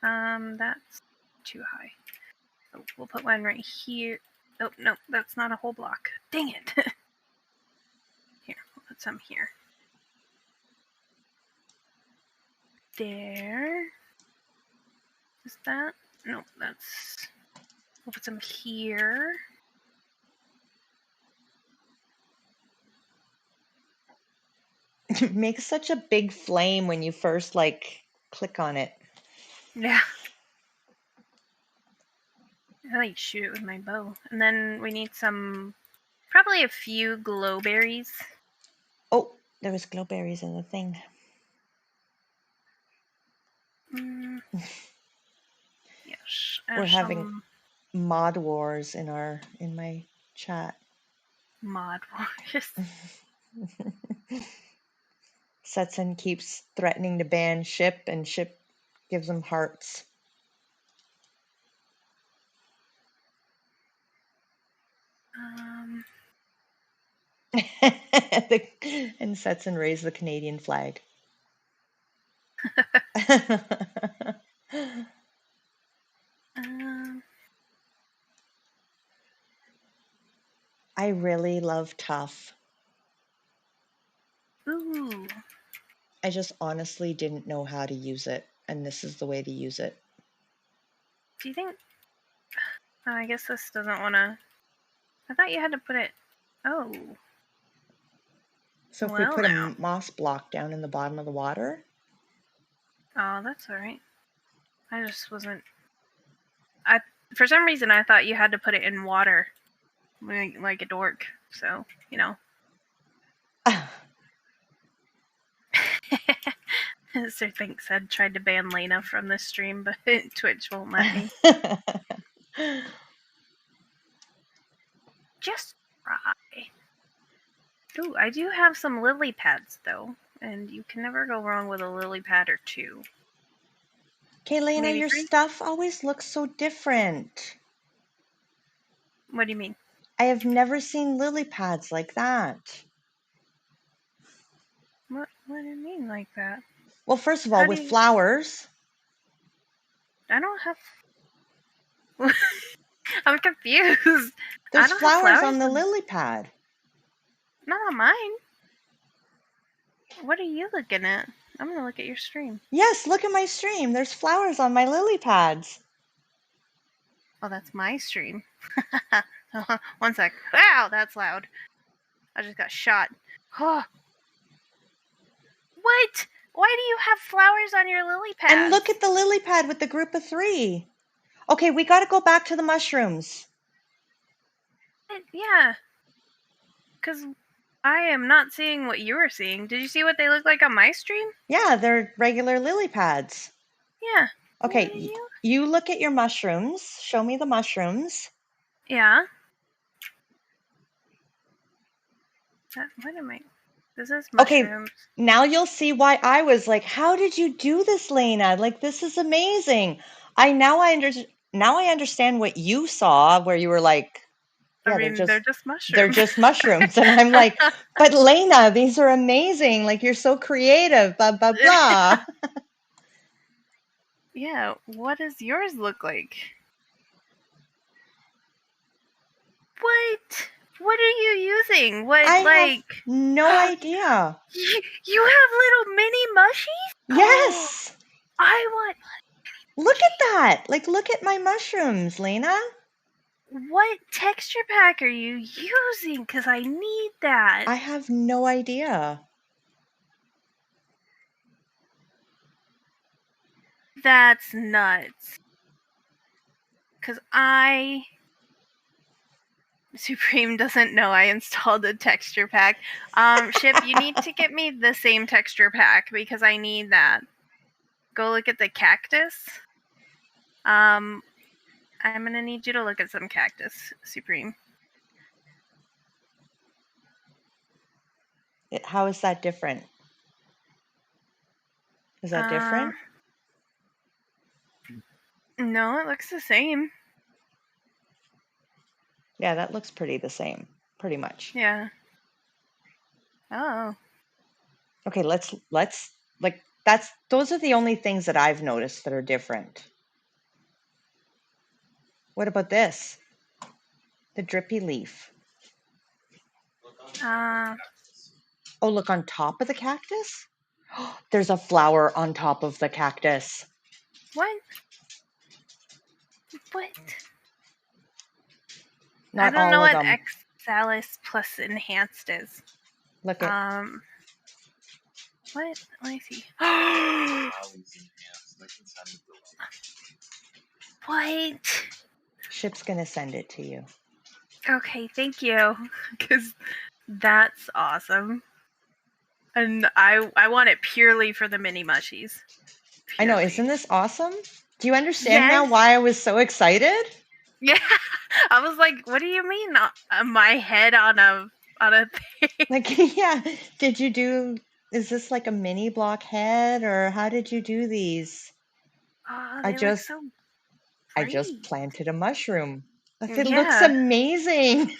That's too high. So we'll put one right here. Oh, no, that's not a whole block. Dang it. Here, we'll put some here. There. Is that? No, that's... We'll put some here. It makes such a big flame when you first, like, click on it. Yeah. I like shoot it with my bow. And then we need some... Probably a few glowberries. Oh, there was glowberries in the thing. Yes. We're having mod wars in my chat. Mod wars. Setson keeps threatening to ban Ship, and Ship gives him hearts. And Setson raised the Canadian flag. I really love Tough. Ooh. I just honestly didn't know how to use it, and this is the way to use it. Do you think... I guess this doesn't want to... I thought you had to put it... Oh. So if we put a moss block down in the bottom of the water... Oh, that's alright. I just wasn't... For some reason, I thought you had to put it in water. Like a dork. So, you know. Sir Think said tried to ban Lena from the stream, but Twitch won't let me. Just try. Ooh, I do have some lily pads though, and you can never go wrong with a lily pad or two. Okay, Lena, your stuff always looks so different. What do you mean? I have never seen lily pads like that. What do you mean like that? Well, first of all, with flowers. I don't have... I'm confused. There's flowers on the lily pad. Not on mine. What are you looking at? I'm going to look at your stream. Yes, look at my stream. There's flowers on my lily pads. Oh, that's my stream. 1 sec. Wow, that's loud. I just got shot. Oh. What? Why do you have flowers on your lily pad? And look at the lily pad with the group of 3. Okay, we got to go back to the mushrooms. Yeah. Because I am not seeing what you were seeing. Did you see what they look like on my stream? Yeah, they're regular lily pads. Yeah. Okay, What are you? you look at your mushrooms. Show me the mushrooms. Yeah. What am I? This is Okay, mushrooms. now you'll see why I was like, how did you do this, Lena? Like, this is amazing. Now I understand what you saw, where you were like, yeah, I mean, they're just mushrooms. they're just mushrooms. And I'm like, but Lena, these are amazing. Like, you're so creative, blah, blah, blah. Yeah, what does yours look like? What? What are you using? What, I like... have no idea. You have little mini mushies? Yes. I want... Look at that. Like, look at my mushrooms, Lena. What texture pack are you using? Because I need that. I have no idea. That's nuts. Because Supreme doesn't know I installed a texture pack. Ship, you need to get me the same texture pack because I need that. Go look at the cactus. I'm gonna need you to look at some cactus, Supreme. How is that different? Is that different? No, it looks the same. Yeah, that looks pretty the same, pretty much. Yeah. Oh. Okay, let's like those are the only things that I've noticed that are different. What about this? The drippy leaf. Oh, look on top of the cactus? There's a flower on top of the cactus. What? What? Not I don't know all of what them. Xalis plus enhanced is. Look at What? Let me see. What? Ship's gonna send it to you. Okay, thank you. Because that's awesome. And I want it purely for the mini mushies. I know, Purely. isn't this awesome? Do you understand now Yes. why I was so excited? Yeah. I was like, what do you mean? My head on a thing? Like, yeah, is this like a mini block head, or how did you do these? Oh, I they look so pretty. just planted a mushroom. It Yeah. looks amazing.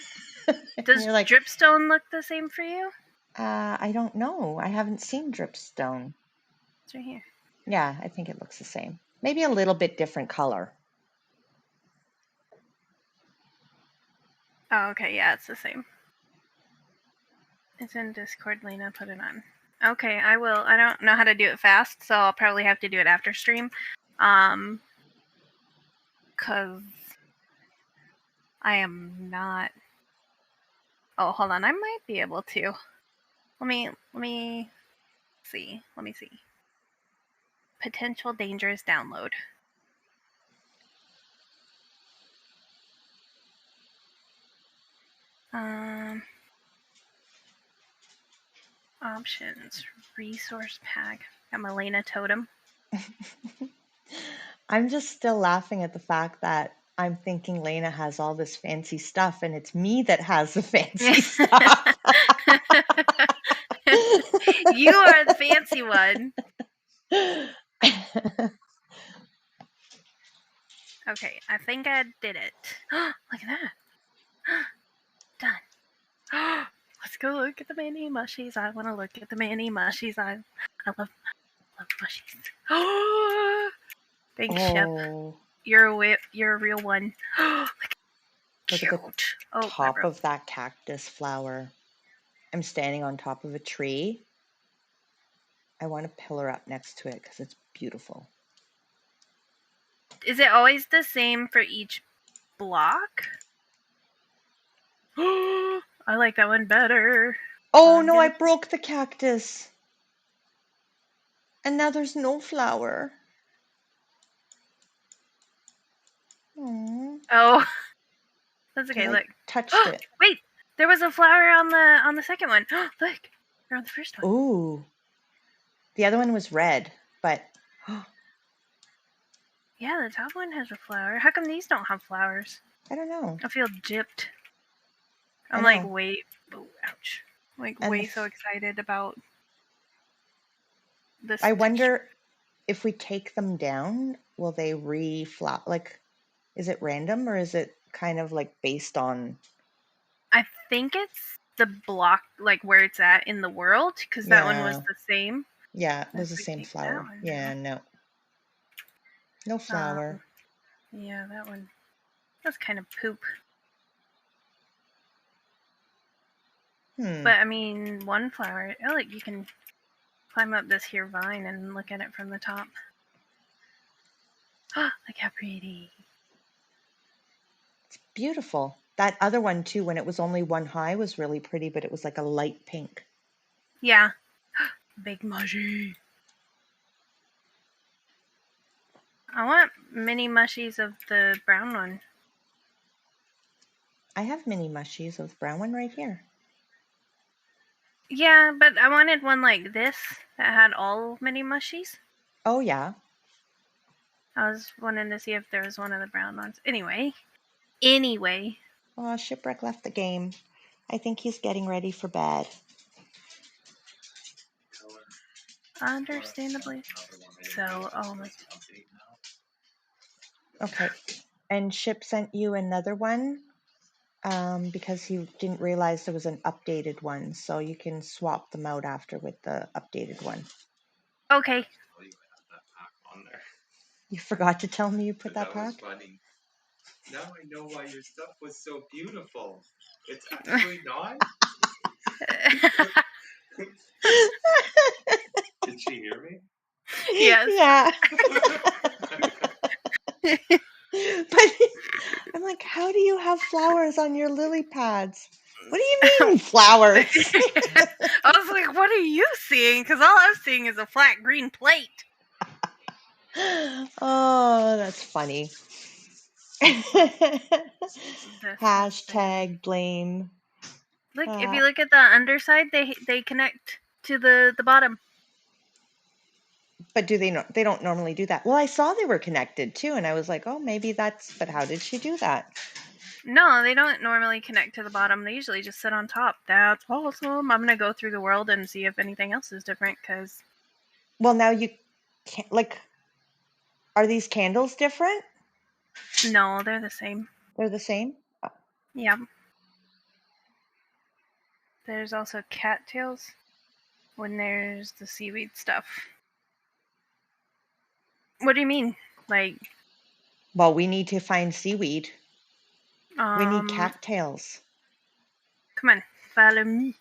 Does You're like, dripstone look the same for you? I don't know. I haven't seen dripstone. It's right here. Yeah, I think it looks the same. Maybe a little bit different color. Oh, okay. Yeah, it's the same. It's in Discord, Lena. Put it on. Okay, I will. I don't know how to do it fast, so I'll probably have to do it after stream. Cause I am not. Oh, hold on. I might be able to. Let me see. Let me see. Potential dangerous download. Options. Resource pack. I'm a Lena totem. I'm just still laughing at the fact that I'm thinking Lena has all this fancy stuff and it's me that has the fancy stuff. You are the fancy one. Okay, I think I did it. Look at that. Done. Let's go look at the mini mushies. I want to look at the mini mushies. I love mushies. Thanks, Shep. You're a real one. Look at the top of that cactus flower. I'm standing on top of a tree. I want to pillar up next to it because it's beautiful. Is it always the same for each block? I like that one better. Oh no, I broke the cactus. And now there's no flower. Aww. Oh. That's okay, look. Touched it. Wait, There was a flower on the second one. Look, they're on the first one. Ooh. The other one was red, but Yeah, the top one has a flower. How come these don't have flowers? I don't know. I feel gypped. I I'm like know. way, oh, ouch. Like And way so excited about this. I wonder if we take them down, will they reflower? Like, is it random or is it kind of like based on? I think it's the block, like where it's at in the world, because that one was Yeah. the same. Yeah, it was If the we same take that flower. one Yeah, down. no. No flower. Yeah, that one. That's kind of poop. But I mean, one flower. Oh, like you can climb up this here vine and look at it from the top. Look how pretty. It's beautiful. That other one too, when it was only one high, was really pretty, but it was like a light pink. Yeah. Big mushy. I want mini mushies of the brown one. I have mini mushies of the brown one right here. Yeah, but I wanted one like this that had all mini mushies. Oh, yeah. I was wanting to see if there was one of the brown ones. Anyway. Oh, Shipwreck left the game. I think he's getting ready for bed. Understandably so. Oh my. Okay. And Ship sent you another one because he didn't realize there was an updated one. So you can swap them out after with the updated one. Okay. You forgot to tell me you put But that pack? was funny. Now I know why your stuff was so beautiful. It's actually not. Did she hear me? Yes. Yeah. But I'm like, how do you have flowers on your lily pads? What do you mean flowers? I was like, what are you seeing? Because all I'm seeing is a flat green plate. Oh, that's funny. Hashtag blame. Look, if you look at the underside, they connect to the bottom. But they don't normally do that. Well, I saw they were connected too, and I was like, oh, maybe that's, but how did she do that? No, they don't normally connect to the bottom. They usually just sit on top. That's awesome. I'm going to go through the world and see if anything else is different, because... Well, now you can't, like, are these candles different? No, they're the same. They're the same? Yeah. There's also cattails when there's the seaweed stuff. What do you mean? Like... Well, we need to find seaweed. We need cattails. Come on, follow me.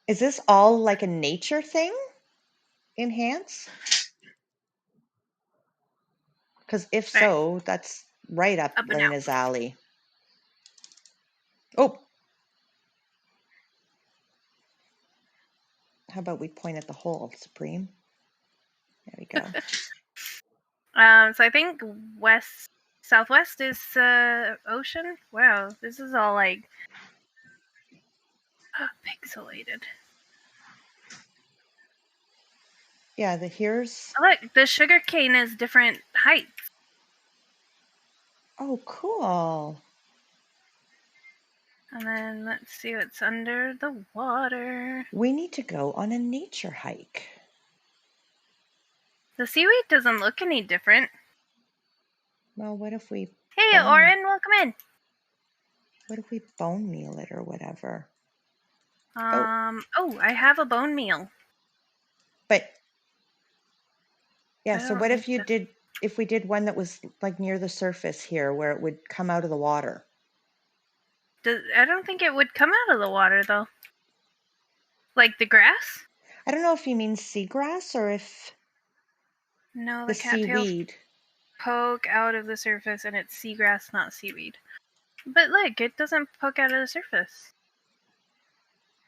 Is this all like a nature thing? Enhance? Because if so, that's right up Lena's alley. Oh. How about we point at the hole, Supreme? There we go. So I think southwest is ocean. Wow, this is all like pixelated. Yeah, here's... Oh, look, the sugar cane is different heights. Oh, cool. And then let's see what's under the water. We need to go on a nature hike. The seaweed doesn't look any different. Well, what if we... Hey, Oren, welcome in. What if we bone meal it or whatever? Oh, I have a bone meal. But... Yeah, so what if if we did one that was like near the surface here where it would come out of the water? I don't think it would come out of the water, though. Like the grass? I don't know if you mean seagrass or if... No, the seaweed poke out of the surface and it's seagrass, not seaweed. But look, it doesn't poke out of the surface.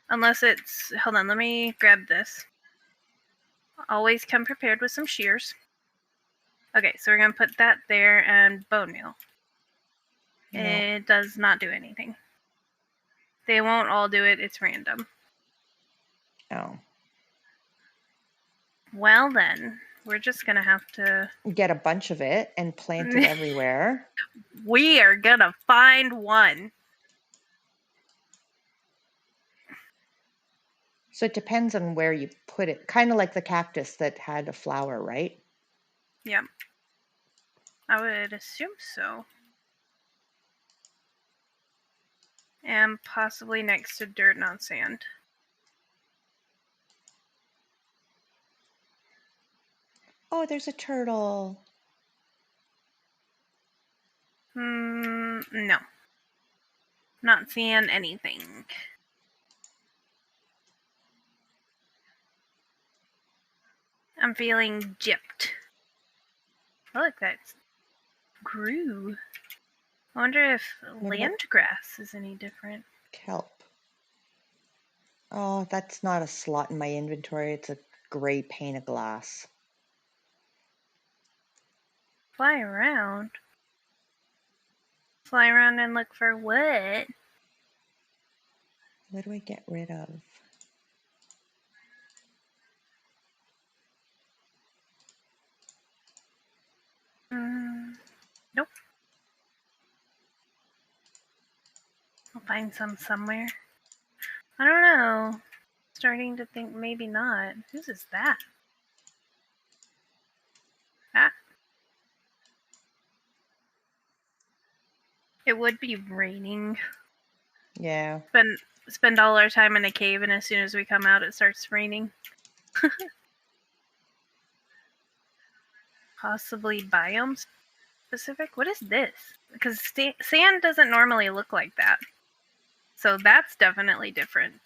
Unless it's... Hold on, let me grab this. Always come prepared with some shears. Okay, so we're going to put that there and bone meal. No. It does not do anything. They won't all do it. It's random. Oh. Well then, we're just gonna have to... Get a bunch of it and plant it everywhere. We are gonna find one. So it depends on where you put it. Kind of like the cactus that had a flower, right? Yep. I would assume so. And possibly next to dirt, not sand. Oh, there's a turtle. No. Not seeing anything. I'm feeling gypped. Look, that's grew. I wonder if What about- land grass is any different. Kelp. Oh, that's not a slot in my inventory. It's a gray pane of glass. Fly around. Fly around and look for what? What do I get rid of? Nope. I'll find some somewhere. I don't know. Starting to think maybe not. Whose is that? Ah. It would be raining. Yeah. Spend all our time in a cave, and as soon as we come out, it starts raining. Possibly biome specific. What is this? Because sand doesn't normally look like that. So that's definitely different.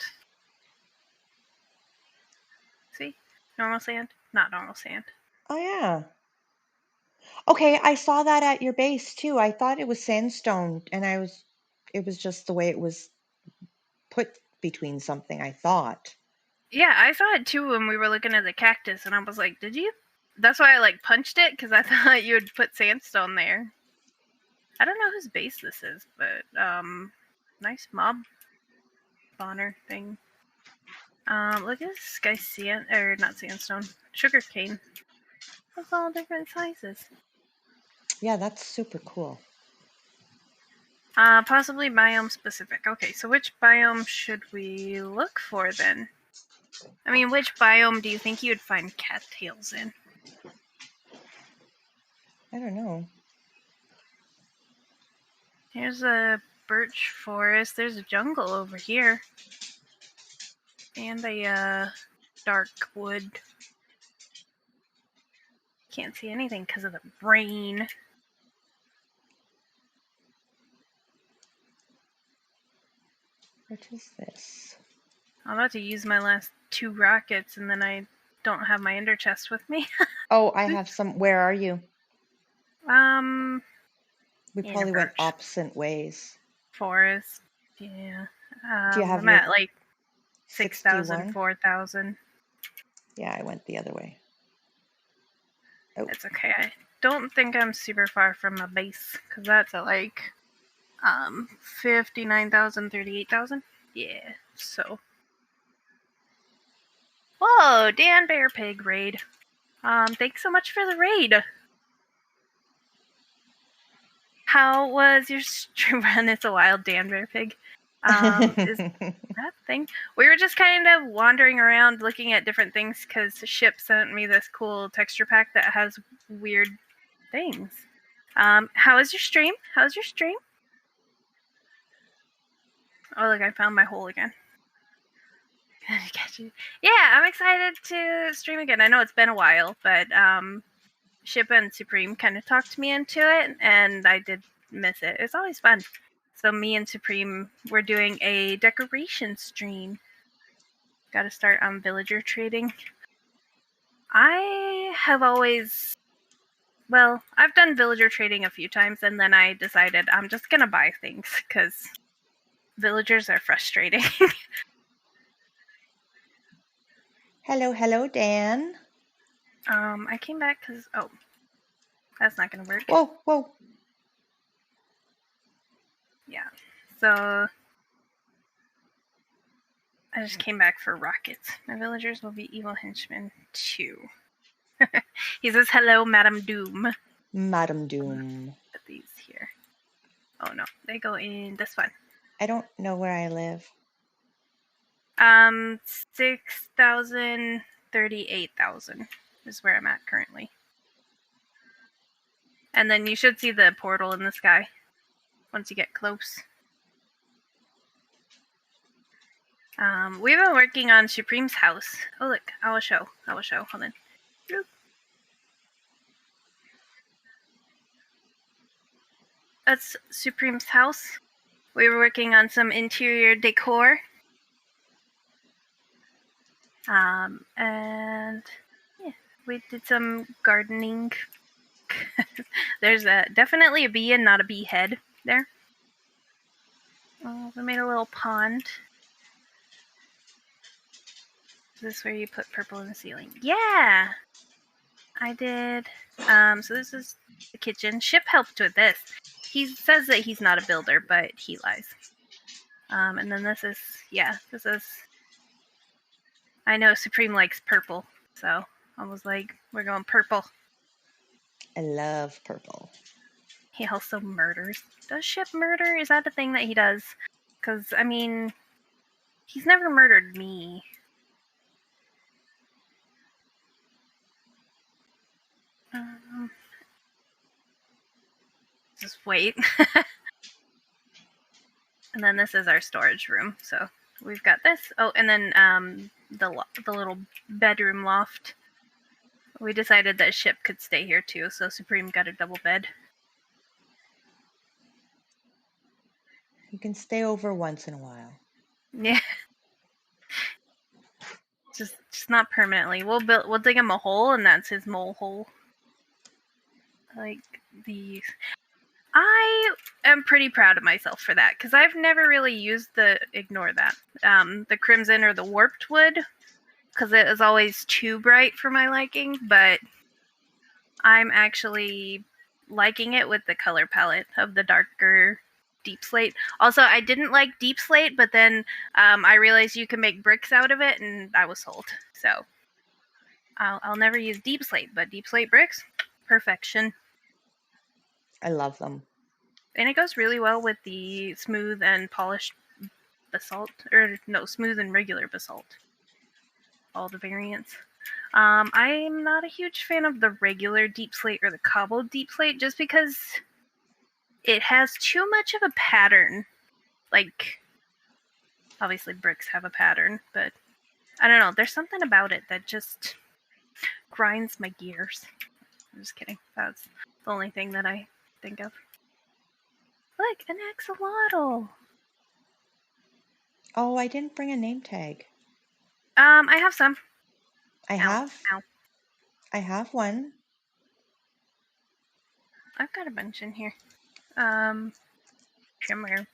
See? Normal sand? Not normal sand. Oh, yeah. Okay, I saw that at your base too. I thought it was sandstone, and it was just the way it was put between something, I thought. Yeah, I saw it too when we were looking at the cactus, and I was like, did you? That's why I punched it, because I thought you would put sandstone there. I don't know whose base this is, but nice mob spawner thing. Look at this guy's not sandstone, sugar cane. That's all different sizes. Yeah, that's super cool. Possibly biome specific. Okay, so which biome should we look for then? I mean, which biome do you think you would find cattails in? I don't know. Here's a birch forest. There's a jungle over here. And a dark wood. Can't see anything because of the rain. What is this? I'm about to use my last 2 rockets, and then I don't have my ender chest with me. Oh, I have some. Where are you? We in a probably went birch opposite ways. forest. Yeah. Do you have I'm at 6,000, 61? 4,000. Yeah, I went the other way. Oh. It's okay. I don't think I'm super far from my base, because that's at 59,000, 38,000. Yeah, so. Whoa, Dan Bear Pig raid. Thanks so much for the raid. How was your stream run? It's a wild Dan Bear Pig. Is that thing? We were just kind of wandering around looking at different things because Ship sent me this cool texture pack that has weird things. How was your stream? How's your stream? Oh, look, I found my hole again. Yeah, I'm excited to stream again. I know it's been a while, but Ship and Supreme kind of talked me into it, and I did miss it. It's always fun. So me and Supreme, we're doing a decoration stream. Got to start on villager trading. I have always... Well, I've done villager trading a few times, and then I decided I'm just going to buy things, because villagers are frustrating. Hello, Dan. I came back because... Oh, that's not going to work. Whoa. Yeah, so I just came back for rockets. My villagers will be evil henchmen too. He says, hello, Madam Doom. Madam Doom. Put these here. Oh no, they go in this one. I don't know where I live. 6,000, 38,000 is where I'm at currently. And then you should see the portal in the sky once you get close. We've been working on Supreme's house. Oh look, I will show. Hold on. Bloop. That's Supreme's house. We were working on some interior decor. And yeah, we did some gardening. There's definitely a bee and not a bee head there. We made a little pond. Is this where you put purple in the ceiling? Yeah, I did. So this is the kitchen. Ship helped with this. He says that he's not a builder, but he lies. And then this is, I know Supreme likes purple, so I was like, we're going purple. I love purple. He also murders. Does Ship murder? Is that the thing that he does? Because, I mean, he's never murdered me. Just wait. And then this is our storage room. So we've got this. Oh, and then the little bedroom loft. We decided that Ship could stay here too, so Supreme got a double bed. You can stay over once in a while. Yeah. Just not permanently. We'll dig him a hole, and that's his mole hole. Like these. I am pretty proud of myself for that, because I've never really used the crimson or the warped wood, because it is always too bright for my liking, but I'm actually liking it with the color palette of the darker deep slate. Also, I didn't like deep slate, but then I realized you can make bricks out of it, and I was sold. So I'll never use deep slate, but deep slate bricks, perfection. I love them. And it goes really well with the smooth and polished basalt, or no, smooth and regular basalt. All the variants. I'm not a huge fan of the regular deep slate or the cobbled deep slate, just because it has too much of a pattern. Like, obviously bricks have a pattern, but I don't know. There's something about it that just grinds my gears. I'm just kidding. That's the only thing that I think of. Look, an axolotl. Oh, I didn't bring a name tag. I have some. I have one. I've got a bunch in here. Somewhere.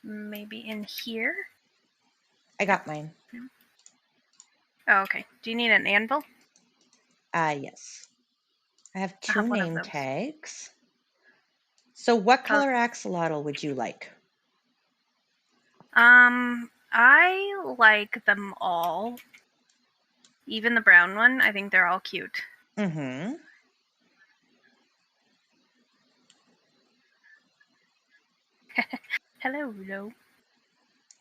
Maybe in here? I got mine. Oh, okay. Do you need an anvil? Yes. I have two one of name those. tags. So what color axolotl would you like? I like them all. Even the brown one. I think they're all cute. Mm-hmm. Hello, Rulo.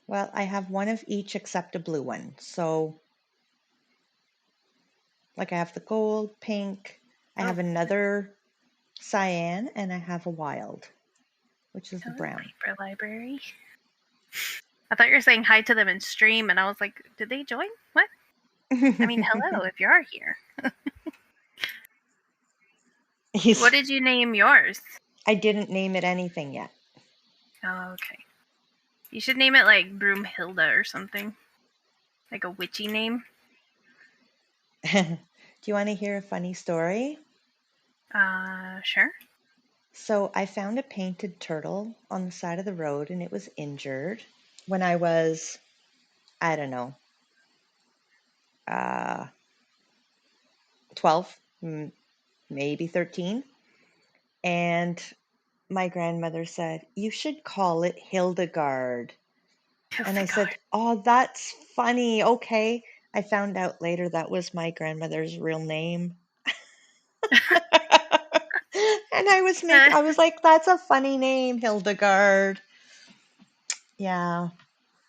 Well, I have one of each except a blue one. So, like I have the gold, pink, I have another cyan, and I have a wild, which is the brown. Paper library. I thought you were saying hi to them in stream, and I was like, did they join? What? I mean, hello, if you are here. What did you name yours? I didn't name it anything yet. Oh, okay. You should name it like Broomhilda or something. Like a witchy name. Do you want to hear a funny story? Sure. So I found a painted turtle on the side of the road, and it was injured when I was, I don't know, 12, maybe 13. And my grandmother said, you should call it Hildegard. And I said, "Oh, that's funny. Okay." I found out later that was my grandmother's real name. And I was like, "That's a funny name, Hildegard." Yeah.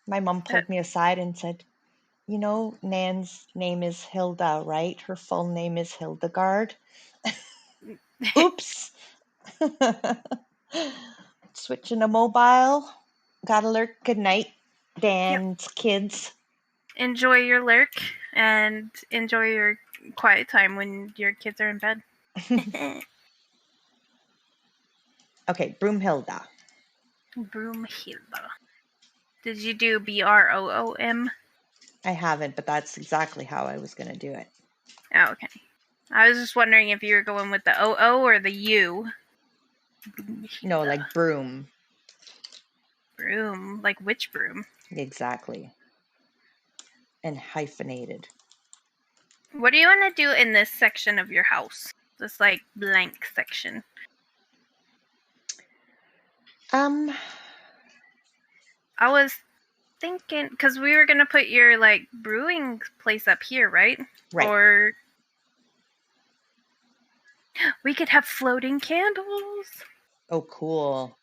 My mom pulled me aside and said, "You know, Nan's name is Hilda, right? Her full name is Hildegard." Oops. Switching to mobile. Gotta lurk. Good night, Dan's kids. Enjoy your lurk and enjoy your quiet time when your kids are in bed. Okay, Broomhilda. Broomhilda. Did you do Broom? I haven't, but that's exactly how I was going to do it. Oh, okay. I was just wondering if you were going with the OO or the U. No, like broom. Broom. Like which broom? Exactly. And hyphenated. What do you want to do in this section of your house? This like blank section. I was thinking, because we were going to put your like brewing place up here, right? Right. Or we could have floating candles. Oh, cool.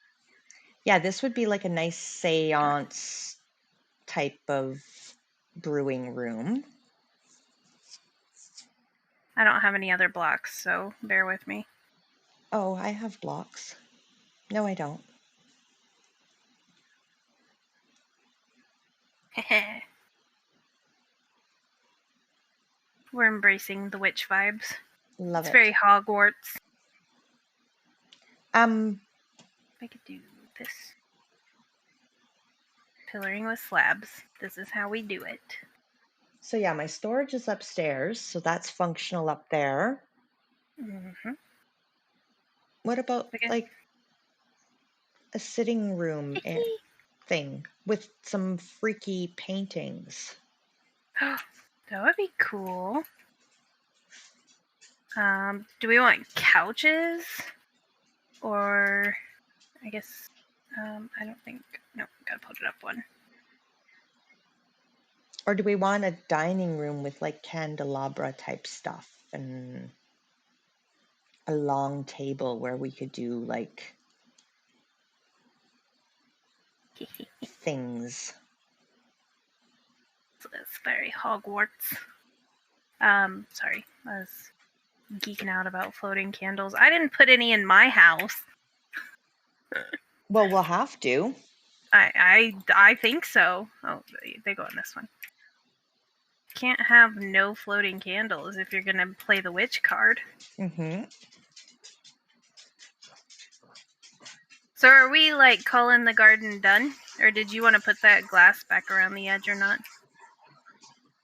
Yeah, this would be like a nice seance type of brewing room. I don't have any other blocks, so bear with me. Oh, I have blocks. No, I don't. We're embracing the witch vibes. Love it's it. very Hogwarts. I could do this. Pillaring with slabs. This is how we do it. So yeah, my storage is upstairs, so that's functional up there. Mm-hmm. What about like a sitting room thing with some freaky paintings? That would be cool. Do we want couches? Or, I guess, I don't think, no, gotta put it up one. Or do we want a dining room with like candelabra type stuff and a long table where we could do like things? It's very Hogwarts. Sorry, I was geeking out about floating candles. I didn't put any in my house. Well, we'll have to. I think so. Oh, they go on this one. Can't have no floating candles if you're gonna play the witch card. Mm-hmm. So are we like calling the garden done? Or did you want to put that glass back around the edge or not?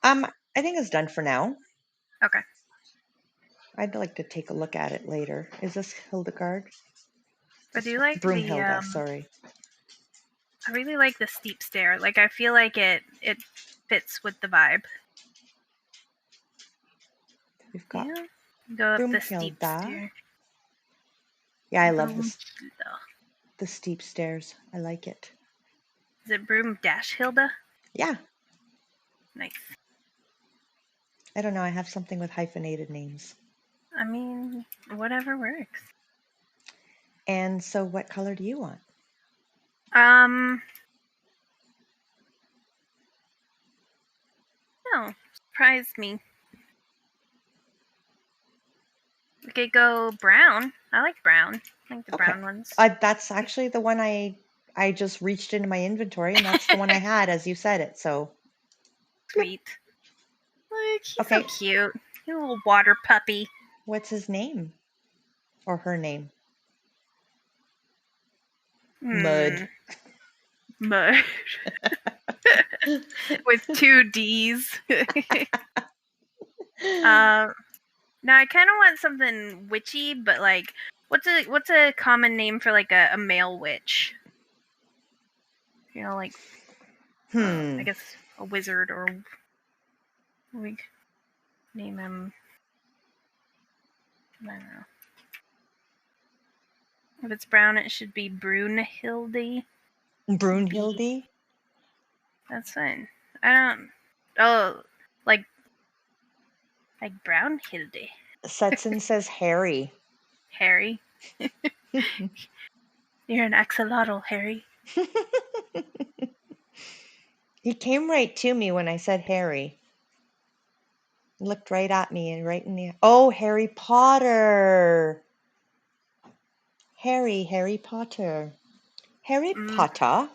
I think it's done for now. Okay. I'd like to take a look at it later. Is this Hildegard? I do like Broomhilda, sorry. I really like the steep stair. Like, I feel like it fits with the vibe. We've got go up the steep stair. Yeah, I love the steep stairs. I like it. Is it Broom-Hilda? Yeah. Nice. I don't know. I have something with hyphenated names. I mean, whatever works. And so what color do you want? No, surprised me. We could go brown. I like brown. I like the brown ones. That's actually the one I just reached into my inventory, and that's the one I had as you said it. So sweet. Look, he's so cute. He's a little water puppy. What's his name? Or her name? Mud. Mud. With 2 D's. Now I kind of want something witchy, but like, what's a common name for like a male witch? You know, like, I guess a wizard, or we name him. I don't know. If it's brown, it should be Brunhilde. Brunhilde? That's fine. I don't. Oh, like brown Hilde. Setson says Harry. Harry. You're an axolotl, Harry. He came right to me when I said Harry. He looked right at me and right in the... Oh, Harry Potter. Harry Potter. Harry Potter?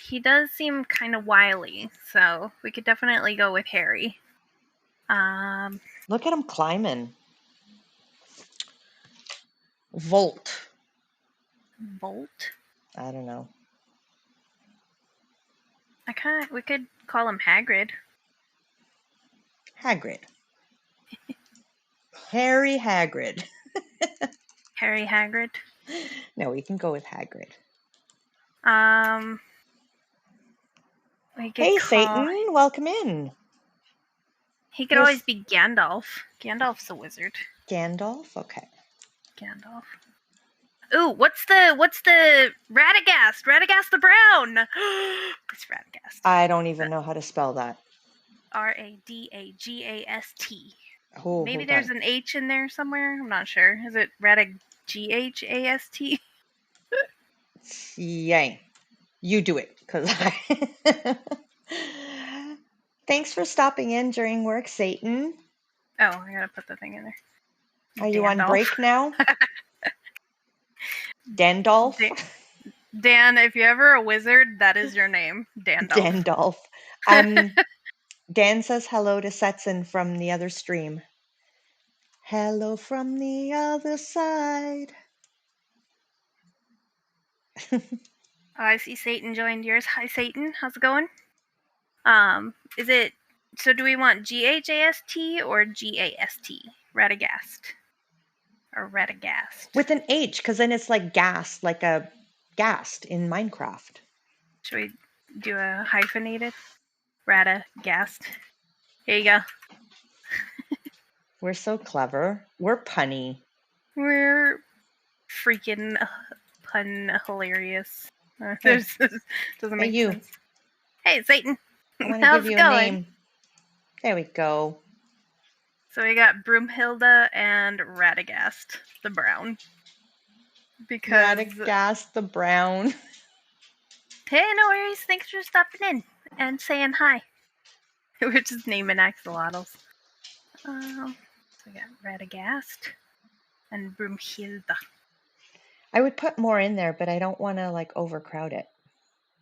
He does seem kind of wily, so we could definitely go with Harry. Look at him climbing. Volt. I don't know. We could call him Hagrid. Hagrid. Harry Hagrid. Harry Hagrid. No, we can go with Hagrid. Hey, Satan, welcome in. He could always be Gandalf. Gandalf's a wizard. Gandalf? Okay. Gandalf. Ooh, what's the Radagast? Radagast the Brown. It's Radagast. I don't even know how to spell that. Radagast. Oh, maybe there's an H in there somewhere. I'm not sure. Is it Radagast? Yay. You do it, because Thanks for stopping in during work, Satan. Oh, I gotta put the thing in there. Are you on break now? Dandolf? Dan, if you're ever a wizard, that is your name. Dandolf. Dandolf. Dan says hello to Setson from the other stream. Hello from the other side. Oh, I see Satan joined yours. Hi, Satan. How's it going? Is it... So do we want G-H-A-S-T or G-A-S-T? Radagast. Or Radagast. With an H, because then it's like ghast, like a ghast in Minecraft. Should we do a hyphenated? Radagast. Here you go. We're so clever. We're punny. We're freaking pun hilarious. Hey. Doesn't make you. sense. Hey, Satan. I want to How's give you it going? a name. There we go. So we got Broomhilda and Radagast the Brown. Because Radagast the Brown. Hey, no worries. Thanks for stopping in and saying hi. We're just naming axolotls. So we got Radagast and Broomhilda. I would put more in there, but I don't want to like overcrowd it.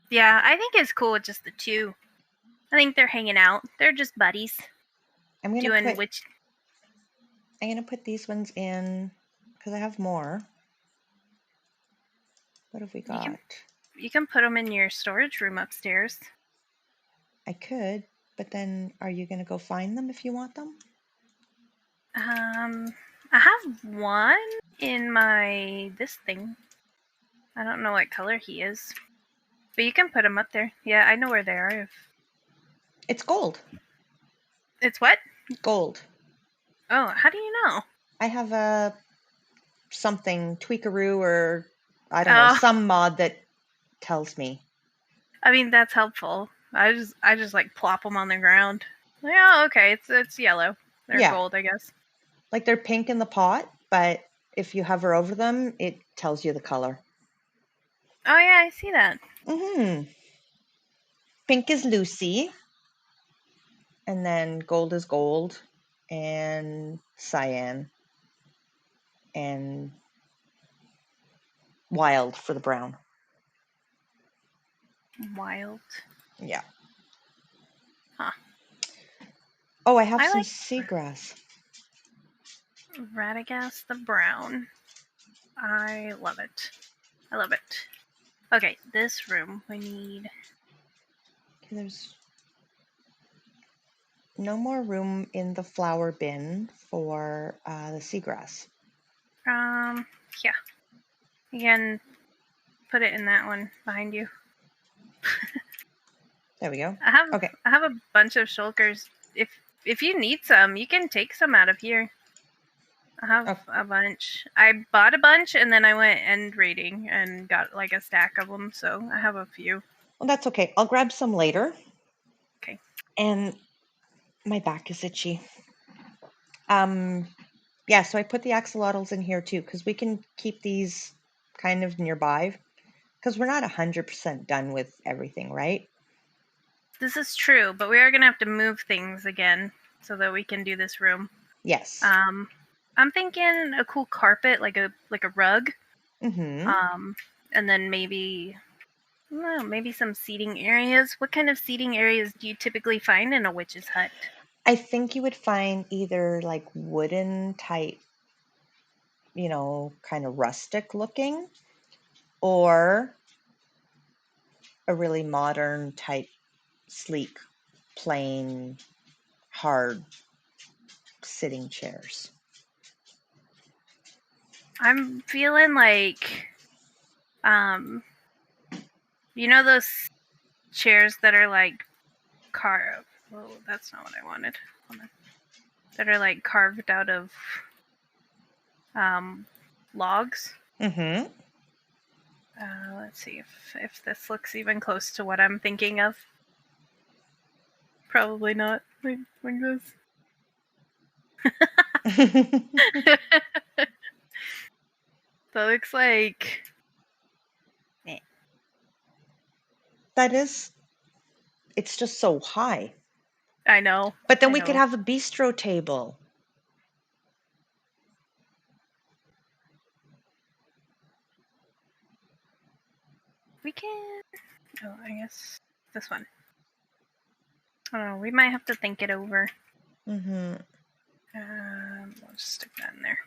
Yeah, I think it's cool with just the two. I think they're hanging out. They're just buddies. I'm gonna put these ones in because I have more. What have we got? You can put them in your storage room upstairs. I could, but then are you gonna go find them if you want them? I have one in this thing. I don't know what color he is. But you can put him up there. Yeah, I know where they are. It's gold. It's what? Gold. Oh, how do you know? I have a something, Tweakaroo or I don't know, some mod that tells me. I mean, that's helpful. I just like plop them on the ground. Yeah, okay, it's yellow. They're gold, I guess. Like they're pink in the pot, but if you hover over them, it tells you the color. Oh yeah, I see that. Pink is Lucy, and then gold is gold, and cyan, and wild for the brown. Wild. Yeah. Huh. Oh, I have some seagrass. Radagast the Brown. I love it. I love it. Okay, this room we need. Okay, there's no more room in the flower bin for the seagrass. Yeah. You can put it in that one behind you. There we go. I have a bunch of shulkers. If you need some, you can take some out of here. I have Okay. a bunch. I bought a bunch and then I went end raiding and got like a stack of them, so I have a few. Well, that's okay. I'll grab some later. Okay. And my back is itchy. Yeah, so I put the axolotls in here too, because we can keep these kind of nearby, because we're not 100% done with everything, right? This is true, but we are gonna have to move things again so that we can do this room. Yes. I'm thinking a cool carpet, like a rug. Mm-hmm. And then maybe some seating areas. What kind of seating areas do you typically find in a witch's hut? I think you would find either like wooden type, kind of rustic looking, or a really modern type, sleek, plain, hard sitting chairs. I'm feeling like, those chairs that are like carved. Oh, that's not what I wanted. Hold on. That are like carved out of logs. Mm-hmm. Let's see if this looks even close to what I'm thinking of. Probably not. Like this. That looks like. That is, it's just so high. I know. But then I we could know. have a bistro table. We can. Oh, I guess this one. I don't know. We might have to think it over. Mm-hmm. We'll just stick that in there.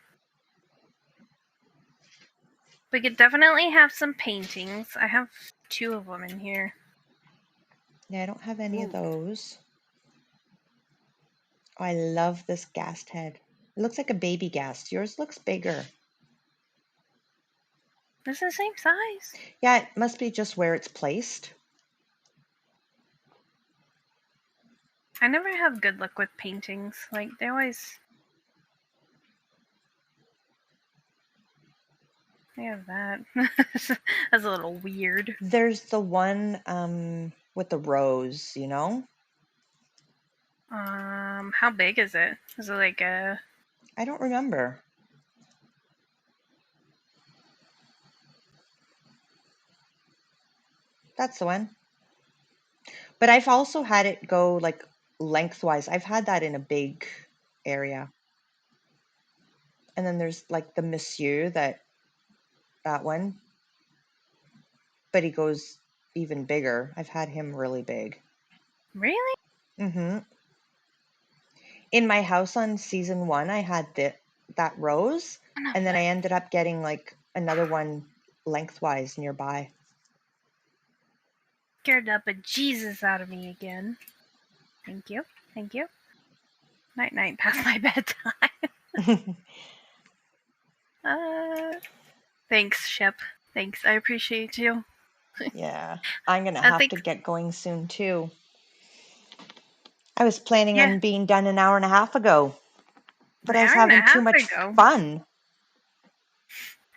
We could definitely have some paintings. I have 2 of them in here. Yeah, I don't have any of Ooh. those. Oh, I love this ghast head. It looks like a baby ghast. Yours looks bigger. It's the same size. Yeah, it must be just where it's placed. I never have good luck with paintings. Like, they always. They have that. That's a little weird. There's the one with the rose, How big is it? Is it like a. I don't remember. That's the one. But I've also had it go like lengthwise. I've had that in a big area. And then there's like the monsieur, that one. But he goes even bigger. I've had him really big. Really? Mm-hmm. In my house on season 1, I had that rose, and then I ended up getting like another one lengthwise nearby. Scared the bejesus out of me again. Thank you. Thank you. Night, past my bedtime. Thanks, Shep. Thanks. I appreciate you. Yeah, I'm gonna have to get going soon too. I was planning on being done an hour and a half ago, but I was having too much fun.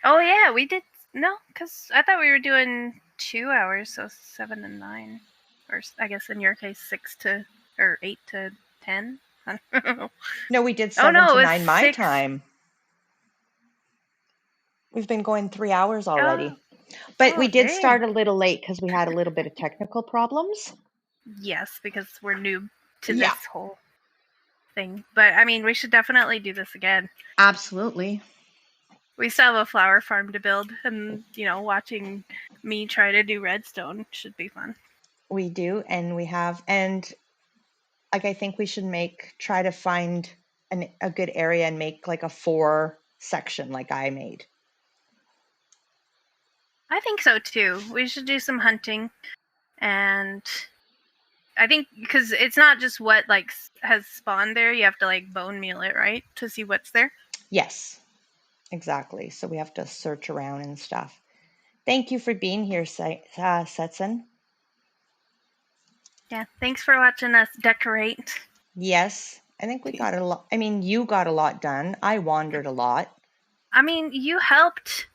Oh yeah, we did. No, because I thought we were doing 2 hours, so 7 and 9, or I guess in your case 8 to 10. I don't know. No, we did 7 to 9 my time. We've been going 3 hours already. But we did start a little late because we had a little bit of technical problems. Yes, because we're new to this whole thing. But I mean, we should definitely do this again. Absolutely. We still have a flower farm to build, and watching me try to do redstone should be fun. We do, and we have, and like I think we should try to find a good area and make like a 4 section like I made. I think so too. We should do some hunting, and I think because it's not just what like has spawned there, you have to like bone meal it, right, to see what's there. Yes, exactly. So we have to search around and stuff. Thank you for being here, Setson. Yeah, thanks for watching us decorate. Yes, I think we got a lot. I mean, you got a lot done. I wandered a lot. I mean, you helped,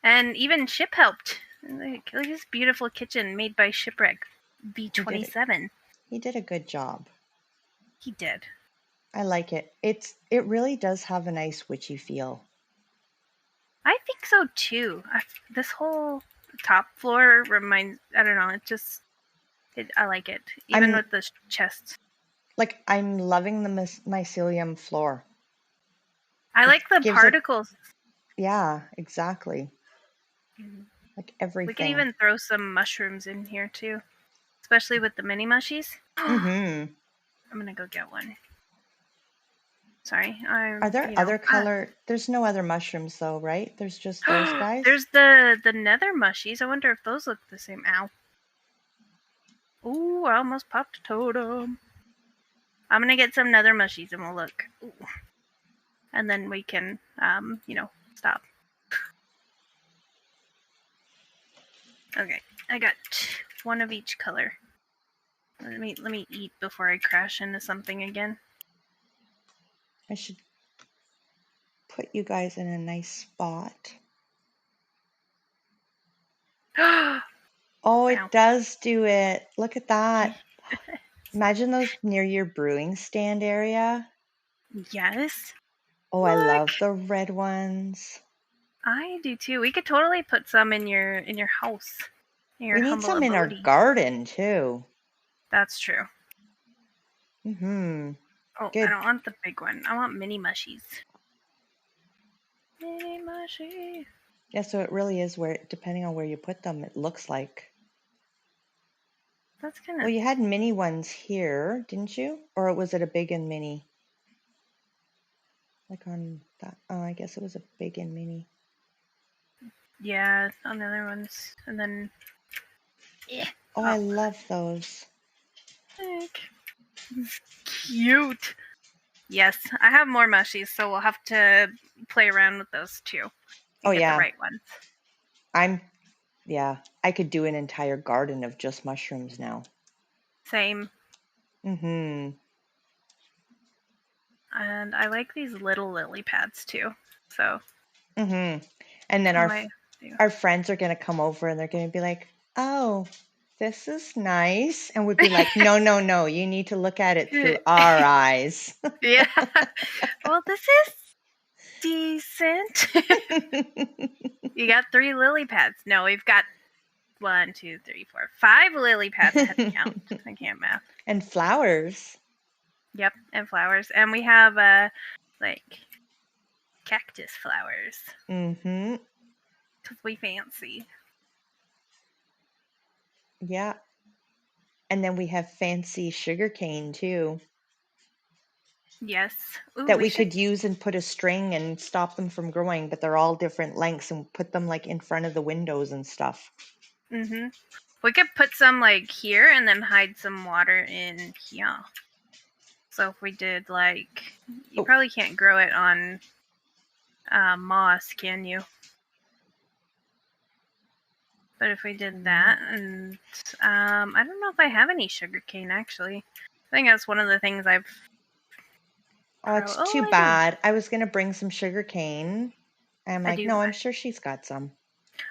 and even Ship helped. Look at this beautiful kitchen made by Shipwreck B-27. He did a good job. He did. I like it. It really does have a nice witchy feel. I think so too. This whole top floor reminds. I don't know. I like it, even with the chests. Like, I'm loving the mycelium floor. I like the particles. Yeah, exactly. Like everything. We can even throw some mushrooms in here too, especially with the mini mushies. Mm-hmm. I'm gonna go get one. Sorry. Are there other color? There's no other mushrooms though, right? There's just those guys. There's the nether mushies. I wonder if those look the same. Ow. Ooh, I almost popped a totem. I'm gonna get some nether mushies and we'll look. Ooh. And then we can, stop. Okay, I got one of each color. Let me eat before I crash into something again. I should put you guys in a nice spot. Oh, it does do it. Look at that. Imagine those near your brewing stand area. Yes. Oh, look. I love the red ones. I do too. We could totally put some in your house. We need some in our garden too. That's true. Mm-hmm. Oh, good. I don't want the big one. I want mini mushies. Mini mushy. Yeah, so it really is where, depending on where you put them, it looks like. That's kind of. Well, you had mini ones here, didn't you? Or was it a big and mini? Like on that. Oh, I guess it was a big and mini. Yeah, on the other ones. And then. Yeah. Oh, I love those. Cute. Yes, I have more mushies, so we'll have to play around with those too. Oh, yeah. The right ones. I could do an entire garden of just mushrooms now. Same. Mm-hmm. And I like these little lily pads too. So. Mm-hmm. And then our friends are going to come over and they're going to be like, oh, this is nice. And we'd be like, no, you need to look at it through our eyes. Yeah. Well, this is decent. You got 3 lily pads. No, we've got 1, 2, 3, 4, 5 lily pads. I had to count. I can't math. And flowers. Yep, and flowers. And we have cactus flowers. Mm-hmm. Because we fancy. Yeah. And then we have fancy sugarcane too. Yes. Ooh, that we could use and put a string and stop them from growing, but they're all different lengths and put them like in front of the windows and stuff. Mm-hmm. We could put some like here and then hide some water in here. So if we did you probably can't grow it on moss, can you? But if we did that, and I don't know if I have any sugarcane actually. I think that's one of the things I've. Oh, it's too bad. I was gonna bring some sugarcane. I'm like, no, I'm sure she's got some.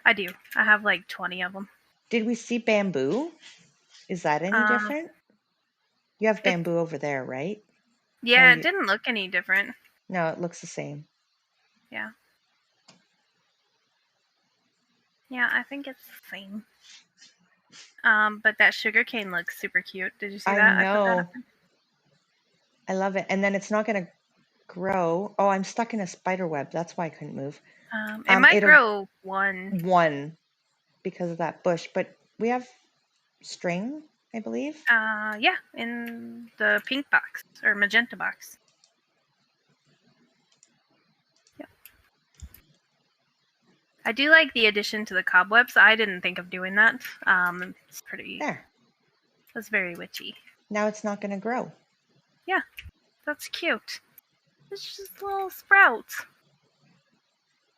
I do. I have like 20 of them. Did we see bamboo? Is that any different? You have bamboo over there, right? Yeah, it didn't look any different. No, it looks the same. Yeah. Yeah, I think it's the same. But that sugarcane looks super cute. Did you see that? I know. I love it. And then it's not going to grow. Oh, I'm stuck in a spider web. That's why I couldn't move. It might grow one because of that bush. But we have string, I believe. Yeah, in the pink box or magenta box. Yep. I do like the addition to the cobwebs. I didn't think of doing that. It's pretty. There. That's very witchy. Now it's not going to grow. Yeah, that's cute. It's just little sprouts.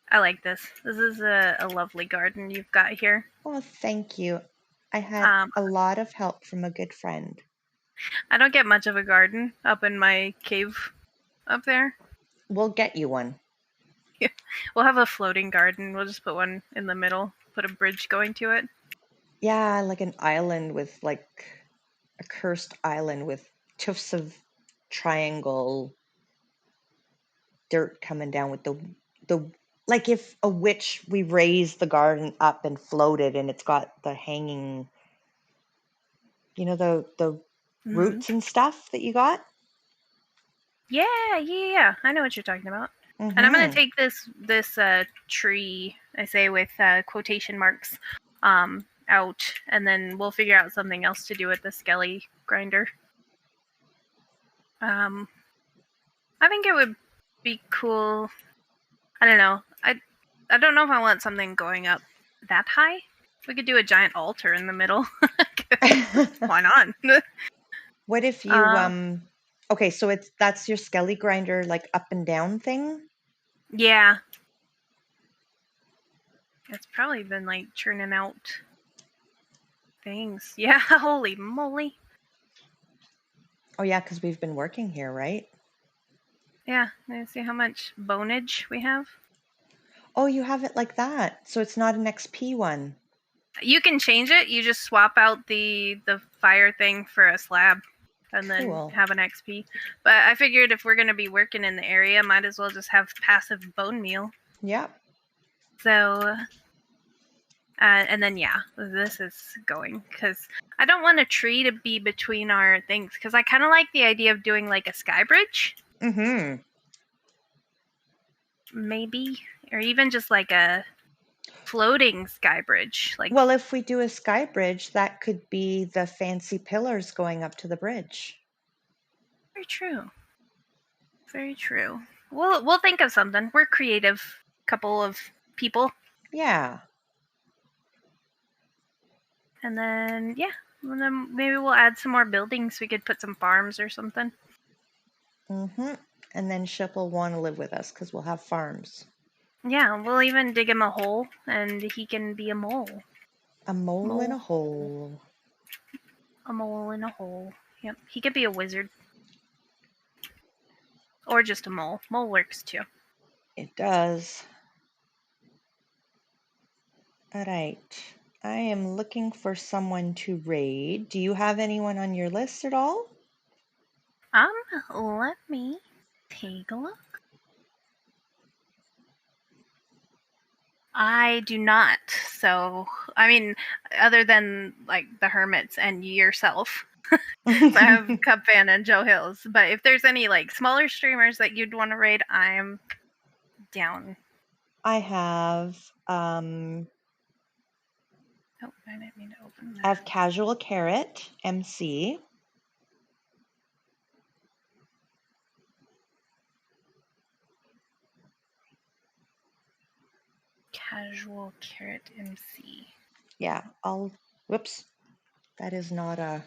I like this. This is a lovely garden you've got here. Oh, thank you. I had a lot of help from a good friend. I don't get much of a garden up in my cave up there. We'll get you one. We'll have a floating garden. We'll just put one in the middle, put a bridge going to it. Yeah, like an island with like a cursed island with tufts of triangle dirt coming down with the like if a witch we raised the garden up and floated and it's got the hanging, you know, the roots and stuff that you got. Yeah. I know what you're talking about. Mm-hmm. And I'm gonna take this tree, I say with quotation marks, out, and then we'll figure out something else to do with the skelly grinder. I think it would be cool. I don't know. I don't know if I want something going up that high. We could do a giant altar in the middle. Why not? What if you okay, so that's your skelly grinder like up and down thing? Yeah. It's probably been like churning out things. Yeah, holy moly. Oh yeah, because we've been working here, right? Yeah, let's see how much bonage we have. Oh, you have it like that. So it's not an XP one. You can change it. You just swap out the fire thing for a slab and Cool. then have an XP. But I figured if we're going to be working in the area, might as well just have passive bone meal. Yeah. So, and then yeah, this is going because I don't want a tree to be between our things because I kind of like the idea of doing like a sky bridge. Mm-hmm. Maybe, or even just like a floating sky bridge. Like, Well, if we do a sky bridge, that could be the fancy pillars going up to the bridge. very true. Very true. We'll think of something. We're creative couple of people. Yeah. And then and then maybe we'll add some more buildings. We could put some farms or something. Mm-hmm. And then Ship will want to live with us because we'll have farms. Yeah, we'll even dig him a hole and he can be a mole. A mole in a hole. A mole in a hole. Yep. He could be a wizard. Or just a mole. Mole works too. It does. All right. I am looking for someone to raid. Do you have anyone on your list at all? Let me take a look. I do not. So, I mean, other than like the hermits and yourself. So I have Cupvan and Joe Hills. But if there's any like smaller streamers that you'd want to raid, I'm down. I have Oh, I didn't mean to open that. I have Casual Carrot, MC. Casual Carrot MC. Yeah, whoops. That is not a...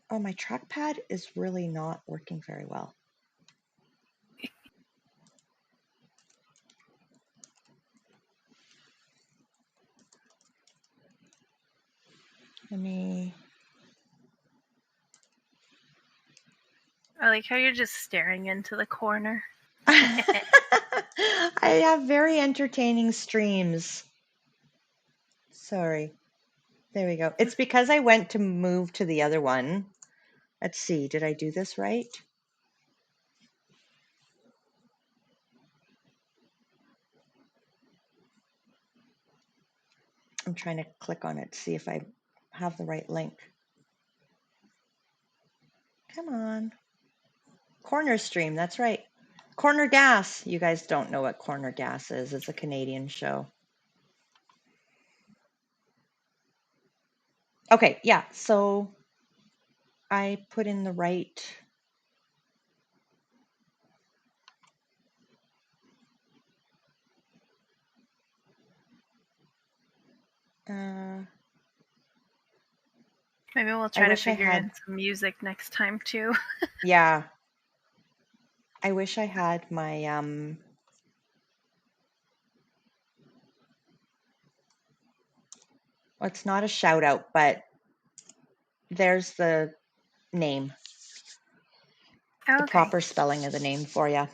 Oh, my trackpad is really not working very well. Let me... I like how you're just staring into the corner. I have very entertaining streams. Sorry. There we go. It's because I went to move to the other one. Let's see. Did I do this right? I'm trying to click on it to see if I have the right link. Come on. Corner Stream, that's right. Corner Gas. You guys don't know what Corner Gas is. It's a Canadian show. Okay, yeah, so I put in the right... Maybe we'll try to figure in some music next time too. Yeah. I wish I had my It's not a shout out, but there's the name, the Okay. proper spelling of the name for you.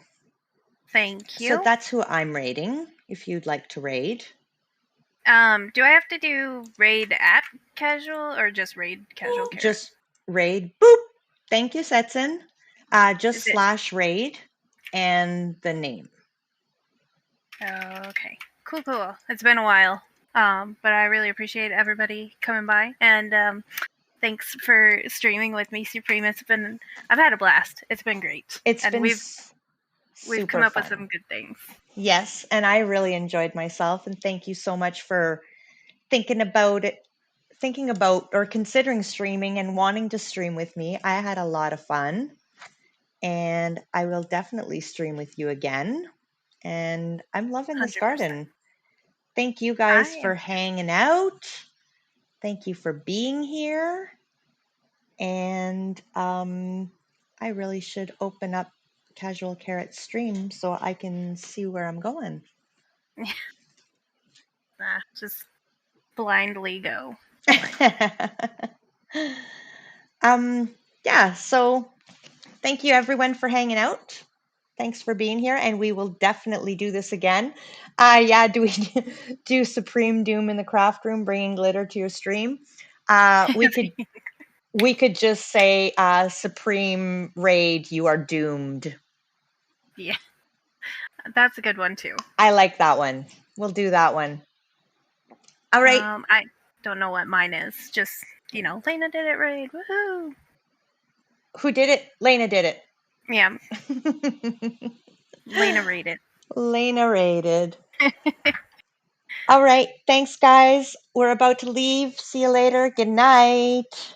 Thank So you. that's who I'm raiding, if you'd like to raid. Do I have to do raid at casual or just raid casual care? Just raid, boop. Thank you, Setson. Just Is it- slash raid and the name. Okay. Cool. It's been a while. But I really appreciate everybody coming by, and thanks for streaming with me, Supreme. I've had a blast. It's been great. We've come up with some good things. Yes, and I really enjoyed myself, and thank you so much for thinking about or considering streaming and wanting to stream with me. I had a lot of fun, and I will definitely stream with you again. And I'm loving this 100%. garden. Thank you guys for hanging out. Thank you for being here. And I really should open up Casual Carrot stream so I can see where I'm going. Just blindly go. Yeah, so thank you everyone for hanging out. Thanks for being here, and we will definitely do this again. Yeah, do we do Supreme Doom in the craft room, bringing glitter to your stream? We could just say Supreme Raid, you are doomed. Yeah, that's a good one too. I like that one. We'll do that one. All right. I don't know what mine is. Just, Lainadidit raid. Woohoo! Who did it? Lainadidit. Yeah. Lena raided. Lena raided. All right. Thanks, guys. We're about to leave. See you later. Good night.